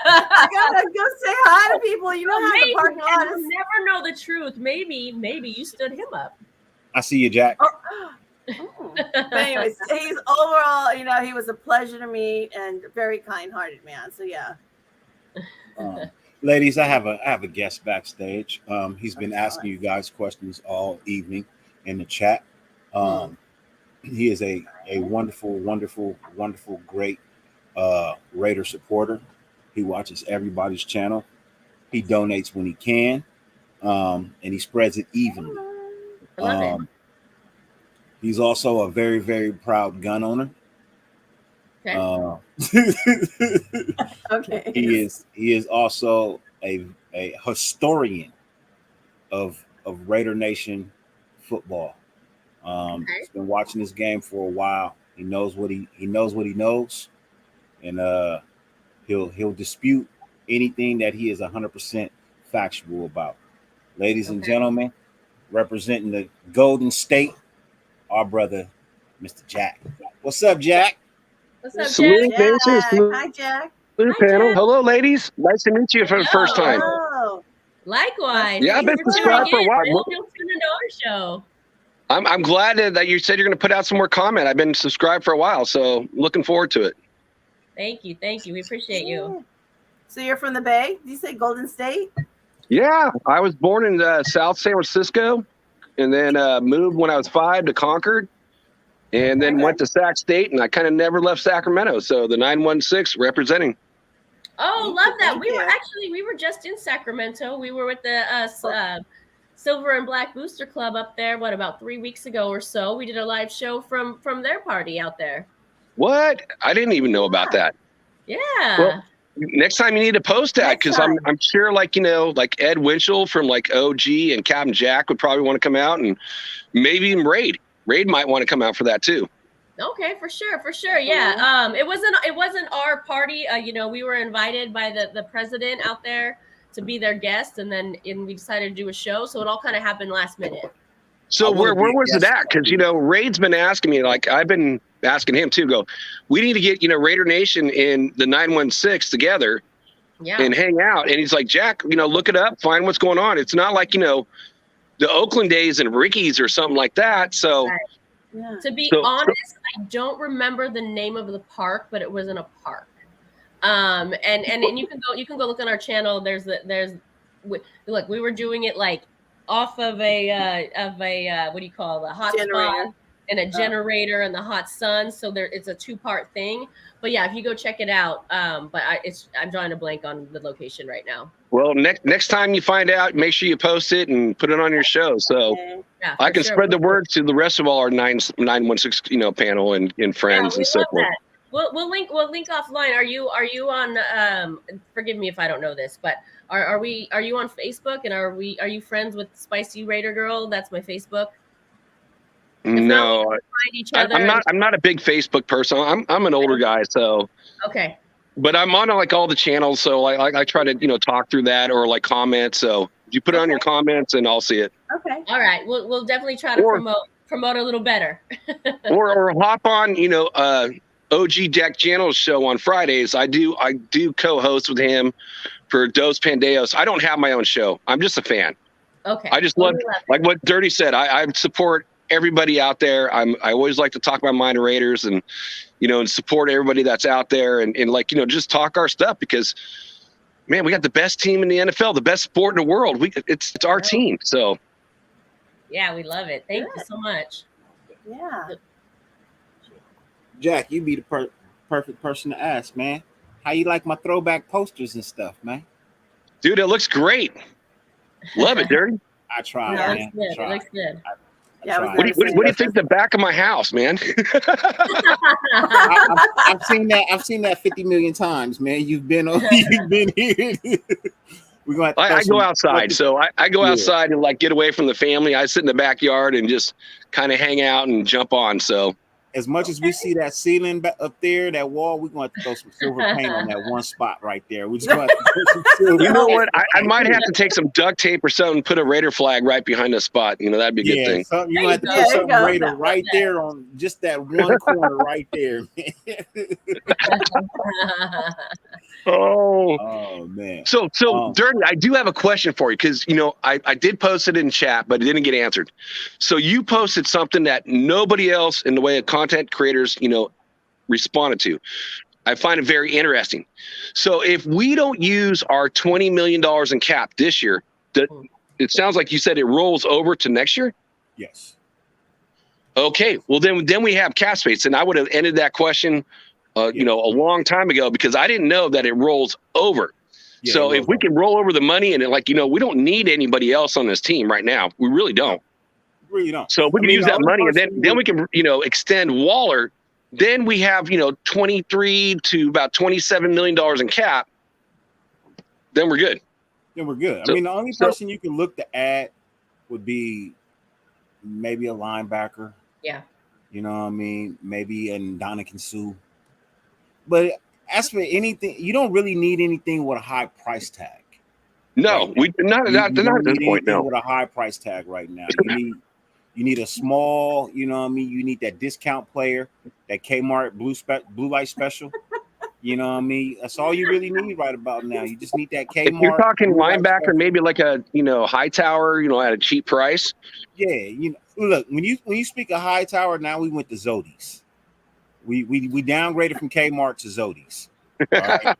I gotta go say hi to people. You know how the parking lot is. You never know the truth. Maybe you stood him up. I see you, Jack. But anyways, he's overall, he was a pleasure to meet and very kind-hearted man. So yeah. Ladies, I have a guest backstage. He's been asking you guys questions all evening in the chat. He is a wonderful, wonderful, wonderful, great Raider supporter. He watches everybody's channel. He donates when he can, and he spreads it evenly. I love it. He's also a very, very proud gun owner. Okay. Okay. He is also a historian of Raider Nation football. He's been watching this game for a while. He knows what he knows, and he'll dispute anything that he is 100% factual about. Ladies and gentlemen, representing the Golden State, our brother, Mr. Jack. What's up, Jack? What's up, Salute, Jack? Nancy. Salute, Hi, Jack. panel. Jack. Hello, ladies. Nice to meet you for the first time. Oh, Likewise. Yeah, I've been Thanks for subscribed tuning for a while. in. You'll tune into our show. I'm glad that you said you're going to put out some more comment. I've been subscribed for a while, so looking forward to it. Thank you. We appreciate you. so you're from the Bay? Did you say Golden State? Yeah, I was born in South San Francisco, and then moved when I was 5 to Concord, and then went to Sac State, and I kind of never left Sacramento. So the 916 representing. Oh, love that. We were just in Sacramento. We were with the Silver and Black Booster Club up there, about 3 weeks ago or so. We did a live show from their party out there. What? I didn't even know about that. Yeah. Well, next time you need to post that, Next because time. I'm sure, like, like Ed Winchell from like OG and Captain Jack would probably want to come out, and maybe even Raid might want to come out for that too. Okay, for sure. Yeah. It wasn't our party. We were invited by the president out there to be their guest, and we decided to do a show. So it all kind of happened last minute. So where was it at? Because Raid's been asking me, like I've been asking him too. We need to get Raider Nation in the 916 together, and hang out. And he's like, Jack, look it up, find what's going on. It's not like the Oakland days and Ricky's or something like that. So. Right. Yeah. To be honest, I don't remember the name of the park, but it was in a park. And you can go look on our channel. Look, we were doing it like off of a what do you call it, a hot spot and a generator and the hot sun. So it's a 2-part thing. But yeah, if you go check it out, but I'm drawing a blank on the location right now. Well, next time you find out, make sure you post it and put it on your show, so I can spread the word to the rest of all our 916 panel and friends and so forth. We'll link offline. Are you on? Forgive me if I don't know this, but are you on Facebook, and are you friends with Spicy Raider Girl? That's my Facebook. No, I'm not a big Facebook person. I'm an older guy, so okay. But I'm on like all the channels, so I try to talk through that or like comment. So if you put it on your comments, and I'll see it. Okay. All right. We'll definitely try to promote a little better. or hop on OG Jack Jano's show on Fridays. I do co-host with him for Dos Pandeos. I don't have my own show. I'm just a fan. Okay. I just love like what Dirty said. I support everybody out there. I always like to talk about Minor Raiders and and support everybody that's out there and just talk our stuff, because man, we got the best team in the NFL, the best sport in the world. It's our team. So yeah, we love it. Thank you so much. Yeah. Jack, you be the perfect person to ask, man. How you like my throwback posters and stuff, man? Dude, it looks great. Love it, Dirty. I tried, man. It looks good. What do you think the back of my house, man? I've seen that 50 million times, man. You've been here. We're gonna I go outside, so I go outside and like get away from the family. I sit in the backyard and just kind of hang out and jump on. So as much as we see that ceiling up there, that wall, we're going to throw some silver paint on that one spot right there. We're just going to put some silver. You know what? I might have to take some duct tape or something, put a Raider flag right behind the spot. That'd be a good thing. You have to put something Raider right there on just that one corner right there. Oh man. So Dirty, I do have a question for you, because I did post it in chat, but it didn't get answered. So you posted something that nobody else in the way of content creators, responded to. I find it very interesting. So if we don't use our $20 million in cap this year, it sounds like you said it rolls over to next year? Yes. Okay. Well, then we have cap space, and I would have ended that question a long time ago, because I didn't know that it rolls over. Yeah, so if we can roll over the money and we don't need anybody else on this team right now. We really don't. Really don't. So if we can use that money, and then we can, extend Waller, then we have, 23 to about $27 million in cap. Then we're good. Then we're good. The only person you can look to add would be maybe a linebacker. Yeah. You know what I mean? Maybe a Ndamukong Suh. But as for anything, you don't really need anything with a high price tag. No, right not at this point. No, with a high price tag right now. You need a small. You know what I mean? You need that discount player, that Kmart blue light special. You know what I mean? That's all you really need right about now. You just need that Kmart. If you're talking linebacker, maybe like a Hightower, at a cheap price. Yeah, look, when you speak of Hightower, now we went to Zodi's. We downgraded from Kmart to Zodi's. Right?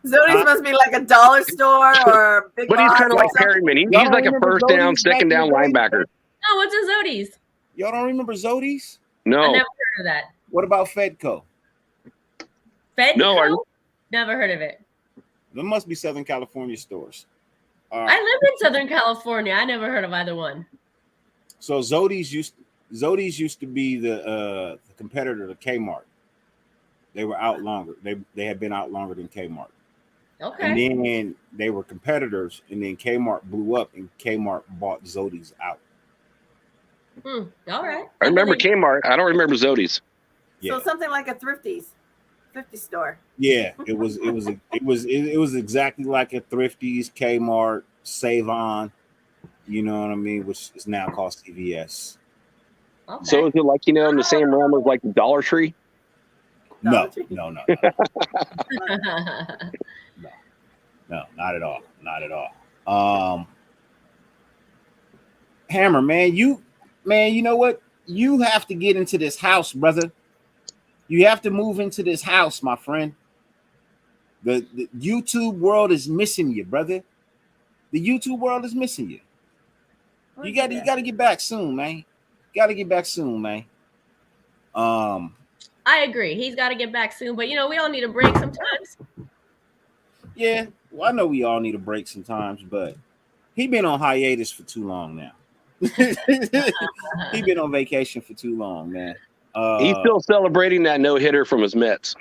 Zodi's must be like a dollar store or big. But he's kind of like Perryman. He's like a first down, second down linebacker. Oh, what's a Zodi's? Y'all don't remember Zodi's? No. I never heard of that. What about Fedco? Fedco? No, never heard of it. There must be Southern California stores. I lived in Southern California. I never heard of either one. So Zodi's used to be the competitor to Kmart. They were out longer. They had been out longer than Kmart. Okay. And then they were competitors, and then Kmart blew up, and Kmart bought Zodi's out. All right. I remember believe it. Kmart. I don't remember Zodi's. Yeah. So something like a thrifty store. Yeah, it was exactly like a Thrifty's, Kmart, Save On, you know what I mean, which is now called CVS. Okay. So is it like, in the same realm as like the Dollar Tree? No, no, not at all. Not at all. Hammer, man, you know what? You have to get into this house, brother. You have to move into this house, my friend. The YouTube world is missing you, brother. The YouTube world is missing you. You got to get back soon, man. Got to get back soon, man. I agree. He's got to get back soon, but we all need a break sometimes. Yeah, well, I know we all need a break sometimes, but he been on hiatus for too long now. He been on vacation for too long, man. He's still celebrating that no-hitter from his Mets.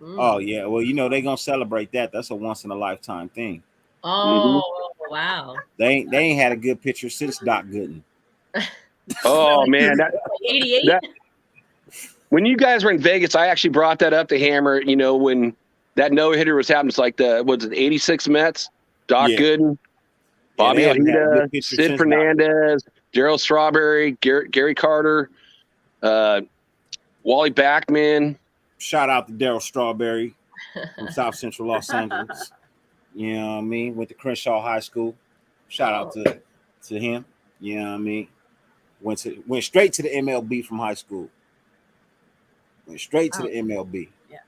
Oh yeah, well, they're gonna celebrate that. That's a once in a lifetime thing. Oh, wow. They ain't had a good pitcher since Doc Gooden. Oh man, 88. When you guys were in Vegas, I actually brought that up to Hammer. When that no-hitter was happening, it's like the 86 Mets, Doc Gooden, Bobby Ojeda, Sid Fernandez, Darryl Strawberry, Gary Carter, Wally Backman. Shout out to Darryl Strawberry from South Central Los Angeles. You know what I mean? Went to Crenshaw High School. Shout out to him. You know what I mean? Went straight to the MLB from high school. Went straight to the MLB. Yeah.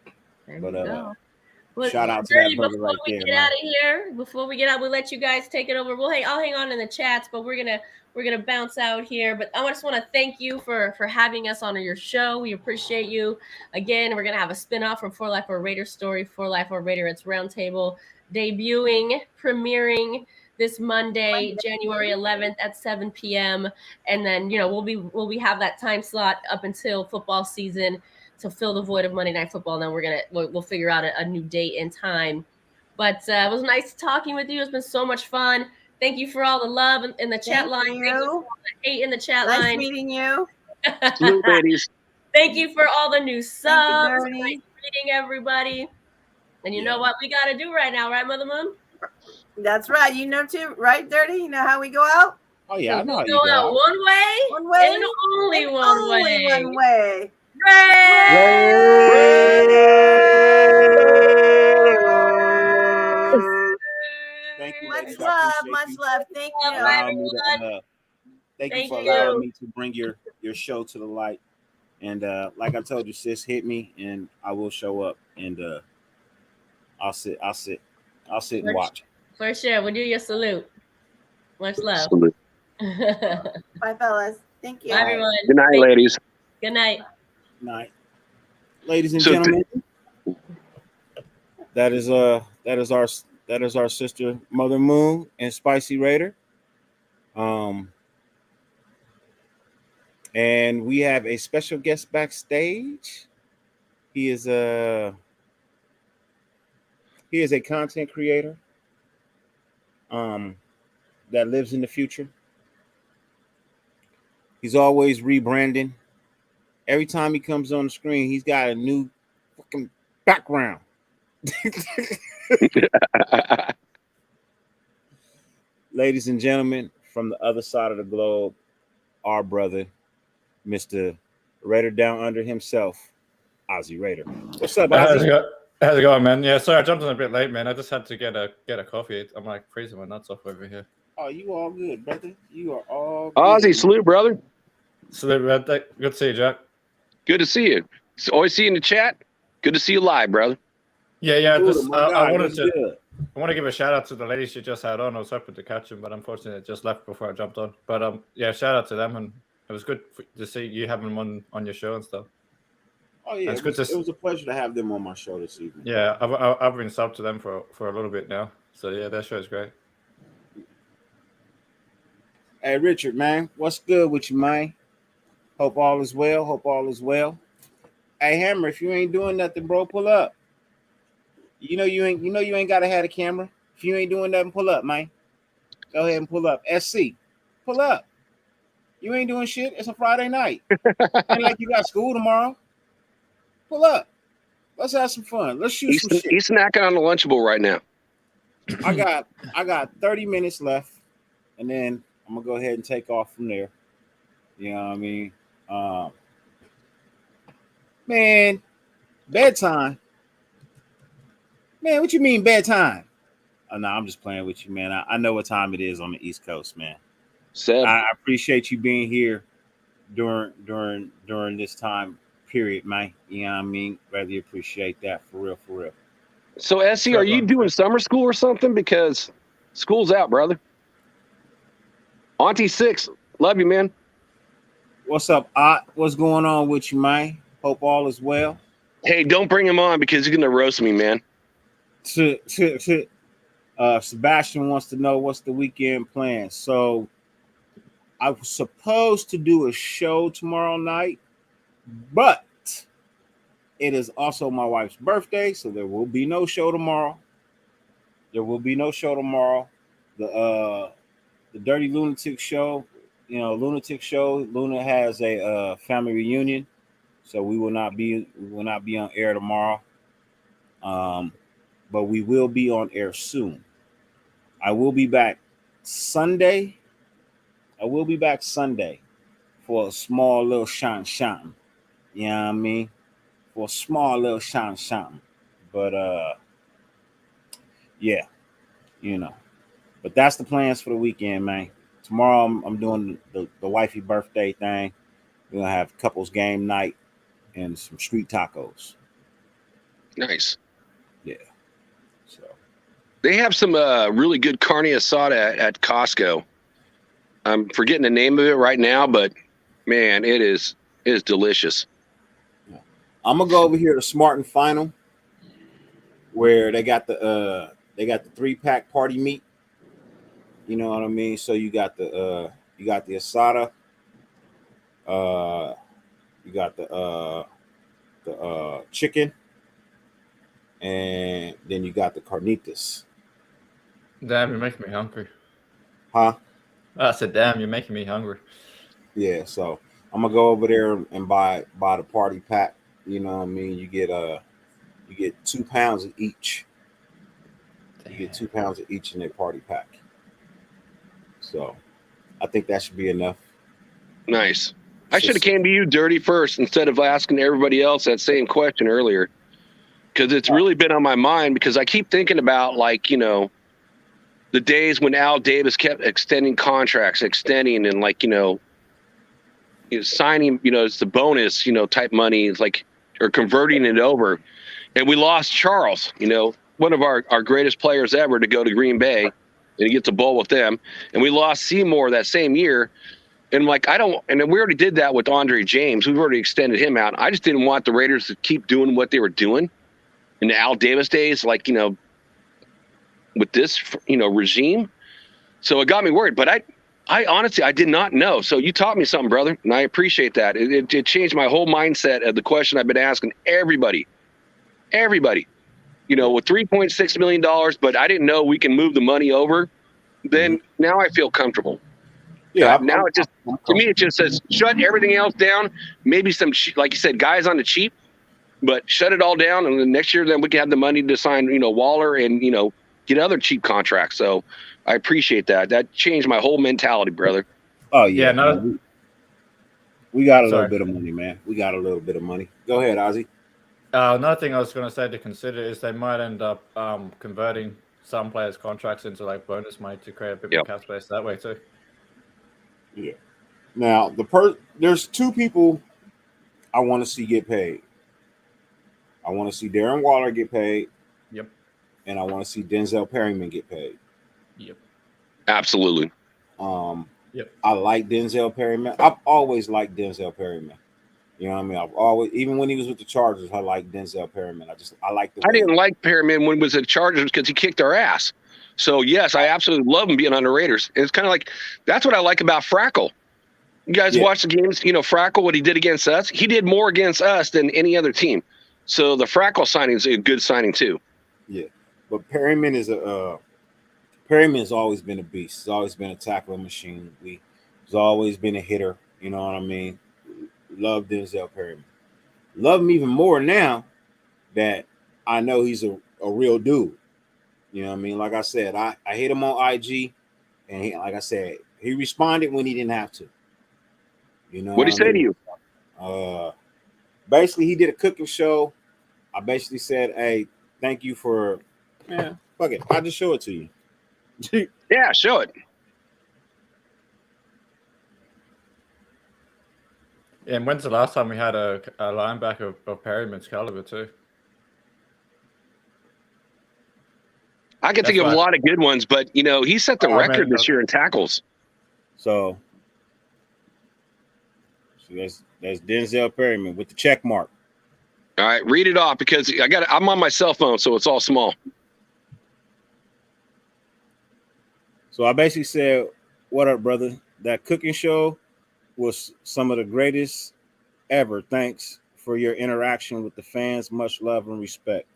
But shout out to that brother right there. Before we get out of here, we'll let you guys take it over. I'll hang on in the chats, but we're gonna bounce out here. But I just want to thank you for having us on your show. We appreciate you. Again, we're gonna have a spinoff from For Life or Raider Story, For Life or Raiderettes Roundtable, premiering this Monday, January 11th at 7 p.m. And then we'll have that time slot up until football season to fill the void of Monday Night Football. And then we'll figure out a new date and time. But it was nice talking with you. It's been so much fun. Thank you for all the love in the chat line. Thank you for all the hate in the chat line. Nice meeting you. Salute, ladies. Thank you for all the new subs. Nice meeting everybody. And you know what we got to do right now, right, Mother Moon? That's right. You know too, right, Dirty? You know how we go out? Oh yeah, I know how you go out one way. One way. And only one way. One way. Thank you. Much love. Thank you. Thank you for allowing me to bring your show to the light. And like I told you, sis, hit me and I will show up. And I'll sit and watch. For sure. We'll do your salute. Much love. Salute. Bye, fellas. Thank you. Bye, everyone. Good night, ladies. Good night. Night. Ladies and gentlemen, that is our sister Mother Moon and Spicy Raider. And we have a special guest backstage. He is a content creator that lives in the future. He's always rebranding. Every time he comes on the screen, he's got a new fucking background. Ladies and gentlemen, from the other side of the globe, our brother, Mr. Raider Down Under himself, Ozzy Raider. What's up, Ozzy? How's it going, man? Yeah, sorry, I jumped in a bit late, man. I just had to get a coffee. I'm like freezing my nuts off over here. Oh, you all good, brother. You are all good. Ozzy, salute, brother. Salute, man. Good to see you, Jack. Good to see you. Always see you in the chat. Good to see you live, brother. Yeah. I want to give a shout out to the ladies you just had on. I was hoping to catch them, but unfortunately, it just left before I jumped on. But shout out to them, and it was good to see you having them on your show and stuff. Oh yeah, it was a pleasure to have them on my show this evening. Yeah, I've been subbed to them for a little bit now, so yeah, their show is great. Hey Richard, man, what's good with you, man? Hope all is well. Hey Hammer, if you ain't doing nothing, bro, pull up. You know you ain't gotta have a camera. If you ain't doing nothing, pull up, man. Go ahead and pull up. SC, pull up. You ain't doing shit. It's a Friday night. Ain't like you got school tomorrow. Pull up. Let's have some fun. Let's shoot some shit. He's snacking on the Lunchable right now. I got 30 minutes left, and then I'm gonna go ahead and take off from there. You know what I mean? Man, bedtime. Man, what you mean bedtime? Oh, no, I'm just playing with you, man. I know what time it is on the East Coast, man. I appreciate you being here during this time period, man. You know what I mean? Really appreciate that for real, for real. So, SC, are you doing summer school or something? Because school's out, brother. Auntie Six, love you, man. What's up, Ott? What's going on with you, man? Hope all is well. Hey, don't bring him on because he's gonna roast me, man. Sebastian wants to know what's the weekend plan. So I was supposed to do a show tomorrow night, but it is also my wife's birthday, so there will be no show tomorrow. The Dirty Lunatic show, Luna has a family reunion, so we will not be on air tomorrow. But we will be on air soon. I will be back Sunday. For a small little shant. You know what I mean? For a small little shant. But yeah, But that's the plans for the weekend, man. Tomorrow I'm doing the wifey birthday thing. We're gonna have couples game night and some street tacos. Nice. Yeah. So they have some really good carne asada at Costco. I'm forgetting the name of it right now, but man, it is delicious. Yeah. I'm gonna go over here to Smart and Final, where they got the 3-pack party meat. You know what I mean? So you got the asada, you got the chicken, and then you got the carnitas. Damn, you're making me hungry. Huh? I said, damn, you're making me hungry. Yeah, so I'm gonna go over there and buy the party pack. You know what I mean? You get 2 pounds of each. Damn. You get 2 pounds of each in their party pack. So I think that should be enough. Nice. I should have came to you dirty first instead of asking everybody else that same question earlier, because it's really been on my mind, because I keep thinking about, like, the days when Al Davis kept extending contracts, and like, signing, it's the bonus, type money, it's like, or converting it over. And we lost Charles, one of our greatest players ever, to go to Green Bay, and he gets a bowl with them. And we lost Seymour that same year. And like, and then we already did that with Andre James. We've already extended him out. I just didn't want the Raiders to keep doing what they were doing in the Al Davis days, like, with this, regime. So it got me worried, but I honestly, I did not know. So you taught me something, brother, and I appreciate that. It changed my whole mindset of the question I've been asking everybody, with $3.6 million, but I didn't know we can move the money over. Then now I feel comfortable. Yeah. Now it just, to me, it just says, shut everything else down. Maybe some, like you said, guys on the cheap, but shut it all down. And then next year, then we can have the money to sign, Waller and, get other cheap contracts. So I appreciate that. That changed my whole mentality, brother. Oh yeah. We got a Sorry. little bit of money, man. We got a little bit of money. Go ahead, Ozzy. Another thing I was going to say to consider is they might end up converting some players' contracts into like bonus money to create a bit more cap space that way too. Yeah. Now there's 2 people I want to see get paid. I want to see Darren Waller get paid. Yep. And I want to see Denzel Perryman get paid. Yep. Absolutely. Yep. I like Denzel Perryman. I've always liked Denzel Perryman. You know what I mean? I've always, even when he was with the Chargers, I liked Denzel Perryman. I like the way. I didn't like Perryman when he was at the Chargers because he kicked our ass. So yes, I absolutely love him being on the Raiders. It's kind of like, that's what I like about Frackle. You guys watch the games, Frackle, what he did against us? He did more against us than any other team. So the Frackle signing is a good signing too. Yeah. But Perryman Perryman's always been a beast. He's always been a tackling machine. He's always been a hitter. You know what I mean? Love Denzel Perryman. Love him even more now that I know he's a real dude. You know what I mean? Like I said, I hit him on IG, and like I said, he responded when he didn't have to. You know What'd he say to you? Basically, he did a cooking show. I basically said, "Hey, thank you for, fuck it. I'll just show it to you." Yeah, show it. And when's the last time we had a linebacker of Perryman's caliber too? I can think of a lot of good ones, but he set the record this year in tackles. So that's Denzel Perryman with the check mark. All right, read it off because I'm on my cell phone, so it's all small. So I basically said, "What up, brother? That cooking show was some of the greatest ever. Thanks for your interaction with the fans. Much love and respect."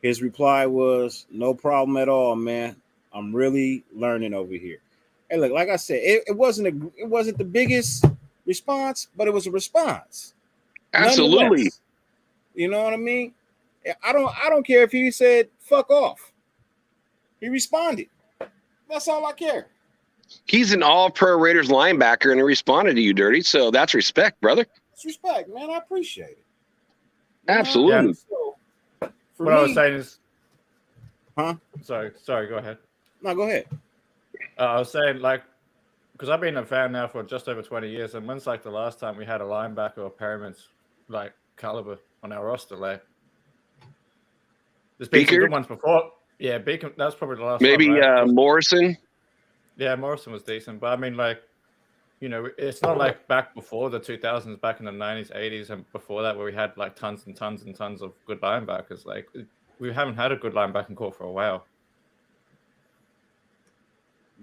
His reply was, "No problem at all, man. I'm really learning over here." Hey, look, like I said, it wasn't the biggest response, but it was a response. Absolutely. You know what I mean? I don't care if he said "fuck off." He responded. That's all I care. He's an all-pro Raiders linebacker, and he responded to you, Dirty. So that's respect, brother. It's respect, man. I appreciate it. Absolutely. Yeah, so, what I was saying is, Sorry. Go ahead. No, go ahead. I was saying, because I've been a fan now for just over 20 years, and when's the last time we had a linebacker of Perryman's caliber on our roster? There's been some good ones before. Yeah, Beacon. That's probably the last. Maybe one, right? Morrison. Yeah, Morrison was decent, but I mean, it's not back before the 2000s, back in the 90s, 80s, and before that, where we had tons and tons and tons of good linebackers. We haven't had a good linebacking core for a while.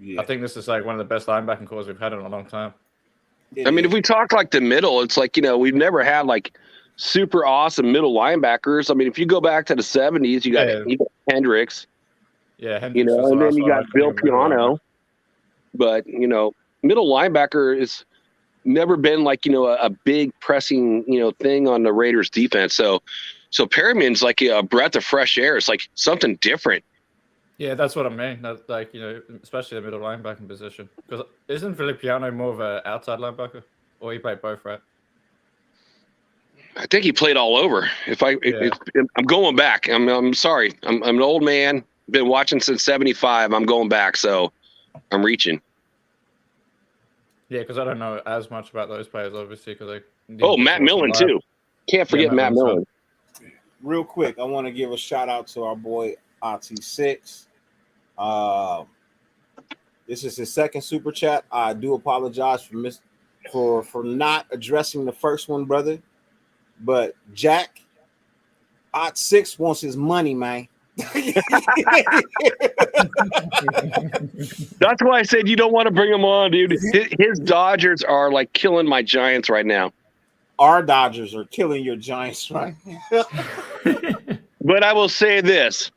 Yeah. I think this is one of the best linebacking cores we've had in a long time. I mean, if we talk the middle, it's we've never had super awesome middle linebackers. I mean, if you go back to the 70s, you got Hendricks. Yeah, Hendricks and then you got Bill Piano. But, middle linebacker has never been a big pressing, thing on the Raiders defense. So Perryman's a breath of fresh air. It's something different. Yeah, that's what I mean. That's especially the middle linebacking position. Because isn't Filipiano more of an outside linebacker? Or he played both, right? I think he played all over. I'm going back. I'm sorry. I'm an old man. Been watching since '75. I'm going back, so I'm reaching. Yeah, because I don't know as much about those players, obviously. Matt Millen too. Can't forget Matt Millen. Real quick, I want to give a shout out to our boy RT6. This is his second super chat. I do apologize for not addressing the first one, brother. But Jack RT6 wants his money, man. That's why I said you don't want to bring him on, dude. His Dodgers are killing my Giants right now. Our Dodgers are killing your Giants right now. But I will say this.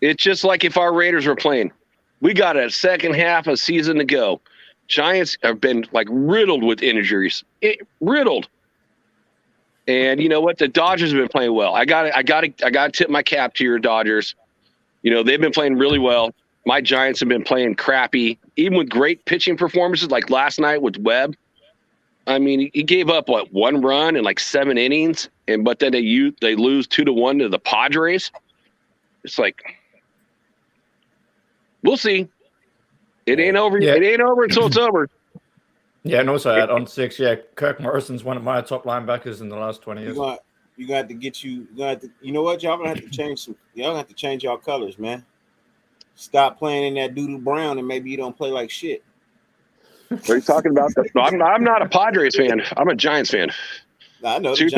It's just like if our Raiders were playing. We got a second half of season to go. Giants have been riddled with injuries. Riddled. And you know what? The Dodgers have been playing well. I got to tip my cap to your Dodgers. They've been playing really well. My Giants have been playing crappy, even with great pitching performances like last night with Webb. I mean, he gave up one run in 7 innings, but then they lose 2-1 to the Padres. It's we'll see. It ain't over. Yeah. It ain't over until it's over. Yeah, and also on 6, Kirk Morrison's one of my top linebackers in the last 20 years. You got to get you know what? Y'all gonna have to change y'all have to change y'all colors, man. Stop playing in that doodle brown, and maybe you don't play like shit. What are you talking about? I'm not a Padres fan. I'm a Giants fan. I know. So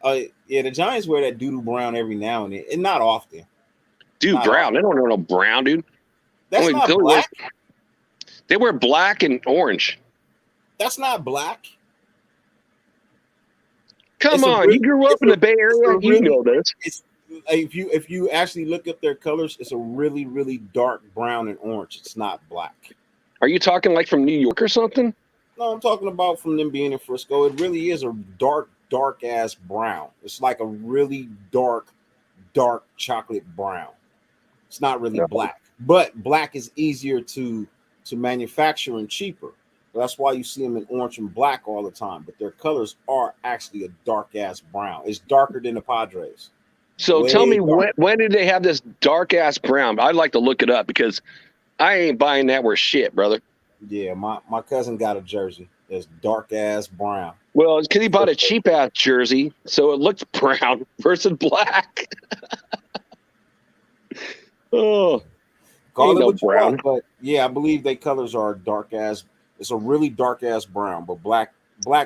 the Giants wear that doodle brown every now and then, and not often. Dude, not brown. Often. They don't wear no brown, dude. That's not black. They wear black and orange. That's not black. Come on, you grew up in the Bay Area. You know this. It's if you actually look up their colors, it's a really, really dark brown and orange. It's not black. Are you talking like from New York or something? No, I'm talking about from them being in Frisco. It really is a dark ass brown. It's like a really dark chocolate brown. It's not really black, but black is easier to manufacture and cheaper. That's why you see them in orange and black all the time. But their colors are actually a dark ass brown. It's darker than the Padres. So tell me, when did they have this dark ass brown? I'd like to look it up because I ain't buying that worth shit, brother. Yeah, my cousin got a jersey. It's dark ass brown. Well, it's because he bought a cheap ass jersey, so it looks brown versus black. Oh, call it what you brown, but yeah, I believe their colors are dark ass. It's a really dark ass brown, but black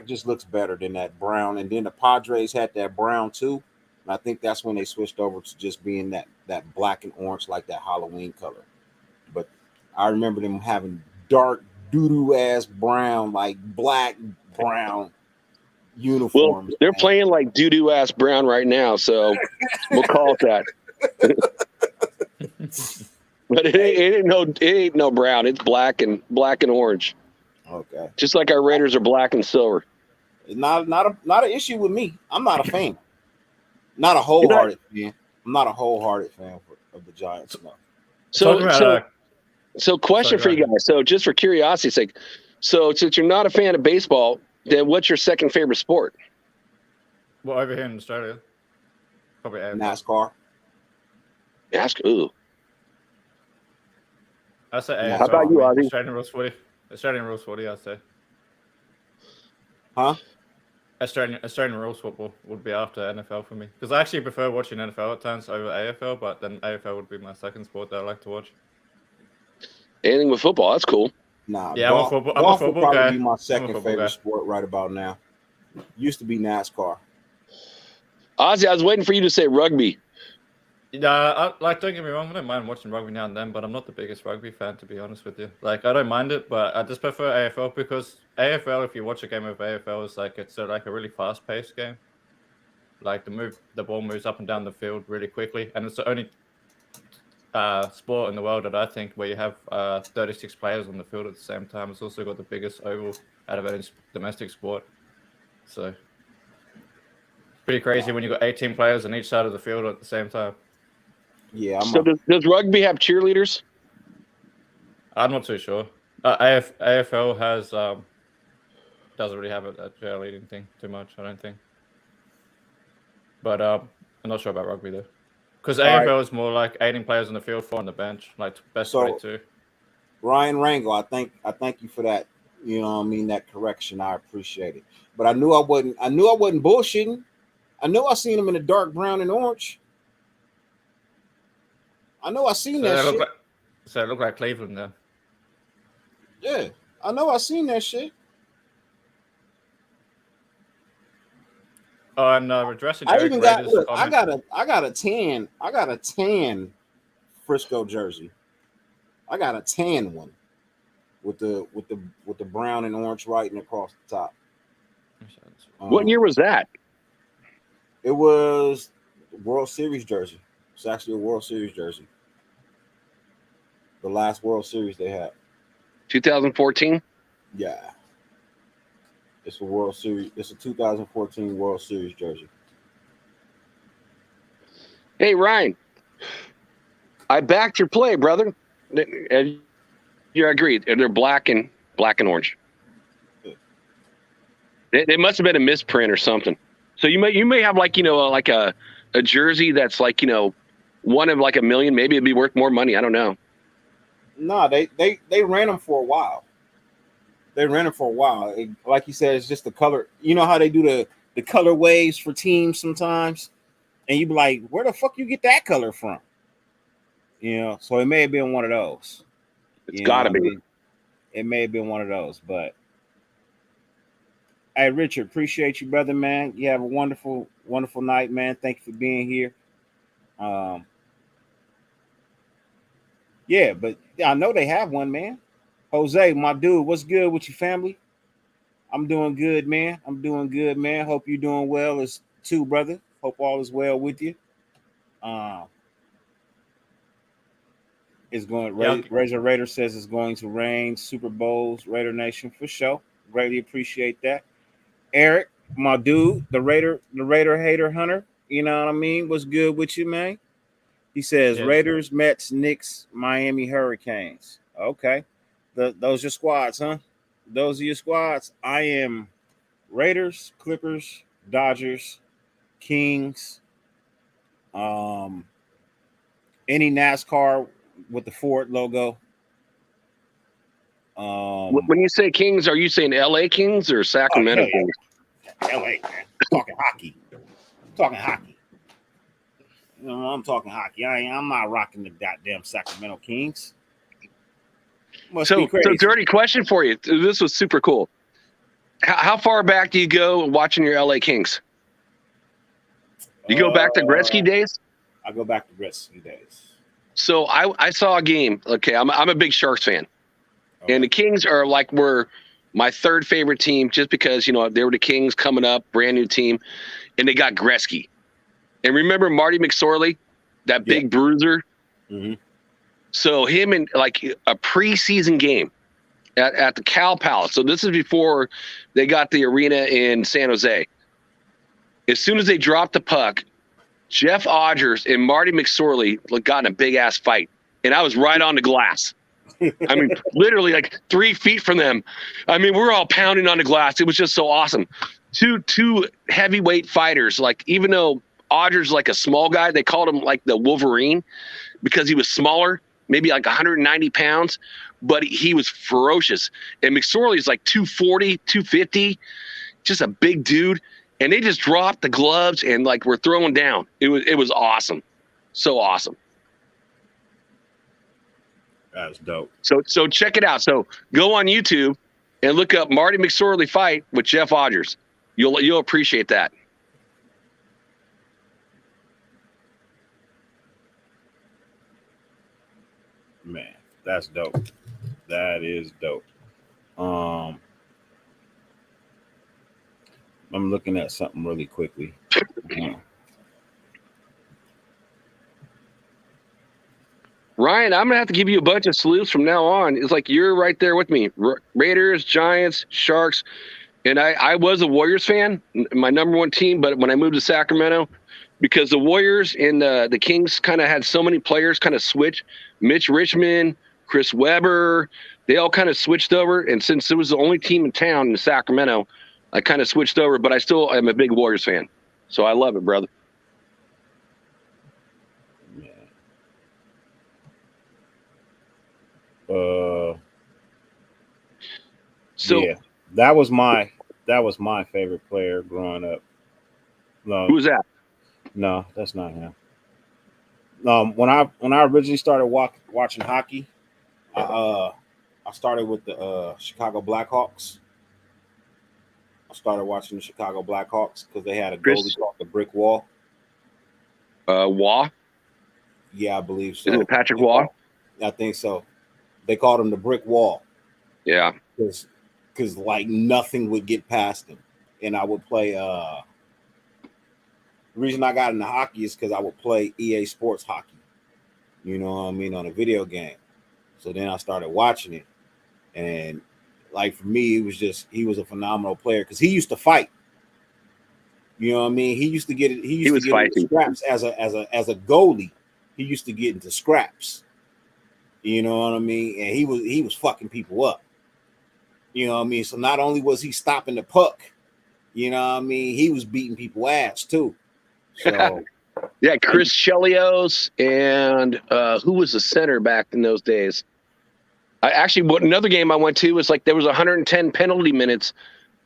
just looks better than that brown. And then the Padres had that brown too, and I think that's when they switched over to just being that black and orange, like that Halloween color. But I remember them having dark doo-doo ass brown, like black brown uniforms. Well, they're playing like doo-doo ass brown right now, so we'll call it that. But it ain't no brown. It's black and orange. Okay. Just like our Raiders are black and silver. Not an issue with me. I'm not a fan. Not a wholehearted fan. I'm not a wholehearted fan of the Giants. No. So question for you guys. So just for curiosity's sake, so since you're not a fan of baseball, then what's your second favorite sport? Well, over here in Australia, probably NASCAR. Ooh. I say AFL. How about you, Ozzy? Australian rules footy, I'd say. Huh? Australian rules football would be after NFL for me. Because I actually prefer watching NFL at times over AFL, but then AFL would be my second sport that I like to watch. Anything with football, that's cool. Nah, yeah, golf I'm a football would guy. probably be my second favorite sport right about now. Used to be NASCAR. Ozzy, I was waiting for you to say rugby. Yeah, don't get me wrong, I don't mind watching rugby now and then, but I'm not the biggest rugby fan, to be honest with you. Like, I don't mind it, but I just prefer AFL because AFL, if you watch a game of AFL, it's like a really fast-paced game. Like, the ball moves up and down the field really quickly, and it's the only sport in the world that I think where you have 36 players on the field at the same time. It's also got the biggest oval out of any domestic sport. So, pretty crazy when you've got 18 players on each side of the field at the same time. Yeah. Does rugby have cheerleaders? I'm not too sure. AFL has doesn't really have a cheerleading thing too much, I don't think. But I'm not sure about rugby though, because AFL is more like 18 players on the field, 4 on the bench, like best 22. Ryan Rango, I thank you for that. You know what I mean? That correction, I appreciate it. But I knew I wasn't bullshitting. I know I seen him in the dark brown and orange. I know I seen that shit. So it looked like Cleveland then. Yeah, I know I seen that shit. Oh, and addressing I Derek even got Rader's look. comment. I got a tan Frisco jersey. I got a tan one with the brown and orange writing across the top. What year was that? It was World Series jersey. It's actually a World Series jersey. The last World Series they had. 2014? Yeah. It's a World Series. It's a 2014 World Series jersey. Hey, Ryan. I backed your play, brother. And you agreed. They're black and orange. It must have been a misprint or something. So you may have like a jersey that's like one of like a million. Maybe it'd be worth more money. I don't know. No, they ran them for a while. Like you said, it's just the color. You know how they do the color waves for teams sometimes, and you be like, where the fuck you get that color from? So it may have been one of those. It's gotta be. It may have been one of those, but. Hey, Richard, appreciate you, brother, man. You have a wonderful, wonderful night, man. Thank you for being here. Yeah, but I know they have one, man. Jose, my dude, what's good with your family? I'm doing good, man. I'm doing good, man. Hope you're doing well as too, brother. Hope all is well with you. It's going. Razor Raider says it's going to rain. Super Bowls, Raider Nation for sure. Greatly appreciate that. Eric, my dude, the Raider hater hunter. You know what I mean? What's good with you, man? He says Raiders, Mets, Knicks, Miami Hurricanes. Okay, those are squads, huh? Those are your squads. I am Raiders, Clippers, Dodgers, Kings. Any NASCAR with the Ford logo. When you say Kings, are you saying LA Kings or Sacramento Kings? LA, man. Talking hockey. You know, I'm talking hockey. I'm not rocking the goddamn Sacramento Kings. So dirty question for you. This was super cool. How far back do you go watching your LA Kings? You go back to Gretzky days? I go back to Gretzky days. So I saw a game. Okay, I'm a big Sharks fan. Okay. And the Kings were my third favorite team just because, they were the Kings coming up, brand new team, and they got Gretzky. And remember Marty McSorley, that big bruiser? Mm-hmm. So him in a preseason game at the Cal Palace. So this is before they got the arena in San Jose. As soon as they dropped the puck, Jeff Odgers and Marty McSorley got in a big-ass fight, and I was right on the glass. I mean, literally 3 feet from them. I mean, we're all pounding on the glass. It was just so awesome. Two heavyweight fighters. Even though Odgers a small guy, they called him the Wolverine because he was smaller, maybe 190 pounds, but he was ferocious. And McSorley is 240, 250, just a big dude. And they just dropped the gloves and were throwing down. It was awesome. So awesome. That's dope. So check it out. So go on YouTube and look up Marty McSorley fight with Jeff Odgers. You'll appreciate that. Man, that's dope. That is dope. I'm looking at something really quickly. Ryan, I'm gonna have to give you a bunch of salutes from now on. It's you're right there with me. Raiders, Giants, Sharks, and I was a Warriors fan, my number one team. But when I moved to Sacramento, because the Warriors and the Kings kind of had so many players kind of switch. Mitch Richmond, Chris Webber, they all kind of switched over. And since it was the only team in town in Sacramento, I kind of switched over. But I still am a big Warriors fan, so I love it, brother. That was my favorite player growing up. Who was that? No, that's not him. When I originally started watching hockey, I started with the Chicago Blackhawks. I started watching the Chicago Blackhawks because they had a goalie called the Brick Wall. Waugh? Yeah, I believe so. Isn't it Patrick Waugh? I think so. They called him the Brick Wall. Yeah. Because nothing would get past him. And I would play the reason I got into hockey is because I would play EA Sports hockey. You know what I mean? On a video game. So then I started watching it. And for me, it was just he was a phenomenal player because he used to fight. You know what I mean? He used to get it. He was fighting scraps as a goalie. He used to get into scraps. You know what I mean? And he was fucking people up. You know what I mean? So not only was he stopping the puck, you know what I mean? He was beating people ass too. So yeah, Chris Chelios and who was the center back in those days? Another game I went to was there was 110 penalty minutes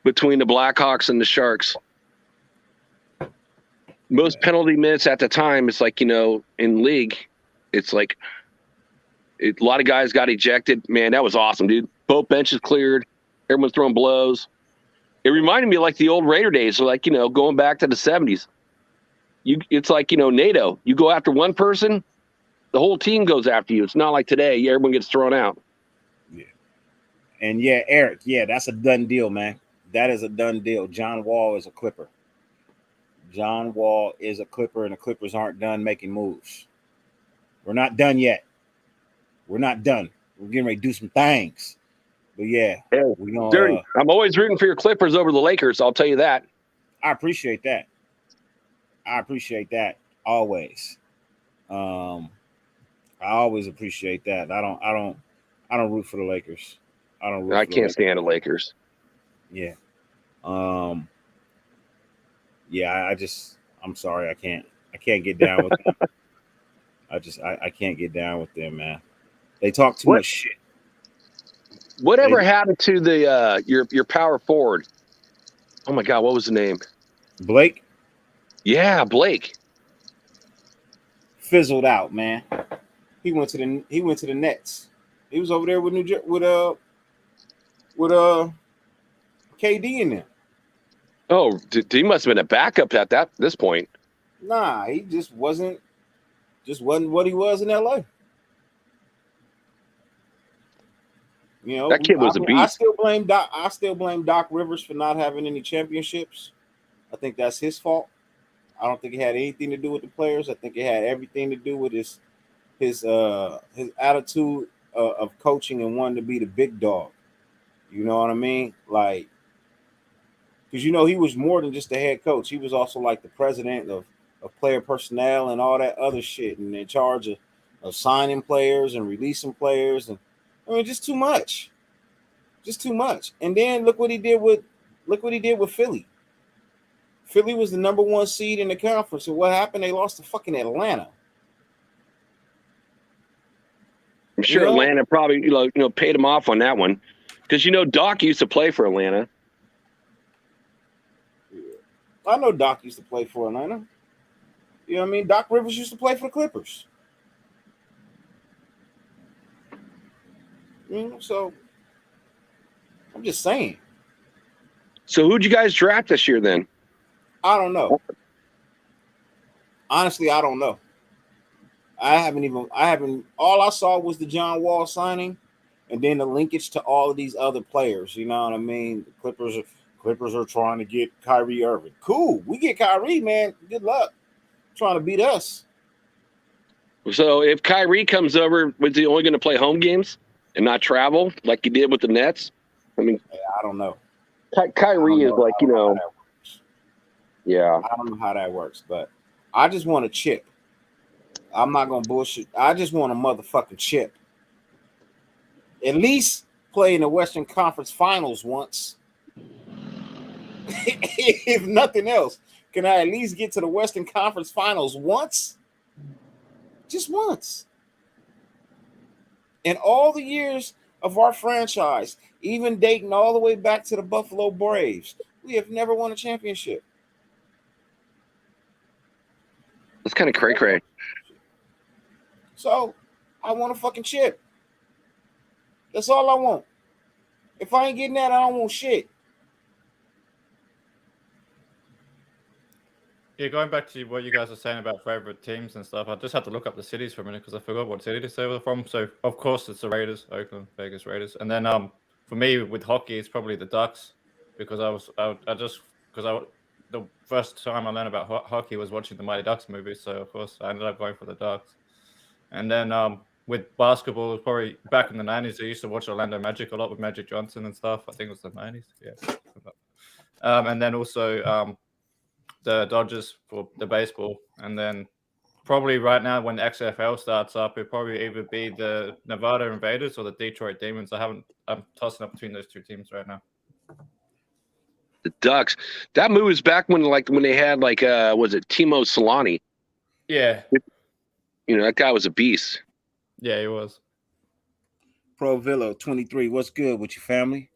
between the Blackhawks and the Sharks. Most penalty minutes at the time, it's in league, it's a lot of guys got ejected. Man, that was awesome, dude. Both benches cleared. Everyone's throwing blows. It reminded me of the old Raider days. So going back to the 70s. It's NATO. You go after one person, the whole team goes after you. It's not like today. Everyone gets thrown out. Yeah. And Eric, that's a done deal, man. That is a done deal. John Wall is a Clipper. John Wall is a Clipper, and the Clippers aren't done making moves. We're not done yet. We're not done. We're getting ready to do some things. But yeah, we gonna, Dirty. I'm always rooting for your Clippers over the Lakers. I'll tell you that. I appreciate that. I appreciate that always. I always appreciate that. I don't root for the Lakers. I can't stand the Lakers. Yeah. Yeah, I'm sorry. I can't get down with them. I can't get down with them, man. They talk too much shit. Whatever happened to the your power forward? Oh my God, what was the name? Blake? Yeah, Blake. Fizzled out, man. He went to the Nets. He was over there with KD in there. Oh, he must have been a backup at this point. Nah, he just wasn't what he was in LA. You know, that kid was a beast. I still blame Doc Rivers for not having any championships. I think that's his fault. I don't think it had anything to do with the players. I think it had everything to do with his attitude of coaching and wanting to be the big dog. You know what I mean? Like, because you know he was more than just the head coach. He was also like the president of player personnel and all that other shit, and in charge of signing players and releasing players, and I mean just too much. And then look what he did with Philly. Philly was the number 1 seed in the conference, and what happened? They lost to fucking Atlanta. I'm sure Atlanta probably paid him off on that one, because Doc used to play for Atlanta. I know Doc used to play for Atlanta. You know what I mean? Doc Rivers used to play for the Clippers. So I'm just saying. So who'd you guys draft this year then? I don't know. Honestly, I don't know. I haven't all I saw was the John Wall signing and then the linkage to all of these other players. You know what I mean? The Clippers are trying to get Kyrie Irving. Cool. We get Kyrie, man. Good luck. Trying to beat us. So if Kyrie comes over, was he only going to play home games and not travel like he did with the Nets? I mean, I don't know. Kyrie is like, yeah. I don't know how that works, but I just want a chip. I'm not going to bullshit. I just want a motherfucking chip. At least play in the Western Conference Finals once. If nothing else, can I at least get to the Western Conference Finals once? Just once. In all the years of our franchise, even dating all the way back to the Buffalo Braves, we have never won a championship. That's kind of cray-cray. So, I want a fucking chip. That's all I want. If I ain't getting that, I don't want shit. Yeah, going back to what you guys are saying about favorite teams and stuff, I just had to look up the cities for a minute because I forgot what city they were from. So, of course, it's the Raiders, Oakland, Vegas Raiders. And then for me, with hockey, it's probably the Ducks because the first time I learned about hockey was watching the Mighty Ducks movie. So, of course, I ended up going for the Ducks. And then with basketball, it was probably back in the 90s, I used to watch Orlando Magic a lot with Magic Johnson and stuff. I think it was the 90s. Yeah. And then also the Dodgers for the baseball. And then probably right now when the XFL starts up, it'll probably either be the Nevada Invaders or the Detroit Demons. I'm tossing up between those two teams right now. The Ducks. That move was back when they had was it Timo Solani? Yeah. That guy was a beast. Yeah, he was. Pro Villo 23. What's good with your family?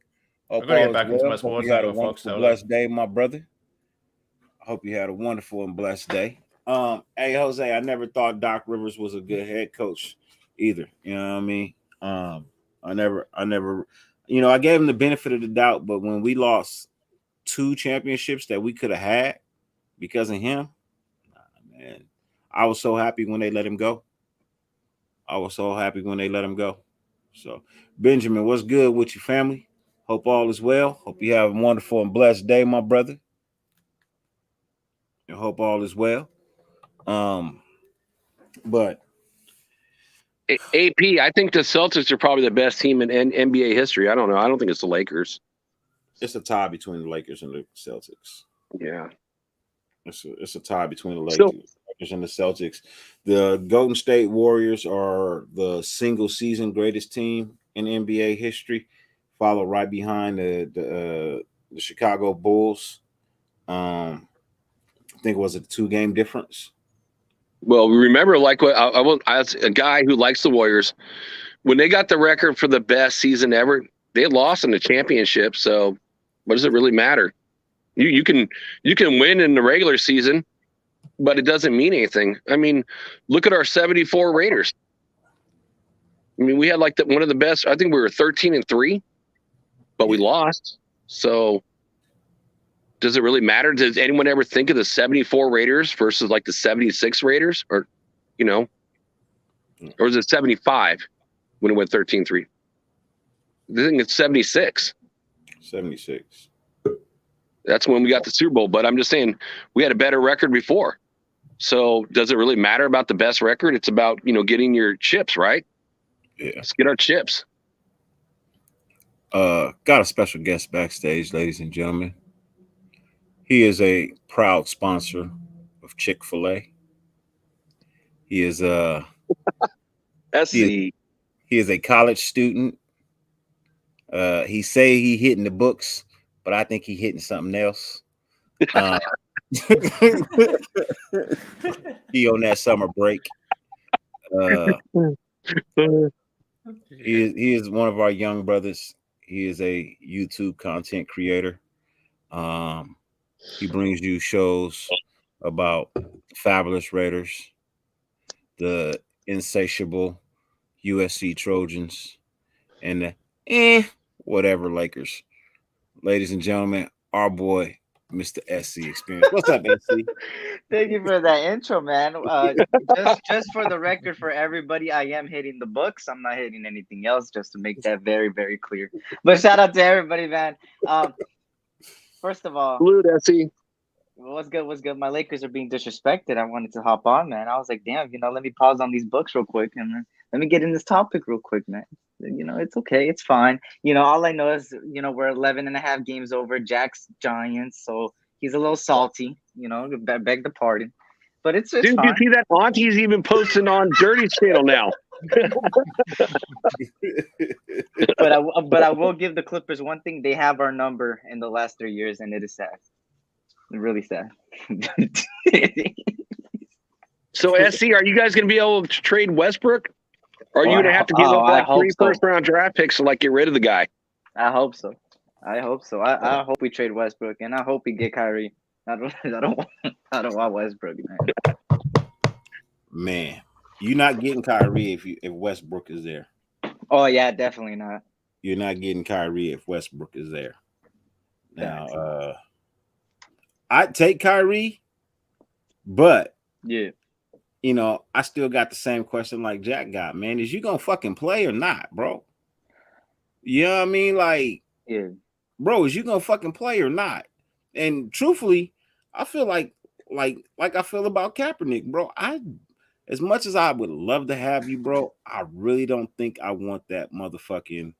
I'm gonna get back into my sports. You had a wonderful, blessed day, my brother. I hope you had a wonderful and blessed day. Hey Jose, I never thought Doc Rivers was a good head coach either. You know what I mean? I never, I gave him the benefit of the doubt, but when we lost 2 championships that we could have had because of him, man, I was so happy when they let him go. So, Benjamin, what's good with your family? Hope all is well. Hope you have a wonderful and blessed day, my brother. I hope all is well. But AP, I think the Celtics are probably the best team in NBA history. I don't know. I don't think it's the Lakers. It's a tie between the Lakers and the Celtics. Yeah. It's a tie between the Lakers and the Celtics. The Golden State Warriors are the single season greatest team in NBA history, followed right behind the Chicago Bulls. I think it was a 2-game difference. Well, remember, like what I was a guy who likes the Warriors. When they got the record for the best season ever, they lost in the championship. So, what does it really matter? You can win in the regular season, but it doesn't mean anything. I mean, look at our 74 Raiders. I mean, we had like one of the best. I think we were 13-3, but we lost. So, does it really matter? Does anyone ever think of the 74 Raiders versus like the 76 Raiders, or or is it 75 when it went 13-3? I think it's 76. 76. That's when we got the Super Bowl. But I'm just saying we had a better record before. So does it really matter about the best record? It's about, getting your chips, right? Yeah. Let's get our chips. Got a special guest backstage, ladies and gentlemen. He is a proud sponsor of Chick-fil-A. He is SC. He is a college student. He say he hitting the books, but I think he hitting something else. He on that summer break. He is one of our young brothers. He is a YouTube content creator. He brings you shows about Fabulous Raiders, the insatiable USC Trojans, and the whatever Lakers. Ladies and gentlemen, our boy, Mr. SC Experience. What's up, SC? Thank you for that intro, man. Just for the record, for everybody, I am hitting the books. I'm not hitting anything else, just to make that very, very clear. But shout out to everybody, man. First of all, Salute, SC. What's good? What's good? My Lakers are being disrespected. I wanted to hop on, man. I was like, damn, let me pause on these books real quick and let me get in this topic real quick, man. It's okay. It's fine. All I know is, we're 11.5 games over Jack's Giants. So he's a little salty, beg the pardon. But it's Dude, fine. you see that Auntie's even posting on Dirty's channel now. But I will give the Clippers one thing. They have our number in the last 3 years, and it is sad. Really sad. So, SC, are you guys going to be able to trade Westbrook? Or are you going to have to give up like 3 first-round draft picks to like get rid of the guy? I hope so. I hope we trade Westbrook, and I hope we get Kyrie. I don't want Westbrook, man. Man, you're not getting Kyrie if Westbrook is there. Oh yeah, definitely not. You're not getting Kyrie if Westbrook is there. Now, I'd take Kyrie, but yeah, I still got the same question like Jack got, man. Is you gonna fucking play or not, bro? You know what I mean? Like, yeah, bro, is you gonna fucking play or not? And truthfully, I feel like I feel about Kaepernick, bro. As much as I would love to have you, bro, I really don't think I want that motherfucking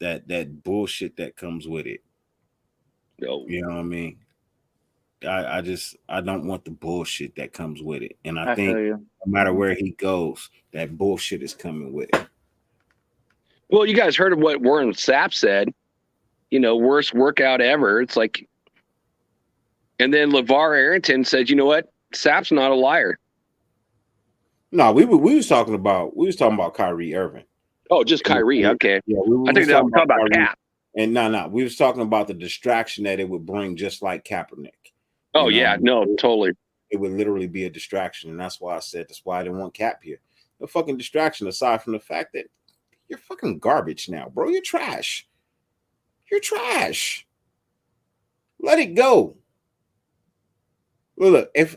that bullshit that comes with it. No. You know what I mean? I don't want the bullshit that comes with it. And I think no matter where he goes, that bullshit is coming with it. Well, you guys heard of what Warren Sapp said, worst workout ever. It's like, and then LeVar Arrington said, you know what? Sapp's not a liar. No, we was talking about Kyrie Irving. Oh, just Kyrie. Okay. Yeah, I think that was talking about Cap. And no, we was talking about the distraction that it would bring, just like Kaepernick. Oh, yeah, no, totally. It would literally be a distraction, and that's why I said that's why I didn't want Cap here. The fucking distraction, aside from the fact that you're fucking garbage now, bro. You're trash. You're trash. Let it go. Well, look, if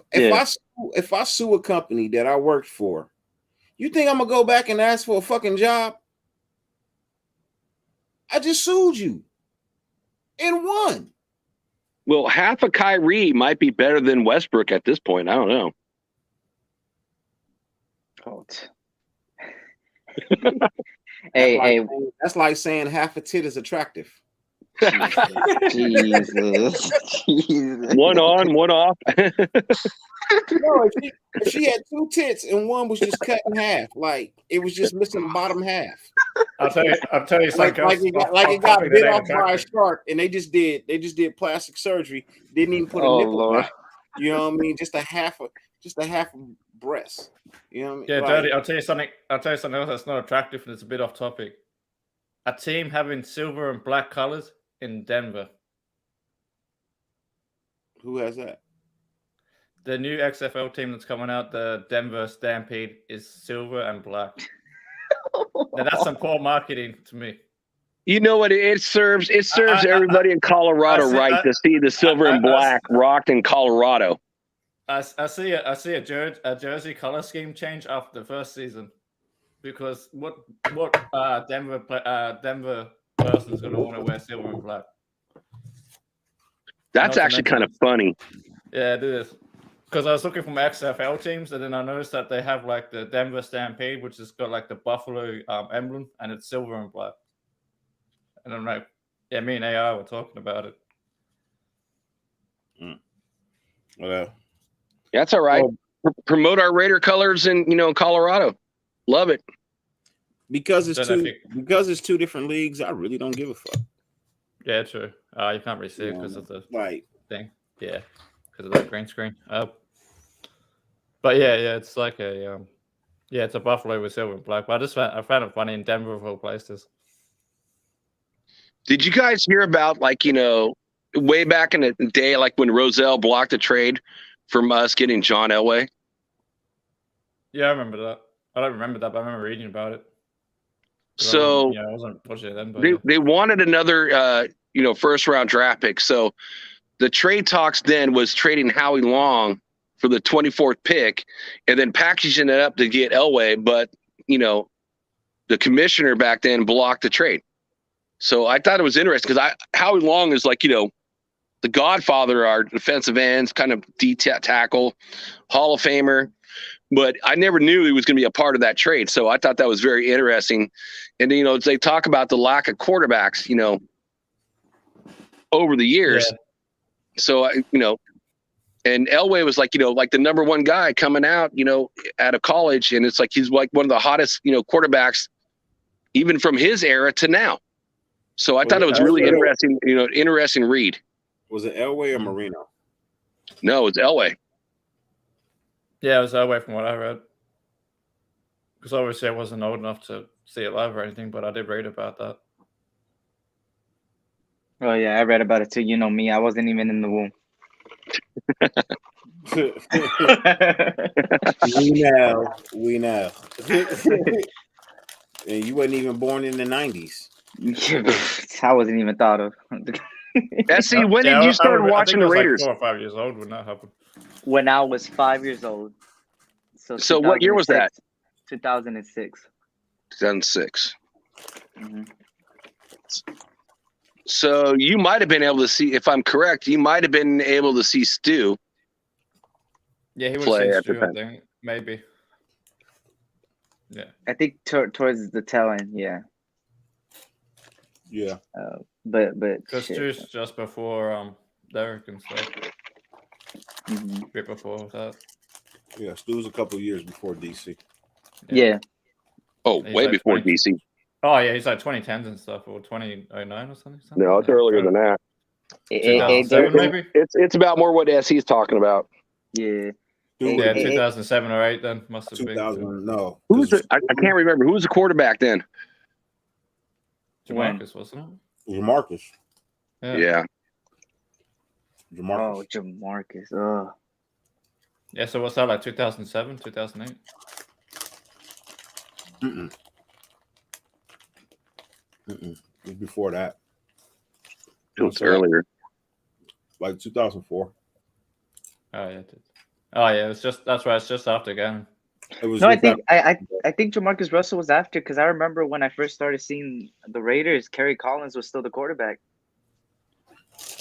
I sue a company that I worked for, you think I'm gonna go back and ask for a fucking job? I just sued you. and won. Well, half of Kyrie might be better than Westbrook at this point. I don't know. Hey, That's like saying half a tit is attractive. Jesus. One on, one off. No, if she had two tits and one was just cut in half, like it was just missing the bottom half. I'll tell you something. Like it got bit off by a shark, and they just did plastic surgery. Didn't even put a nipple Lord. back. You know what I mean? Just a half breast. You know what I mean? Yeah, Like, Dirty. I'll tell you something else that's not attractive and it's a bit off topic. A team having silver and black colors in Denver. who has that? The new XFL team that's coming out, the Denver Stampede, is silver and black. Now, that's some poor marketing to me. You know what? It serves everybody in Colorado to see the silver and black rocked in Colorado. I see a jersey color scheme change after the first season, because what Denver person's going to want to wear silver and black? That's actually kind of funny. Yeah, it is. Because I was looking for my XFL teams, and then I noticed that they have like the Denver Stampede, which has got like the Buffalo emblem, and it's silver and black. And I'm like, yeah, me and AI were talking about it. Well, that's all right. Promote our Raider colors in Colorado. Love it. Because it's two different leagues, I really don't give a fuck. Yeah, true. You can't really see it because of the thing. Yeah, because of that green screen. But yeah, it's like it's a buffalo with silver and black. But I found it funny in Denver of all places. Did you guys hear about way back in the day, like when Roselle blocked a trade from us getting John Elway? Yeah, I remember that. I don't remember that, but I remember reading about it. So I wasn't watching it then. But they wanted another first round draft pick. So the trade talks then was trading Howie Long for the 24th pick and then packaging it up to get Elway, but the commissioner back then blocked the trade. So I thought it was interesting because Howie Long is like, the godfather of our defensive ends, kind of tackle, Hall of Famer. But I never knew he was going to be a part of that trade. So I thought that was very interesting. And, they talk about the lack of quarterbacks, over the years. Yeah. So, and Elway was like the number one guy coming out, out of college. And it's like he's like one of the hottest, quarterbacks, even from his era to now. So I thought it was really interesting, interesting read. Was it Elway or Marino? No, it's Elway. Yeah, it was Elway from what I read. Because obviously I wasn't old enough to see it live or anything, but I did read about that. Oh yeah, I read about it too. You know me, I wasn't even in the womb. We know. And you wasn't even born in the 90s. I wasn't even thought of. SC, when did you start watching the Raiders? Like 4 or 5 years old when that happened. When I was 5 years old. So what year was that? 2006. 2006. Mm-hmm. So you might have been able to see, if I'm correct, you might have been able to see Stu. Yeah, he would have seen Stu, I think. Maybe. Yeah. I think towards the tail end, yeah. Yeah. But because Stu's just before Derek and stuff. Mm-hmm. Bit before that. Yeah, Stu's a couple of years before DC. Yeah. Oh, He's way like before DC. Oh yeah, he's like 2010s and stuff, or 2009 or something. No, it's earlier than that. Maybe it's about more what SC's talking about. Yeah. Yeah, 2007 or 8 then must have been. No. I can't remember. Who was the quarterback then? Jamarcus, wasn't it? Jamarcus. Yeah. Jamarcus. Oh, Jamarcus. Oh. Yeah, so what's that, like 2007, 2008? It was before that. It was earlier. Like 2004. Oh yeah. Oh yeah, it's just after again. It was. No, I think Jamarcus Russell was after, because I remember when I first started seeing the Raiders, Kerry Collins was still the quarterback.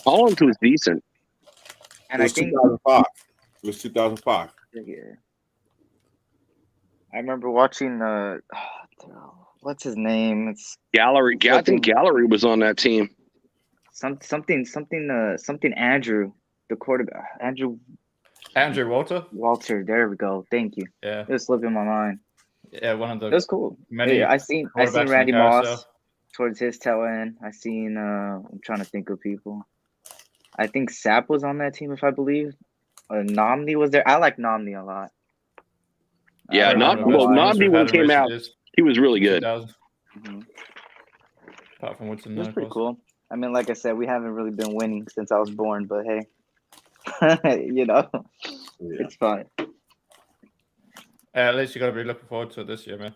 Hollins was decent. And It I was think 2005. It was 2005. yeah. I remember watching what's his name? It's Gallery. I think Gallery was on that team. something Andrew, the quarterback. Andrew Walter. There we go. Thank you. Yeah. It was slipping my mind. Yeah, one of the. It was cool. Many I seen quarterbacks in the Randy carousel. Moss towards his tail end. I seen I'm trying to think of people. I think Sapp was on that team, if I believe. Nomney was there. I like Nomney a lot. Yeah, Nomney when he came out, he was really good. Mm-hmm. Apart from Woodson, it was pretty cool. I mean, like I said, we haven't really been winning since I was born, but hey, you know, it's fun. At least you got to be looking forward to it this year, man.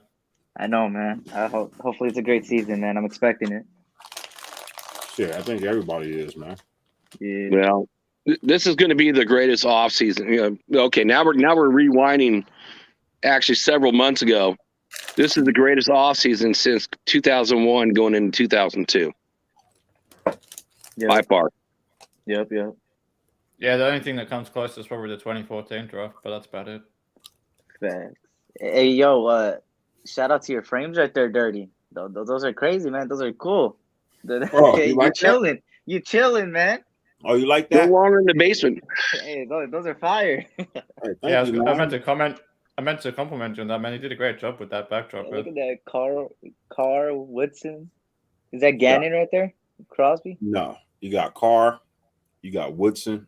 I know, man. Hopefully it's a great season, man. I'm expecting it. Shit, I think everybody is, man. Yeah. Well, this is going to be the greatest off season. You know, okay, now we're rewinding. Actually, several months ago, this is the greatest off season since 2001, going into 2002. Yep. By far. Yep. Yeah, the only thing that comes close is probably the 2014 draft, but that's about it. Facts. Hey, yo, shout out to your frames right there, Dirty. Those are crazy, man. Those are cool. Oh, you like chilling. You chilling, man. Oh, you like No that? longer in the basement. Hey, those are fire. Hey, Yeah, you, I meant to compliment you on that, man. You did a great job with that backdrop. Look at that Carr Woodson. Is that Gannon right there? Crosby? No, you got Carr, you got Woodson,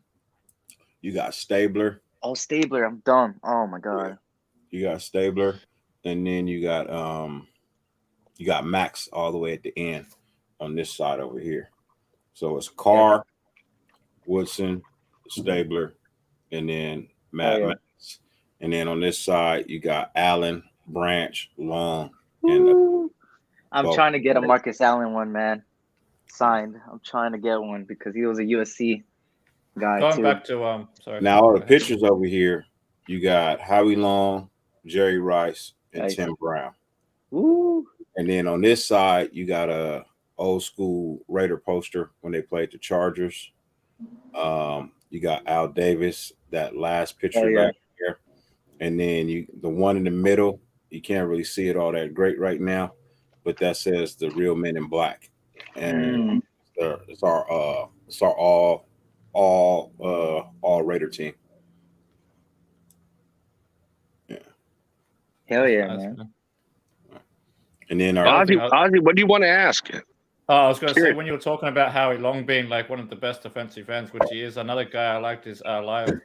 you got Stabler. Oh, Stabler, I'm dumb. Oh my god. You got Stabler, and then you got Max all the way at the end on this side over here. So it's Carr, Woodson, Stabler, and then Max. And then on this side, you got Allen, Branch, Long, and I'm trying to get a Marcus Allen one, man. Signed. I'm trying to get one because he was a USC guy Going too. back to sorry. Now all the pictures over here, you got Howie Long, Jerry Rice, and Tim Brown. Woo. And then on this side, you got a old school Raider poster when they played the Chargers. You got Al Davis, that last picture back here. And then the one in the middle, you can't really see it all that great right now, but that says the Real Men in Black. And it's our all Raider team. Yeah. Hell yeah, man. And then Ozzy, what do you want to ask? I was going to say, when you were talking about Howie Long being like one of the best defensive ends, which he is, another guy I liked is Lyle.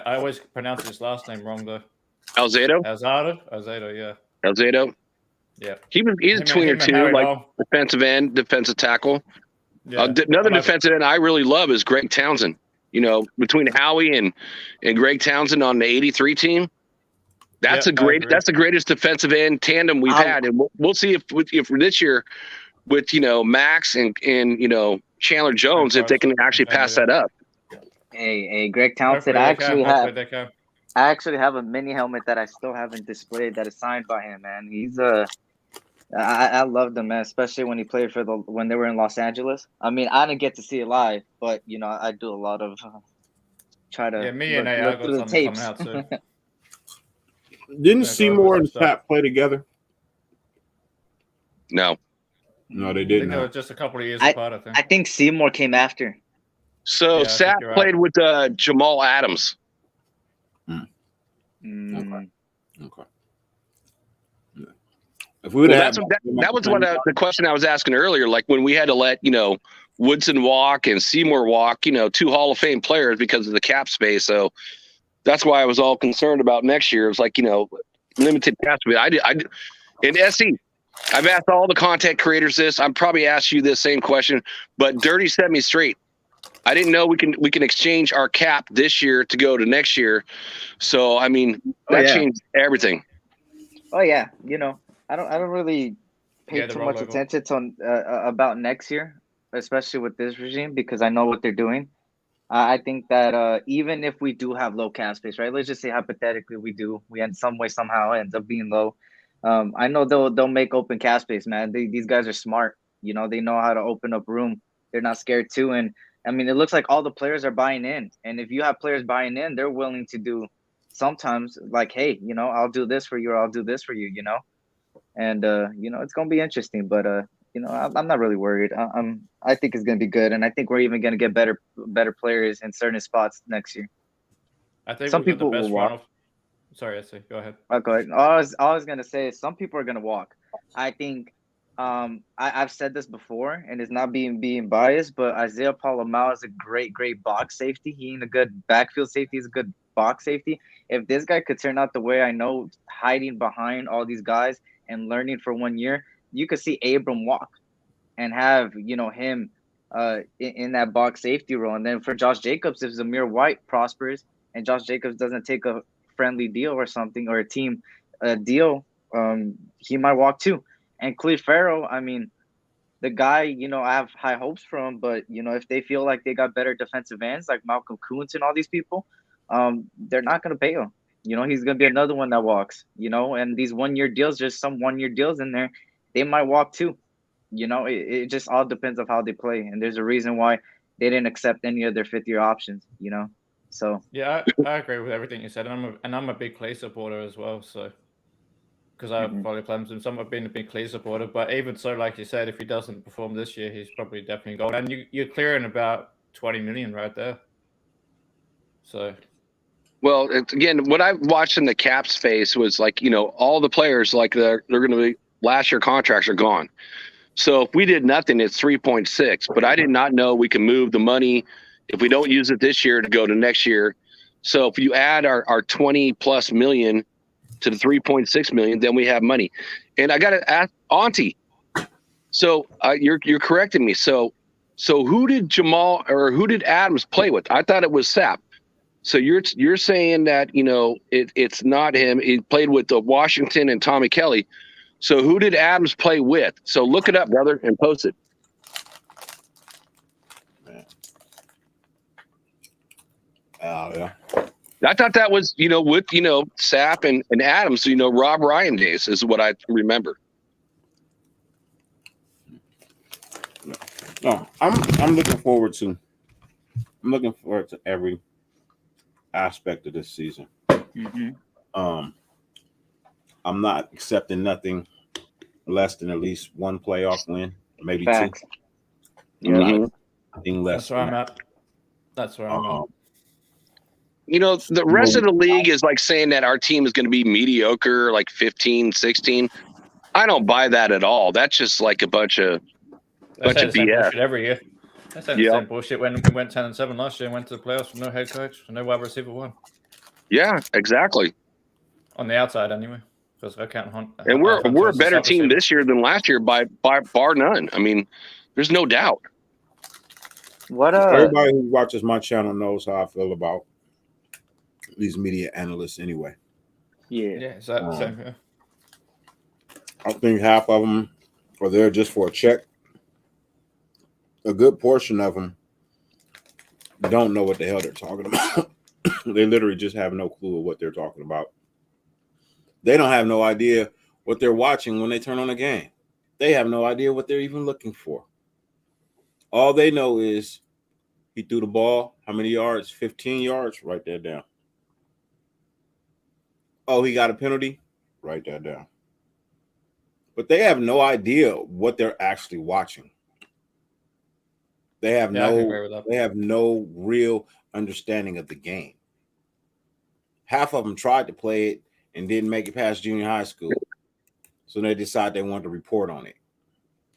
I always pronounce his last name wrong though. Alzado, yeah. Alzado. Yeah. He's a tweener too, like defensive end, defensive tackle. Yeah. Another defensive end I really love is Greg Townsend. You know, between Howie and Greg Townsend on the '83 team, that's the greatest defensive end tandem we've had, and we'll see if this year with Max and Chandler Jones if they can actually pass that up. Hey, Greg Townsend. I actually have a mini helmet that I still haven't displayed that is signed by him, man. He's I loved him, man, especially when he played when they were in Los Angeles. I mean, I didn't get to see it live, but I do a lot of try to look through the tapes. Out too. Didn't Seymour and Pat play together? No, they didn't. They were just a couple of years apart, I think. I think Seymour came after. So Sapp played with Jamal Adams. Okay. If that was the question I was asking earlier. Like when we had to let Woodson walk and Seymour walk, two Hall of Fame players because of the cap space. So that's why I was all concerned about next year. It was like limited cap space. In SE, I've asked all the content creators this. I'm probably asked you this same question, but Dirty set me straight. I didn't know we can exchange our cap this year to go to next year. So I mean that changed everything. Oh yeah, I don't really pay too much attention to about next year, especially with this regime, because I know what they're doing. I think that even if we do have low cap space, right? Let's just say hypothetically we in some way somehow ends up being low. I know they'll make open cap space, man. These guys are smart. They know how to open up room they're not scared too. And I mean, it looks like all the players are buying in. And if you have players buying in, they're willing to do sometimes like, hey, you know, I'll do this for you, or I'll do this for you, you know. And you know, it's gonna be interesting. But you know, I'm not really worried. I think it's gonna be good, and I think we're even gonna get better players in certain spots next year. I think some people will walk. Sorry, Etsy, go ahead. Go ahead. All I was gonna say is some people are gonna walk. I think I've said this before, and it's not being biased, but Isaiah Palomau is a great box safety. He ain't a good backfield safety. He's a good box safety. If this guy could turn out the way I know, hiding behind all these guys and learning for 1 year, you could see Abram walk and have, you know, him in that box safety role. And then for Josh Jacobs, if Zamir White prospers and Josh Jacobs doesn't take a friendly deal or something, or a team deal, he might walk too. And Cleve Farrell, I mean, the guy, you know, I have high hopes for him, but, you know, if they feel like they got better defensive ends like Malcolm Kuntz and all these people, they're not going to pay him. You know, he's going to be another one that walks, you know, and these 1 year deals, just some 1 year deals in there, they might walk too. You know, it just all depends on how they play. And there's a reason why they didn't accept any of their 5th-year options, you know. So yeah, I agree with everything you said, and I'm a big Clay supporter as well. So because I probably planned him, some have been a big Clay supporter, but even so, like you said, if he doesn't perform this year, he's probably definitely gone. And you're clearing about 20 million right there. So. Well, again, what I watched in the cap space was like, you know, all the players, like they're going to be last year contracts are gone. So if we did nothing, it's 3.6. But I did not know we can move the money if we don't use it this year to go to next year. So if you add our 20 plus million to the 3.6 million, then we have money. And I got to ask Auntie. So you're correcting me. So who did Jamal or who did Adams play with? I thought it was Sapp. So you're saying that, you know, it's not him. He played with Washington and Tommy Kelly. So who did Adams play with? So look it up, brother, and post it. Yeah. I thought that was, you know, with, you know, Sapp and Adams, you know, Rob Ryan days is what I remember. No, I'm looking forward to every aspect of this season. I'm not accepting nothing less than at least one playoff win, maybe Facts. two. Nothing less. That's where I'm at. That's where I'm at. You know, the rest of the league is like saying that our team is going to be mediocre, like 15, 16. I don't buy that at all. That's just like a bunch of BS every year. That's the same bullshit when we went 10-7 last year and went to the playoffs with no head coach and no wide receiver one. Yeah, exactly. On the outside, anyway. Because I can't hunt. And we're a better team this year than last year by bar none. I mean, there's no doubt. Everybody who watches my channel knows how I feel about these media analysts anyway. Yeah. Is that the same? Yeah. I think half of them are there just for a check. A good portion of them don't know what the hell they're talking about. They literally just have no clue of what they're talking about. They don't have no idea what they're watching when they turn on a game. They have no idea what they're even looking for. All they know is he threw the ball. How many yards? 15 yards. Write that down. Oh, he got a penalty. Write that down. But they have no idea what they're actually watching. They have no real understanding of the game. Half of them tried to play it and didn't make it past junior high school. So they decided they wanted to report on it.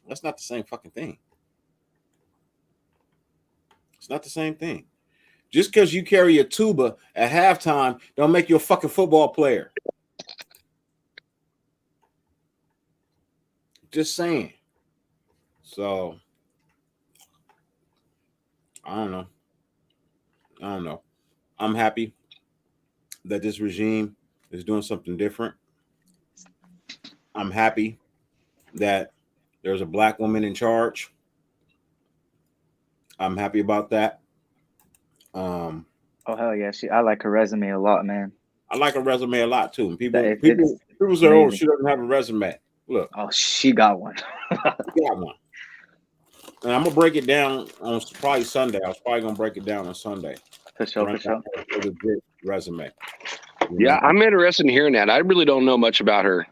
That's not the same fucking thing. It's not the same thing. Just because you carry a tuba at halftime don't make you a fucking football player. Just saying. So, I don't know. I'm happy that this regime is doing something different. I'm happy that there's a black woman in charge. I'm happy about that. Oh hell yeah, I like her resume a lot, man. I like her resume a lot too. And people say, "Oh, she doesn't have a resume." Look, she got one. She got one. And I'm gonna break it down on probably Sunday. I was probably gonna break it down on Sunday. For sure. A legit resume. Yeah, I'm interested in hearing that. I really don't know much about her.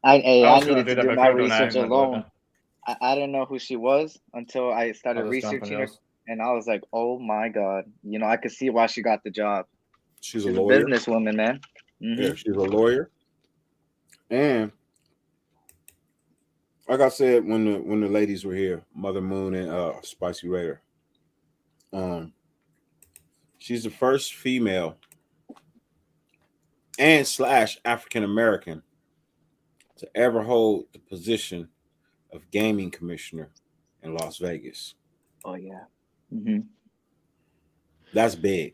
I was gonna needed do to that do my before doing research anything, alone. I didn't know who she was until I started I'll just jump on researching her, yours. and I was like, "Oh my god!" You know, I could see why she got the job. She's a She's a lawyer. businesswoman, man. Yeah, she's a lawyer. And like I said, when the ladies were here, Mother Moon and Spicy Raider, she's the first female and / African American to ever hold the position of gaming commissioner in Las Vegas. Oh yeah. That's big.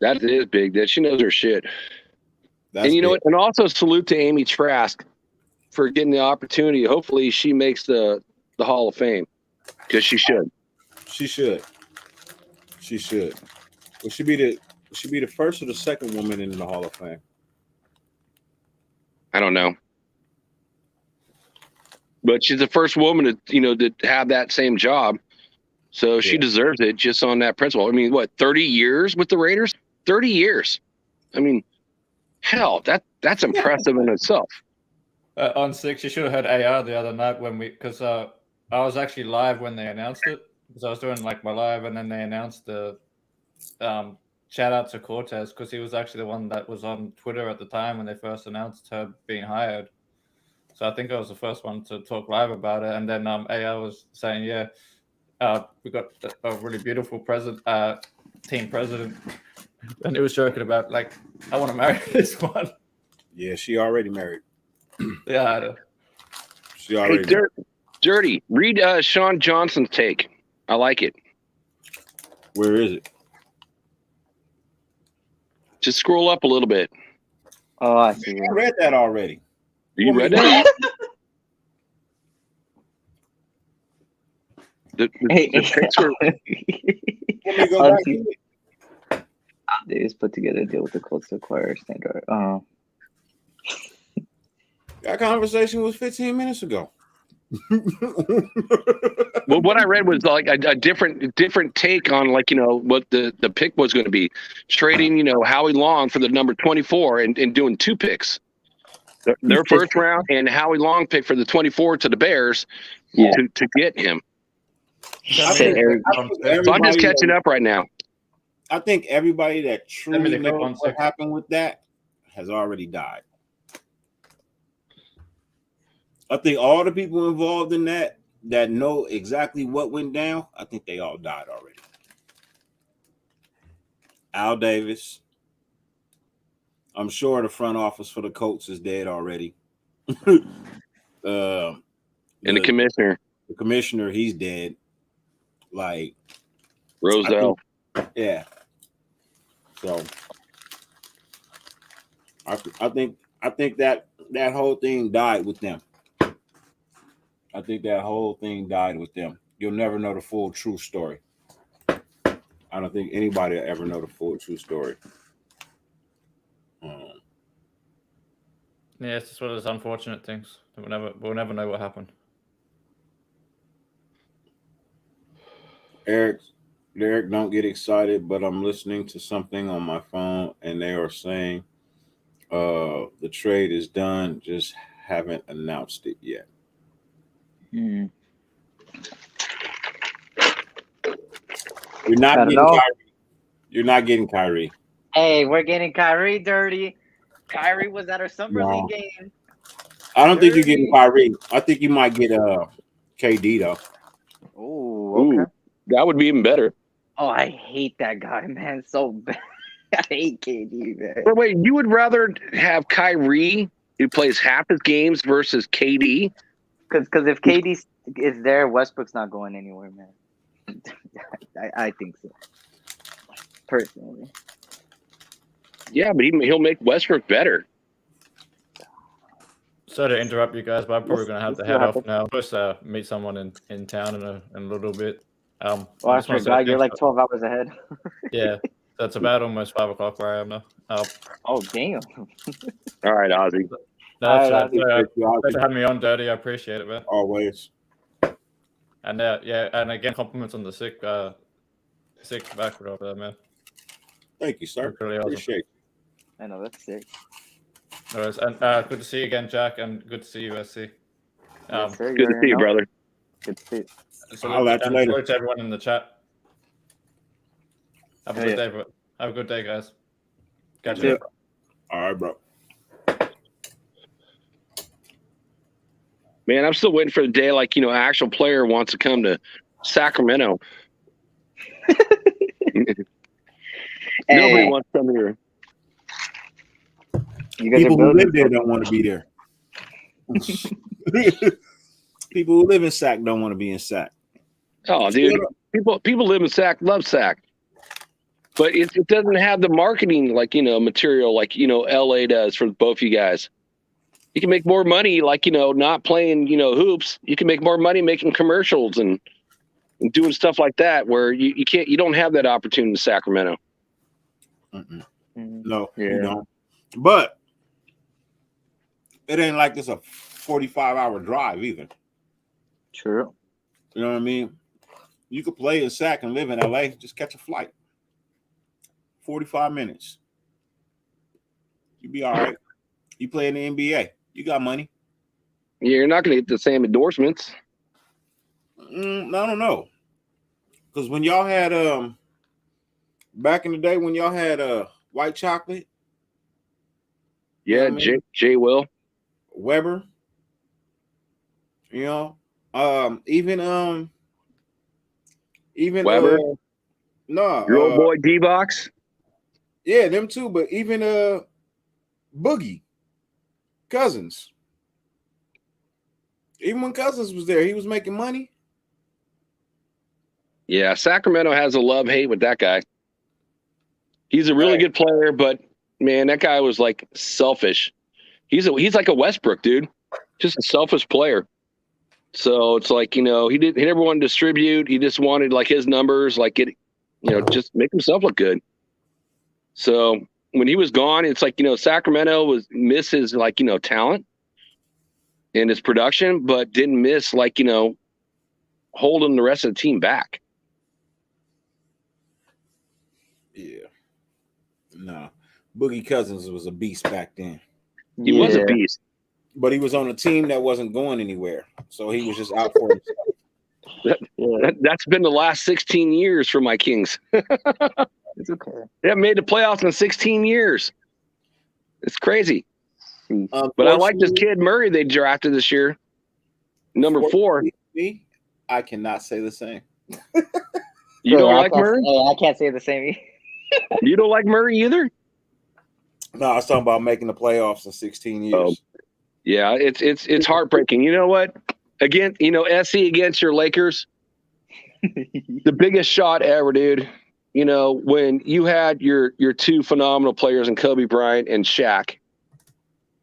That is big. That she knows her shit. That's and you know big. what? And also salute to Amy Trask for getting the opportunity. Hopefully she makes the Hall of Fame, because she should. She should. She should. Will she be the first or the second woman in the Hall of Fame? I don't know. But she's the first woman to have that same job. So she deserves it just on that principle. I mean, what, 30 years with the Raiders? 30 years. I mean, hell, that's impressive in itself. On 6, you should have heard AR the other night because I was actually live when they announced it, because I was doing like my live, and then they announced the shout out to Cortez, because he was actually the one that was on Twitter at the time when they first announced her being hired. So I think I was the first one to talk live about it. And then AR was saying, we got a really beautiful team president. And he was joking about, like, I want to marry this one. Yeah, she already married. Yeah, I know. She already married. Dirty. Read Sean Johnson's take. I like it. Where is it? Just scroll up a little bit. Oh, I see. I read that already. You read that? the pics were... Let me go back to it. They just put together a deal with the Colts to acquire Standard. That conversation was 15 minutes ago. Well, what I read was like a different take on, like, what the pick was going to be. Trading, Howie Long for the number 24 and doing 2 picks. Their first round and Howie Long pick for the 24 to the Bears to get him. So I'm just catching up right now. I think everybody that truly knows what happened with that has already died. I think all the people involved in that know exactly what went down, I think they all died already. Al Davis. I'm sure the front office for the Colts is dead already. And the commissioner. The commissioner, he's dead. Like Roselle. Yeah. So I think that whole thing died with them. I think that whole thing died with them. You'll never know the full true story. I don't think anybody will ever know the full true story. Yeah, it's just one of those unfortunate things. We'll never know what happened. Derek, don't get excited, but I'm listening to something on my phone, and they are saying the trade is done, just haven't announced it yet. Hmm. You're not getting Kyrie. You're not getting Kyrie. Hey, we're getting Kyrie, Dirty. Kyrie was at our summer league game. I don't think you're getting Kyrie. I think you might get KD though. Oh, okay. That would be even better. Oh, I hate that guy, man. So bad. I hate KD, man. Wait, you would rather have Kyrie, who plays half his games, versus KD? Because if KD is there, Westbrook's not going anywhere, man. I think so. Personally. Yeah, but he'll make Westbrook better. Sorry to interrupt you guys, but I'm probably going to have to head off now. I'm supposed to meet someone in town in a little bit. I forgot you're like 12 hours ahead. Yeah, that's about almost 5 o'clock where I am now. Oh, damn. All right, Ozzy. Thanks for having me on, Dirty. I appreciate it, man. Always. And yeah, and again, compliments on the sick background over there, man. Thank you, sir. Really awesome. Appreciate it. I know, that's sick. All right, and good to see you again, Jack, and good to see you, SC. Yes, sir, Good to see you, brother. Good to see you. So I'll let you later. salute to everyone in the chat. Have a good day, bro. Have a good day, guys. Catch you. All right, bro. Man, I'm still waiting for the day like, an actual player wants to come to Sacramento. Nobody wants to come here. People who live there don't want to be there. People who live in Sac don't want to be in Sac. Oh, dude. People live in Sac, love Sac. But it doesn't have the marketing material like, LA does for both you guys. You can make more money not playing, hoops. You can make more money making commercials and doing stuff like that where you don't have that opportunity in Sacramento. No, you don't. But it ain't like it's a 45-hour drive either. True. You know what I mean? You could play in Sac and live in LA, just catch a flight. 45 minutes. You be all right. You play in the NBA. You got money. Yeah, you're not going to get the same endorsements. I don't know. Because when y'all had back in the day when y'all had white chocolate. Yeah, J. Will. Weber. Even Weber. No. Your old boy D-Box. Yeah, them too, but even Boogie Cousins. Even when Cousins was there, he was making money. Yeah, Sacramento has a love-hate with that guy. He's a really good player, but man, that guy was like selfish. He's like a Westbrook, dude. Just a selfish player. So it's like, he never wanted to distribute. He just wanted like his numbers, just make himself look good. So when he was gone, it's like, Sacramento misses talent and his production, but didn't miss holding the rest of the team back. Yeah. No. Boogie Cousins was a beast back then. He was a beast. But he was on a team that wasn't going anywhere. So he was just out for himself. That's been the last 16 years for my Kings. It's okay. They haven't made the playoffs in 16 years. It's crazy. But I like this kid Murray they drafted this year. Number 4. Me, I cannot say the same. You don't like Murray? I can't say the same. You don't like Murray either? No, I was talking about making the playoffs in 16 years. Oh. Yeah, it's heartbreaking. You know what? Again, SC against your Lakers, the biggest shot ever, dude. When you had your two phenomenal players in Kobe Bryant and Shaq,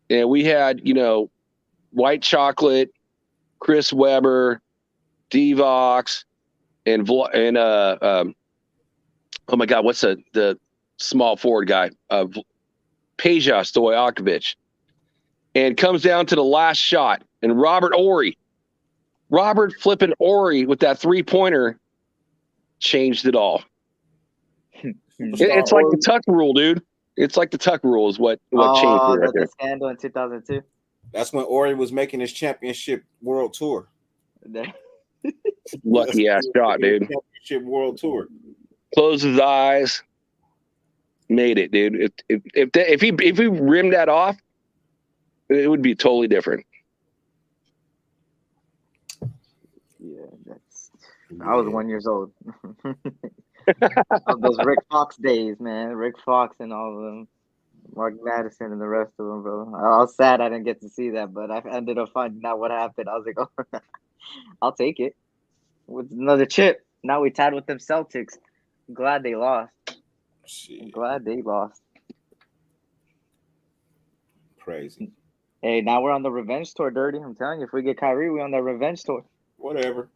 and we had, White Chocolate, Chris Webber, Divox, and oh my God, what's the small forward guy? Peja Stojakovic. And comes down to the last shot. And Robert flipping Horry with that 3-pointer changed it all. It's like the Tuck rule, dude. It's like the Tuck rule is what changed it right there. The scandal in 2002. That's when Horry was making his championship world tour. Lucky ass shot, dude. Championship world tour. Closed his eyes. Made it, dude. If he rimmed that off, it would be totally different. Yeah, I was 1 year old. Of those Rick Fox days, man. Rick Fox and all of them. Mark Madison and the rest of them, bro. I was sad I didn't get to see that, but I ended up finding out what happened. I was like, oh, I'll take it. With another chip. Now we tied with them Celtics. I'm glad they lost. Crazy. Hey, now we're on the revenge tour, Dirty. I'm telling you, if we get Kyrie, we're on that revenge tour. Whatever.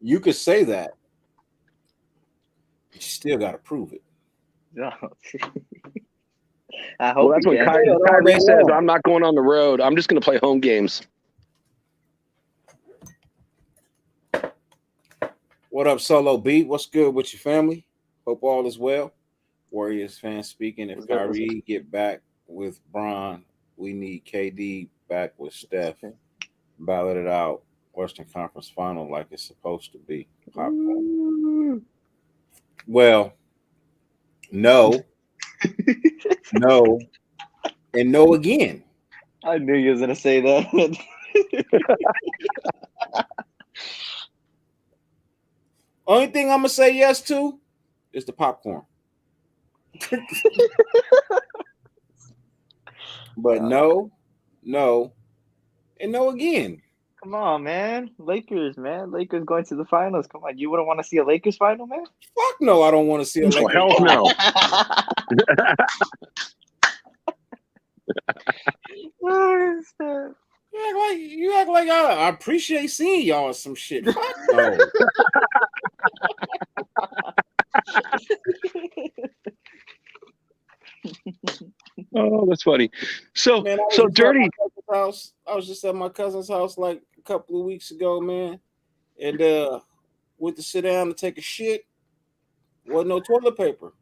You could say that. You still got to prove it. No. I hope that's what Kyrie says. I'm not going on the road. I'm just going to play home games. What up, Solo Beat? What's good with your family? Hope all is well. Warriors fans speaking. If What's good? Kyrie get back with Bron, we need KD back with Steph. Ballot it out. Western Conference Final like it's supposed to be. Popcorn. Well, no, no, and no again. I knew you was gonna say that. Only thing I'm gonna say yes to is the popcorn. But no, and no again. Come on, man. Lakers, man. Lakers going to the finals. Come on. You wouldn't want to see a Lakers final, man? Fuck no, I don't want to see a Oh, Lakers. hell no. You act like I appreciate seeing y'all in some shit. Fuck no. Oh, that's funny. So, Man, Dirty. House. I was just at my cousin's house like a couple of weeks ago, man, and went to sit down to take a shit. Wasn't no toilet paper,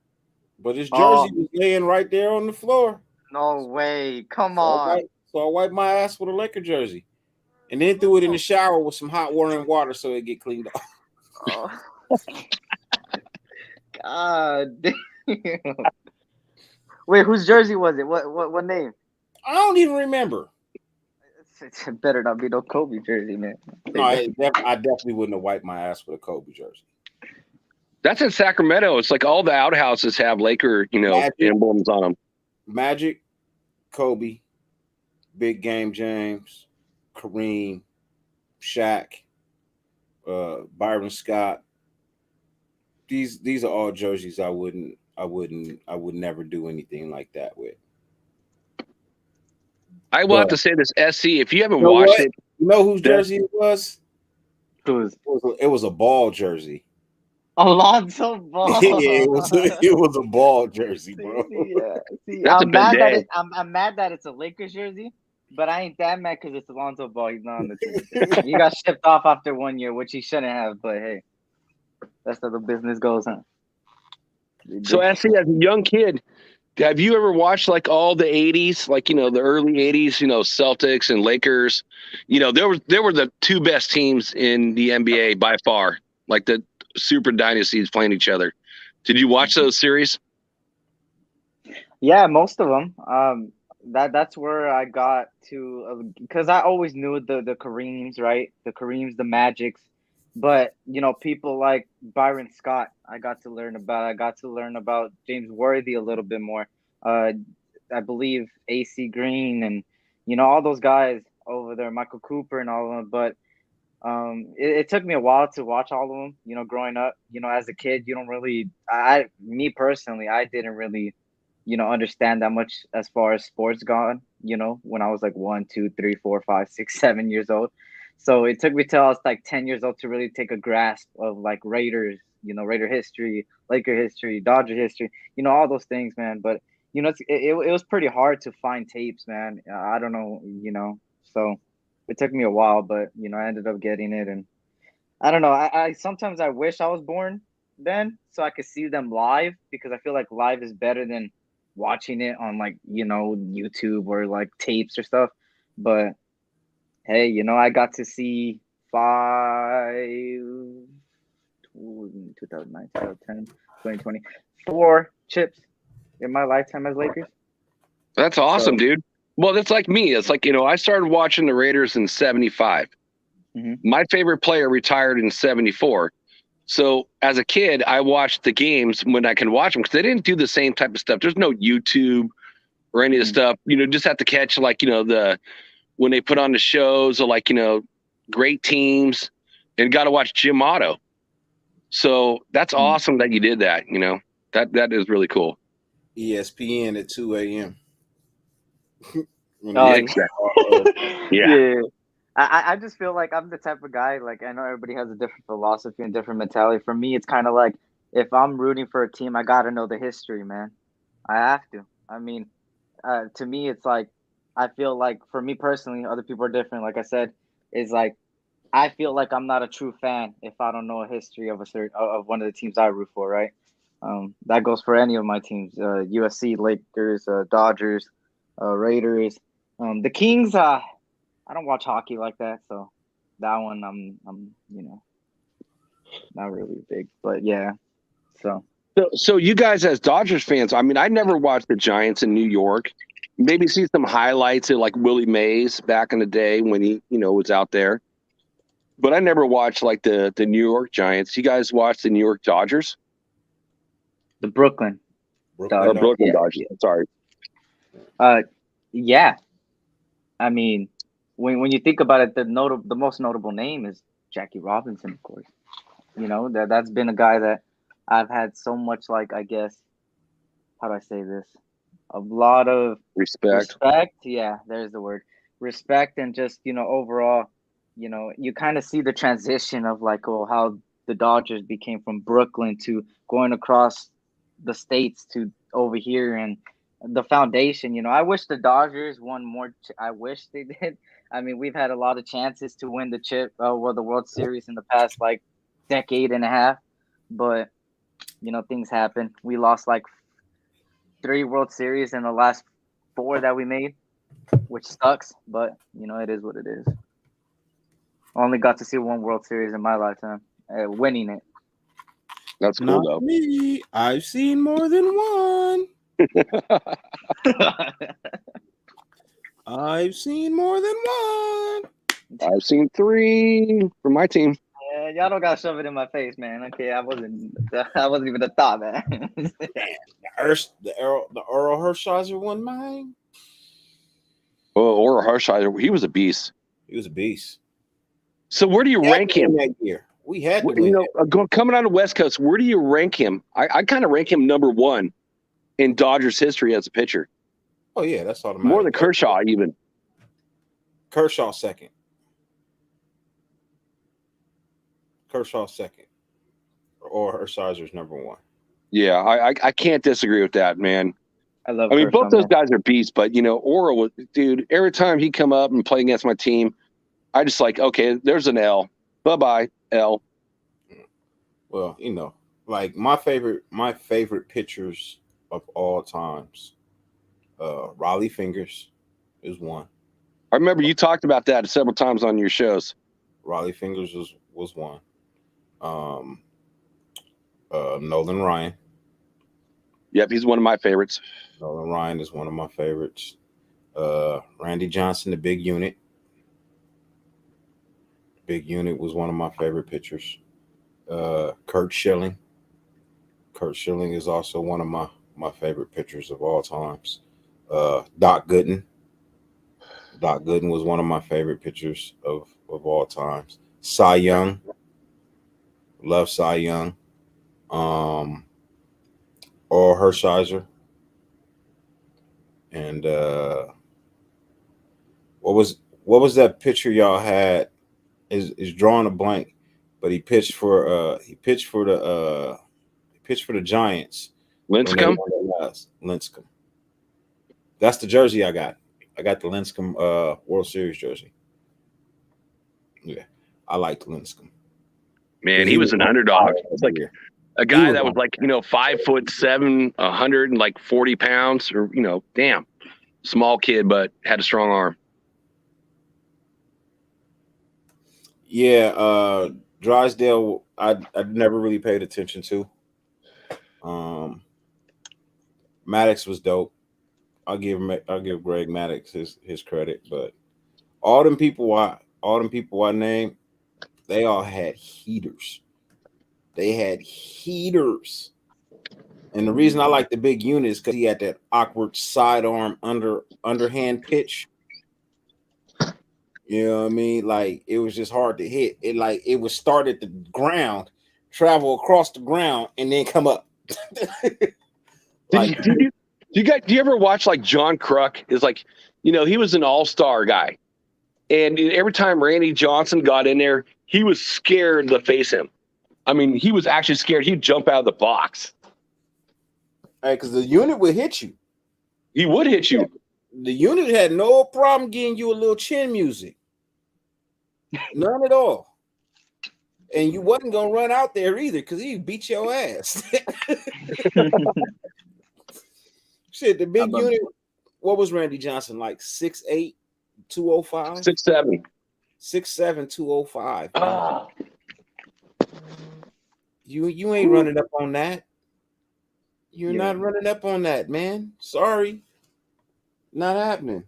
but his jersey was laying right there on the floor. No way. Come on. So I wiped my ass with a Laker jersey, and then threw it in the shower with some hot water so it get cleaned off. Oh. God damn. Wait, whose jersey was it? What name? I don't even remember. It better not be no Kobe jersey, man. No, I definitely wouldn't have wiped my ass with a Kobe jersey. That's in Sacramento. It's like all the outhouses have Laker, emblems on them. Magic, Kobe, Big Game James, Kareem, Shaq, Byron Scott. These are all jerseys I would never do anything like that with. I will have to say this, SC, if you haven't watched it. You know whose jersey it was? Whose? It was a Ball jersey. Alonzo Ball. Yeah, it was a Ball jersey, bro. I'm mad that it's a Lakers jersey, but I ain't that mad because it's Alonzo Ball. He's not on the team. He got shipped off after 1 year, which he shouldn't have. But hey, that's how the business goes, huh? So, SC, as a young kid, have you ever watched like all the 80s, like, the early 80s, Celtics and Lakers? There were the two best teams in the NBA by far, like the super dynasties playing each other. Did you watch those series? Yeah, most of them. That's where I got to, because I always knew the Kareems, right? The Kareems, the Magics. But, people like Byron Scott, I got to learn about. I got to learn about James Worthy a little bit more. I believe AC Green and, all those guys over there, Michael Cooper and all of them. But it took me a while to watch all of them, growing up. As a kid, you don't really, me personally, I didn't really, understand that much as far as sports gone, when I was like 1, 2, 3, 4, 5, 6, 7 years old. So it took me till I was like 10 years old to really take a grasp of like Raiders, Raider history, Laker history, Dodger history, all those things, man. But, it was pretty hard to find tapes, man. I don't know, so it took me a while, but, I ended up getting it. And I don't know. I sometimes I wish I was born then so I could see them live, because I feel like live is better than watching it on like, YouTube or like tapes or stuff. But hey, I got to see 2009, 2010, 2020, 4 chips in my lifetime as Lakers. That's awesome, dude. Well, that's like me. It's like, I started watching the Raiders in 75. Mm-hmm. My favorite player retired in 74. So as a kid, I watched the games when I can watch them, because they didn't do the same type of stuff. There's no YouTube or any of the stuff. Just have to catch like, when they put on the shows or like, great teams, and got to watch Jim Otto. So that's awesome that you did that. That is really cool. ESPN at 2 a.m. Yeah. I just feel like I'm the type of guy, like, I know everybody has a different philosophy and different mentality. For me, it's kind of like, if I'm rooting for a team, I got to know the history, man. I have to. I mean, to me, it's like, I feel like, for me personally, other people are different. Like I said, is like, I feel like I'm not a true fan if I don't know a history of of one of the teams I root for, right? That goes for any of my teams: USC, Lakers, Dodgers, Raiders, the Kings. I don't watch hockey like that, so that one I'm not really big, but yeah. So you guys as Dodgers fans, I mean, I never watched the Giants in New York. Maybe see some highlights of like Willie Mays back in the day when he, was out there. But I never watched like the New York Giants. You guys watch the New York Dodgers? The Brooklyn Dodgers. Brooklyn Dodgers. Yeah. Sorry. Yeah. I mean, when you think about it, the most notable name is Jackie Robinson, of course. That's been a guy that I've had so much, like, I guess, how do I say this? A lot of respect. Yeah, there's the word. Respect, and just, overall, you kind of see the transition of like, how the Dodgers became from Brooklyn to going across the states to over here, and the foundation. I wish the Dodgers won more. I wish they did. I mean, we've had a lot of chances to win the World Series in the past like decade and a half, but things happen. We lost like 3 World Series in the last 4 that we made, which sucks, but it is what it is. Only got to see 1 World Series in my lifetime, winning it. That's cool, though. Me. I've seen more than one. I've seen more than one. I've seen 3 from my team. Yeah, y'all don't gotta shove it in my face, man. Okay, I wasn't even a thought, man. The Earl Hershiser won mine. Oh, Earl Hershiser, he was a beast. He was a beast. So where do you rank him that year? We had to win. Coming on the West Coast, where do you rank him? I kind of rank him number 1 in Dodgers history as a pitcher. Oh yeah, that's automatic. More than Kershaw, even. Kershaw second. Or Hershiser's number 1. Yeah, I can't disagree with that, man. I mean, Kershaw, both those guys are beasts, but Orel was, dude. Every time he come up and play against my team, I just like, okay, there's an L. Bye-bye, L. Well, like my favorite pitchers of all times, Raleigh Fingers is one. I remember you talked about that several times on your shows. Raleigh Fingers was one. Nolan Ryan. Yep, he's one of my favorites. Nolan Ryan is one of my favorites. Randy Johnson, the big unit. Big unit was one of my favorite pitchers. Kurt Schilling. Kurt Schilling is also one of my favorite pitchers of all times. Doc Gooden. Doc Gooden was one of my favorite pitchers of all times. Cy Young. Love Cy Young. Or Hershiser. And what was that pitcher y'all had? Is drawing a blank, but he pitched for the Giants. Lincecum. Lincecum. That's the jersey I got. I got the Lincecum World Series jersey. Yeah, I liked Lincecum. Man, he was an underdog. It's like a guy that was like 5'7", 140 pounds, or damn, small kid, but had a strong arm. Yeah, Drysdale, I'd never really paid attention to. Maddox was dope. I'll give Greg Maddox his credit, but all them people I named, they all had heaters. They had heaters. And the reason I like the big unit is because he had that awkward sidearm underhand pitch. You know what I mean? Like, it was just hard to hit. It would start at the ground, travel across the ground, and then come up. Do you ever watch like John Kruk? Is like, he was an all-star guy. And every time Randy Johnson got in there, he was scared to face him. I mean, he was actually scared. He'd jump out of the box. Hey, because the unit would hit you. He would hit you. The unit had no problem getting you a little chin music. None at all. And you wasn't gonna run out there either because he beat your ass. Shit, the big unit. What was Randy Johnson like? 6'8", 205? 6'7". 6'7", 205. You ain't running up on that. You're not running up on that, man. Sorry. Not happening.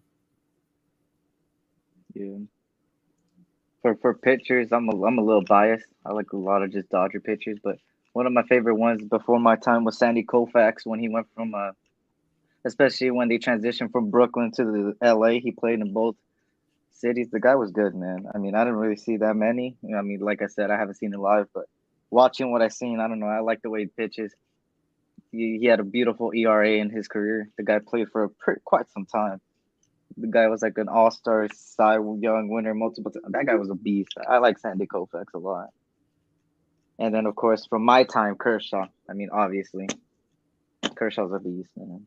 Yeah. For pitchers, I'm a little biased. I like a lot of just Dodger pitchers, but one of my favorite ones before my time was Sandy Koufax when he went from especially when they transitioned from Brooklyn to the LA. He played in both cities. The guy was good, man. I mean, I didn't really see that many. I mean, like I said, I haven't seen it live, but watching what I've seen, I don't know. I like the way he pitches. He had a beautiful ERA in his career. The guy played for quite some time. The guy was like an all-star Cy Young winner multiple times. That guy was a beast. I like Sandy Koufax a lot. And then, of course, from my time, Kershaw. I mean, obviously, Kershaw's a beast, man.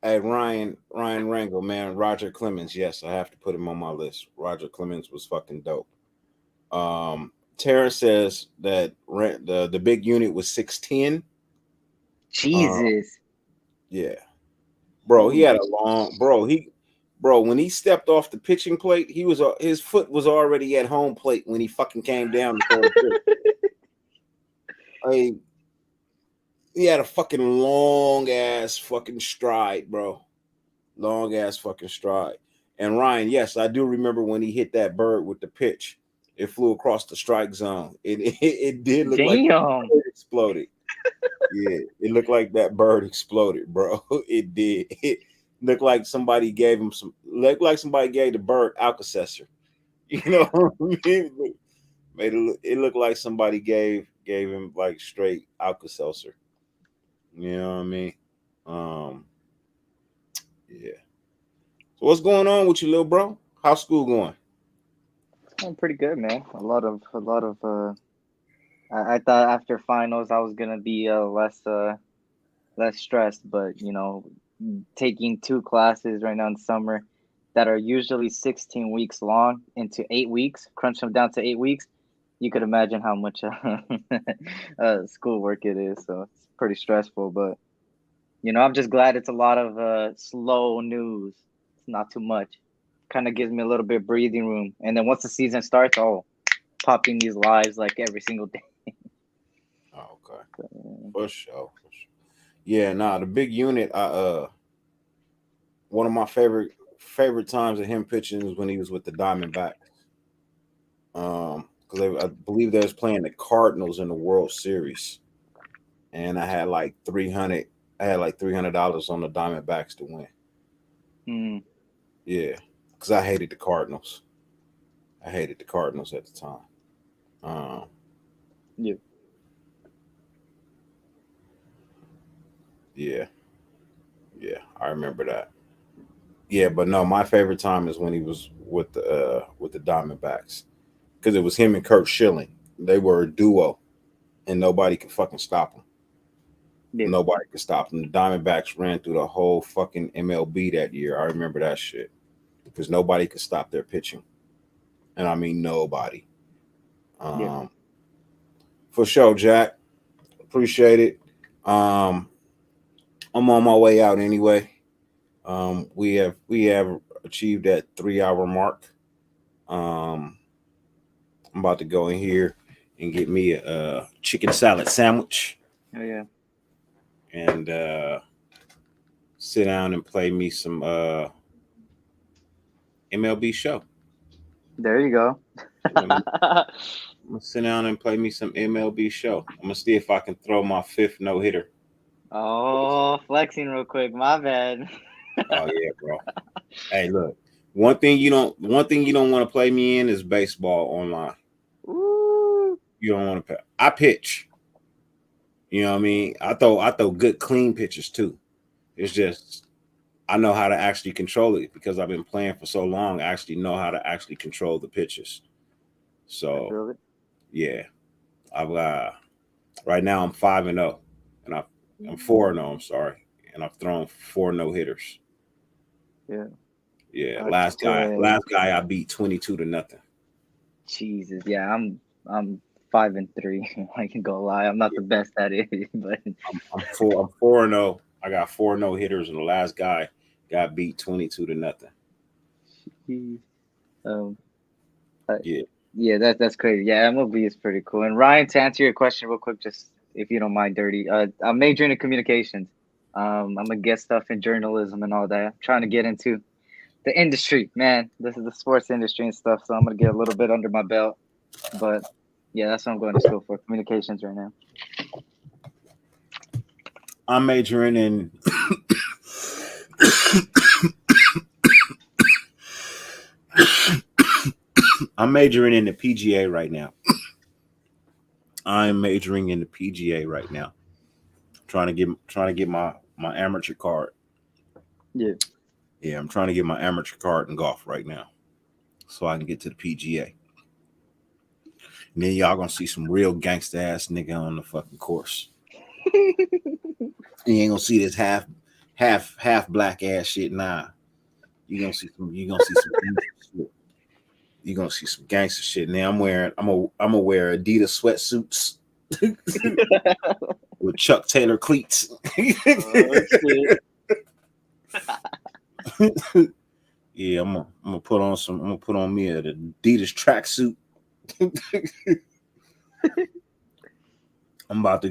Hey, Ryan Rangel, man. Roger Clemens. Yes, I have to put him on my list. Roger Clemens was fucking dope. Tara says that the big unit was 6'10". Jesus. Yeah. Bro, he had a long when he stepped off the pitching plate, his foot was already at home plate when he fucking came down to throw the pitch. He had a fucking long ass fucking stride, bro. Long ass fucking stride. And Ryan, yes, I do remember when he hit that bird with the pitch. It flew across the strike zone. It did look like the bird exploded. Yeah, it looked like that bird exploded, bro. It did. It looked like somebody gave him somebody gave the bird Alka-Seltzer. You know what I mean? It looked like somebody gave him like straight Alka-Seltzer. You know what I mean? Yeah. So what's going on with you, little bro? How's school going? It's going pretty good, man. A lot of I thought after finals I was gonna be less stressed, but you know, taking 2 classes right now in summer that are usually 16 weeks long into 8 weeks, crunch them down to 8 weeks, you could imagine how much schoolwork it is. So it's pretty stressful, but you know, I'm just glad it's a lot of slow news. It's not too much. Kind of gives me a little bit of breathing room. And then once the season starts, popping these lives like every single day. Oh, okay. For sure. Yeah, the big unit, one of my favorite times of him pitching was when he was with the Diamondbacks. Because I believe they was playing the Cardinals in the World Series. And I had like $300 on the Diamondbacks to win. Yeah, because I hated the Cardinals. at the time. Yeah, I remember that. Yeah, but no, my favorite time is when he was with the Diamondbacks, because it was him and Kurt Schilling. They were a duo, and nobody could fucking stop them. Yeah. Nobody could stop them. The Diamondbacks ran through the whole fucking MLB that year. I remember that shit, because nobody could stop their pitching, and I mean nobody. For sure, Jack. Appreciate it. I'm on my way out anyway. We have achieved that 3-hour mark. I'm about to go in here and get me a chicken salad sandwich. Oh yeah. And sit down and play me some MLB show. There you go. I'm gonna sit down and play me some MLB show. I'm gonna see if I can throw my 5th no-hitter. Oh, flexing real quick. My bad. Oh yeah, bro. Hey, look. One thing you don't want to play me in is baseball online. Ooh. You don't want to. I pitch. You know what I mean? I throw good clean pitches too. It's just I know how to actually control it because I've been playing for so long. I actually know how to actually control the pitches. So yeah, I've right now I'm 5-0, and I'm 4-0. I'm sorry, and I've thrown 4 no-hitters. Yeah. Yeah, last guy I beat 22-0. Jesus, yeah, I'm 5-3. I can go lie. I'm not the best at it, but I'm 4-0. I got 4 no hitters, and the last guy got beat 22-0. um, Yeah. yeah, that's crazy. Yeah, MLB is pretty cool. And Ryan, to answer your question real quick, just if you don't mind, dirty, I'm majoring in communications. I'm gonna get stuff in journalism and all that. I'm trying to get into the industry, man. This is the sports industry and stuff, so I'm gonna get a little bit under my belt. But yeah, that's what I'm going to school for, communications right now. I'm majoring in I'm majoring in the PGA right now. I'm majoring in the PGA right now. Trying to get my amateur card. Yeah. Yeah, I'm trying to get my amateur card in golf right now, so I can get to the PGA. And then y'all gonna see some real gangsta ass nigga on the fucking course. You ain't gonna see this half black ass shit. Nah, you gonna see some shit. You gonna see some gangster shit. Now I'm gonna wear Adidas sweatsuits with Chuck Taylor cleats. Yeah, I'm gonna put on me an Adidas tracksuit. I'm about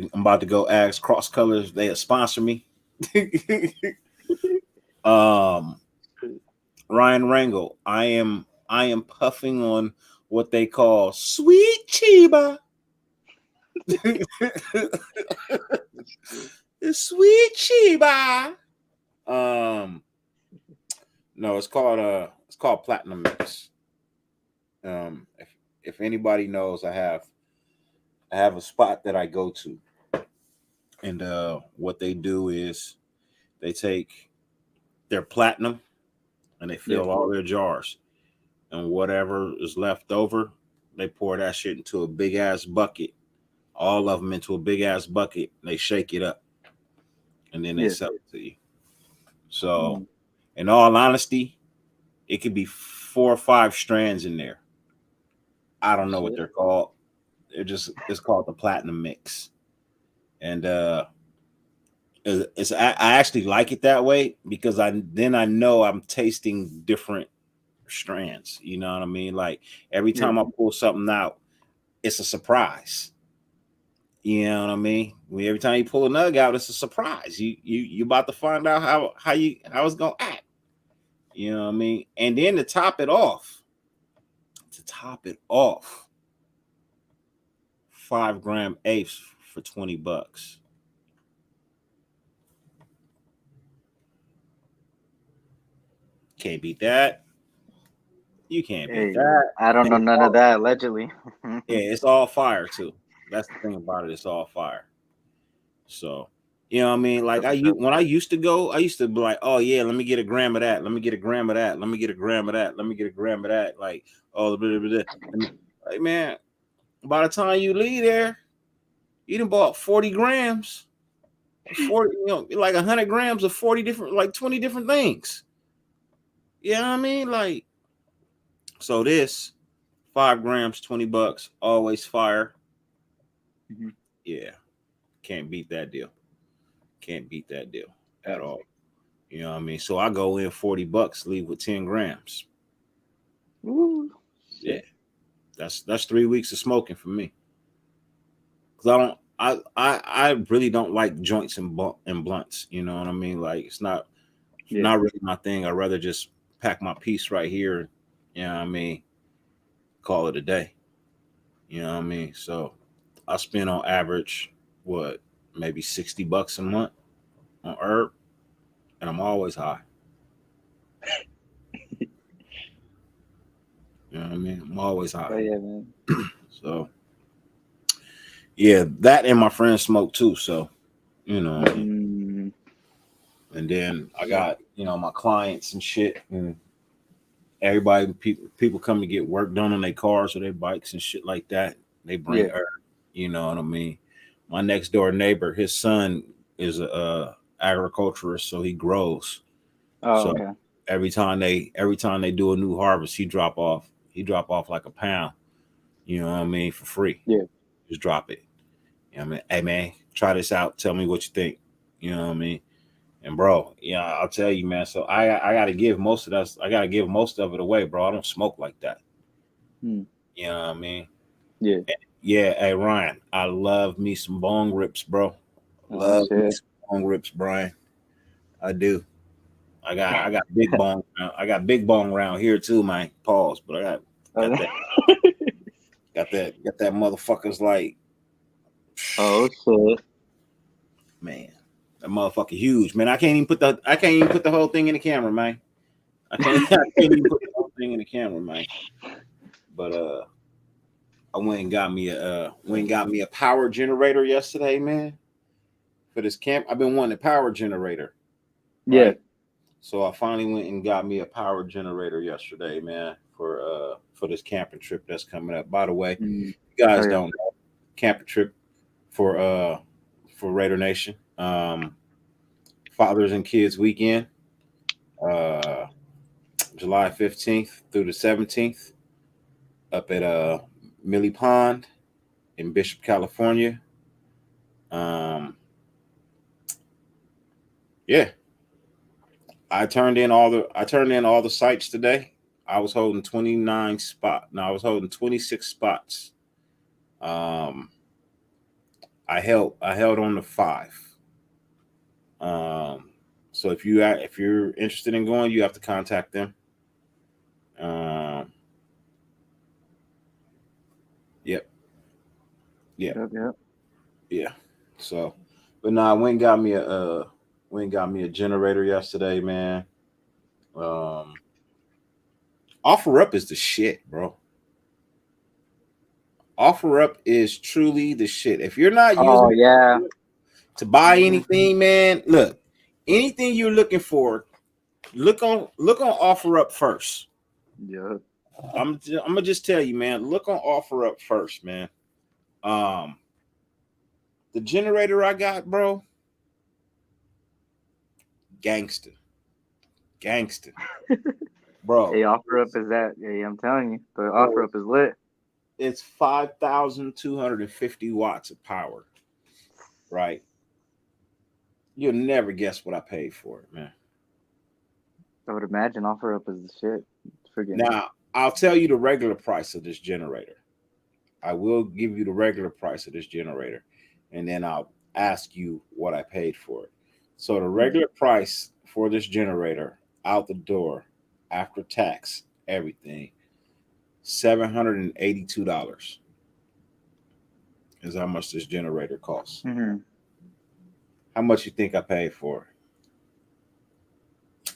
to go ask Cross Colors they sponsor me. Ryan Rangel, I am puffing on what they call sweet Chiba. The sweet Chiba. No, it's called Platinum Mix. If anybody knows, I have a spot that I go to, and what they do is they take their platinum and they fill all their jars, and whatever is left over, they pour that shit into a big ass bucket, all of them into a big ass bucket. And they shake it up, and then they sell it to you. So, in all honesty, it could be 4 or 5 strands in there. I don't know what they're called. It's called the Platinum Mix, and I actually like it that way because I know I'm tasting different strands. You know what I mean? Like every time I pull something out, it's a surprise. You know what I mean? Every time you pull a nug out, it's a surprise. You about to find out how it's gonna act. You know what I mean? And then to top it off, 5-gram apes for $20. Can't beat that. You can't beat that. I don't know none of that, allegedly. Yeah, it's all fire too. That's the thing about it. It's all fire. So, you know what I mean? Like when I used to go, I used to be like, oh yeah, let me get a gram of that. Let me get a gram of that. Let me get a gram of that. Let me get a gram of that. Like, oh, blah, blah, blah. Like, man, by the time you leave there, you done bought 40 grams. 40, like 100 grams of 40 different, like 20 different things. You know what I mean? Like, so this 5 grams, $20, always fire. Mm-hmm. Yeah, can't beat that deal. Can't beat that deal at all. You know what I mean? So I go in $40, leave with 10 grams. Ooh. Yeah, that's 3 weeks of smoking for me. Cause I really don't like joints and blunts. You know what I mean? Like it's not really my thing. I'd rather just pack my piece right here. You know what I mean? Call it a day. You know what I mean? So I spend on average maybe $60 a month on herb, and I'm always high. You know what I mean? I'm always high. Oh, yeah, man. So yeah, that and my friends smoke too. So you know what I mean? And then I got my clients and shit, and everybody, people come to get work done on their cars or their bikes and shit like that. They bring herb. You know what I mean? My next door neighbor, his son is a agriculturist, so he grows. Oh, so okay. every time they do a new harvest, he drop off like a pound You know what I mean? For free. Yeah. Just drop it. You know what I mean? Hey man, try this out. Tell me what you think. You know what I mean? And bro, yeah, I'll tell you, man. So I gotta give most of that. I gotta give most of it away, bro. I don't smoke like that. Hmm. You know what I mean? Yeah. Yeah. Hey Ryan, I love me some bong rips, bro. Oh, Love me shit. some bong rips, Brian. I do. I got big bong. I got big bong around here too, man. Pause, but I got that motherfucker's like, Oh shit. man, that motherfucker huge, man. I can't even put the whole thing in the camera, man. I can't even put the whole thing in the camera, man. But I went and got me a power generator yesterday, man. For this camp, I've been wanting a power generator. Yeah. Right? So I finally went and got me a power generator yesterday, man, for this camping trip that's coming up. By the way, you guys don't know, camping trip for Raider Nation. Fathers and Kids Weekend, July 15th through the 17th, up at Millie Pond in Bishop, California. Yeah. I turned in all the sites today. I was holding 29 spots. No, I was holding 26 spots. I held on to 5. So if you're interested in going, you have to contact them. Yep. Yeah. So, but no, I went and got me a generator yesterday, man. Offer Up is the shit, bro. Offer Up is truly the shit. If you're not using it to buy anything, man, look, anything you're looking for, look on Offer Up first. Yeah. I'm gonna just tell you, man. Look on Offer Up first, man. The generator I got, bro, gangster, bro. Hey, Offer Up is that? Yeah, I'm telling you, the Offer Up is lit. It's 5,250 watts of power, right? You'll never guess what I paid for it, man. I would imagine Offer Up is the shit. Now, I'll tell you the regular price of this generator. I will give you the regular price of this generator, and then I'll ask you what I paid for it. So the regular price for this generator out the door, after tax, everything, $782 is how much this generator costs. Mm-hmm. How much you think I paid for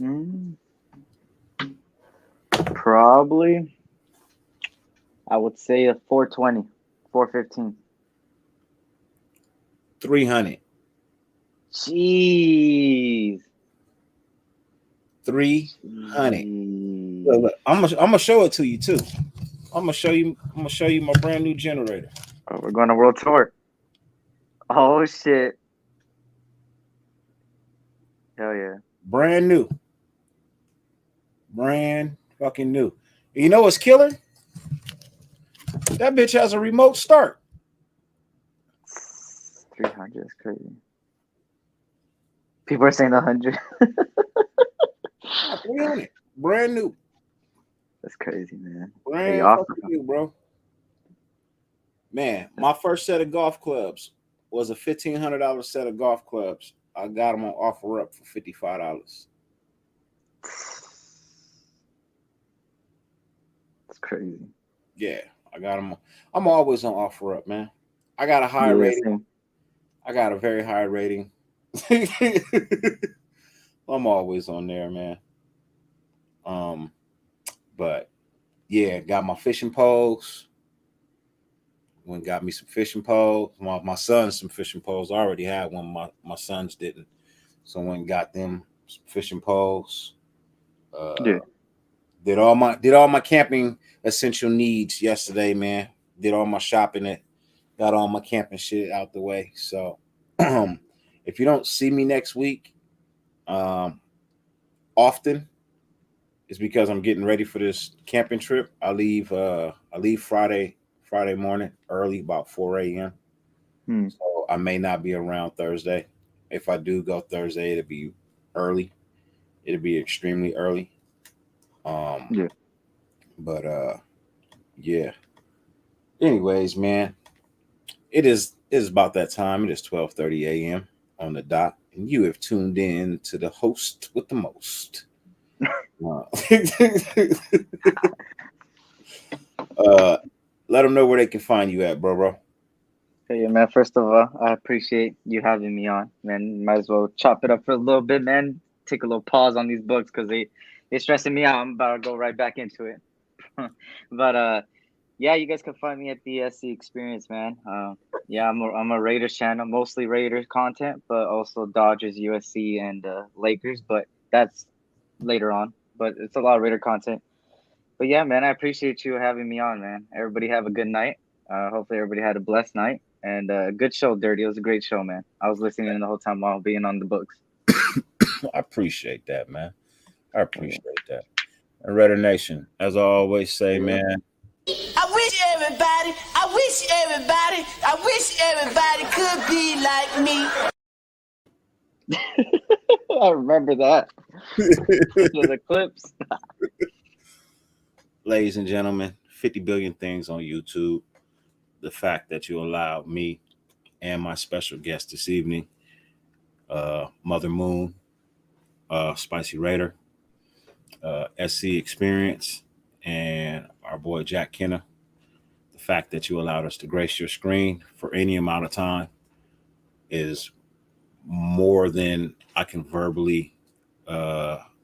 it? Probably, I would say a 420, 415. 300. Jeez. 300. Look, I'm gonna show it to you too. I'm gonna show you my brand new generator. Oh, we're going to world tour. Oh shit. Hell yeah. Brand new. Brand fucking new. You know what's killer? That bitch has a remote start. 300 is crazy. People are saying 100. 300. Brand new. That's crazy, man. Brand fucking new, bro. Man, my first set of golf clubs was a $1,500 set of golf clubs. I got them on Offer Up for $55. That's crazy. Yeah, I got them. I'm always on Offer Up, man. I got a high rating. Same. I got a very high rating. I'm always on there, man. But yeah, got my fishing poles. Went and got me some fishing poles. My sons some fishing poles. I already had one. My sons didn't. So I went and got them some fishing poles. Did all my camping essential needs yesterday, man. Did all my shopping. Got all my camping shit out the way. So if you don't see me next week, often, it's because I'm getting ready for this camping trip. I leave Friday Friday morning, early, about 4 a.m. So I may not be around Thursday. If I do go Thursday, it'll be early. It'll be extremely early. Yeah. But yeah. Anyways, man, it is about that time. It is 12:30 a.m. on the dot, and you have tuned in to the host with the most. Let them know where they can find you at, bro. Hey, man, first of all, I appreciate you having me on, man. Might as well chop it up for a little bit, man. Take a little pause on these books because they're stressing me out. I'm about to go right back into it. But yeah, you guys can find me at the SC Experience, man. Yeah, I'm a Raiders channel, mostly Raiders content, but also Dodgers, USC, and Lakers. But that's later on. But it's a lot of Raider content. But yeah, man, I appreciate you having me on, man. Everybody have a good night. Hopefully everybody had a blessed night. And good show, Dirty. It was a great show, man. I was listening the whole time while being on the books. I appreciate that, man. I appreciate that. And Raider Nation, as I always say, man. I wish everybody could be like me. I remember that. The clips. Ladies and gentlemen, 50 billion things on YouTube. The fact that you allowed me and my special guest this evening, Mother Moon, Spicy Raider, SC Experience, and our boy Jack Kenna. The fact that you allowed us to grace your screen for any amount of time is more than I can verbally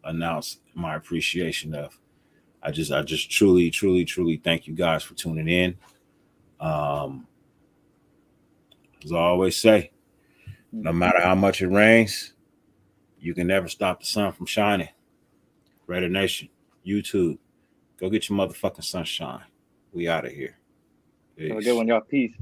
announce my appreciation of. I just truly thank you guys for tuning in. As I always say, no matter how much it rains, you can never stop the sun from shining. Raider Nation, YouTube, go get your motherfucking sunshine. We out of here. Have a good one, y'all. Peace.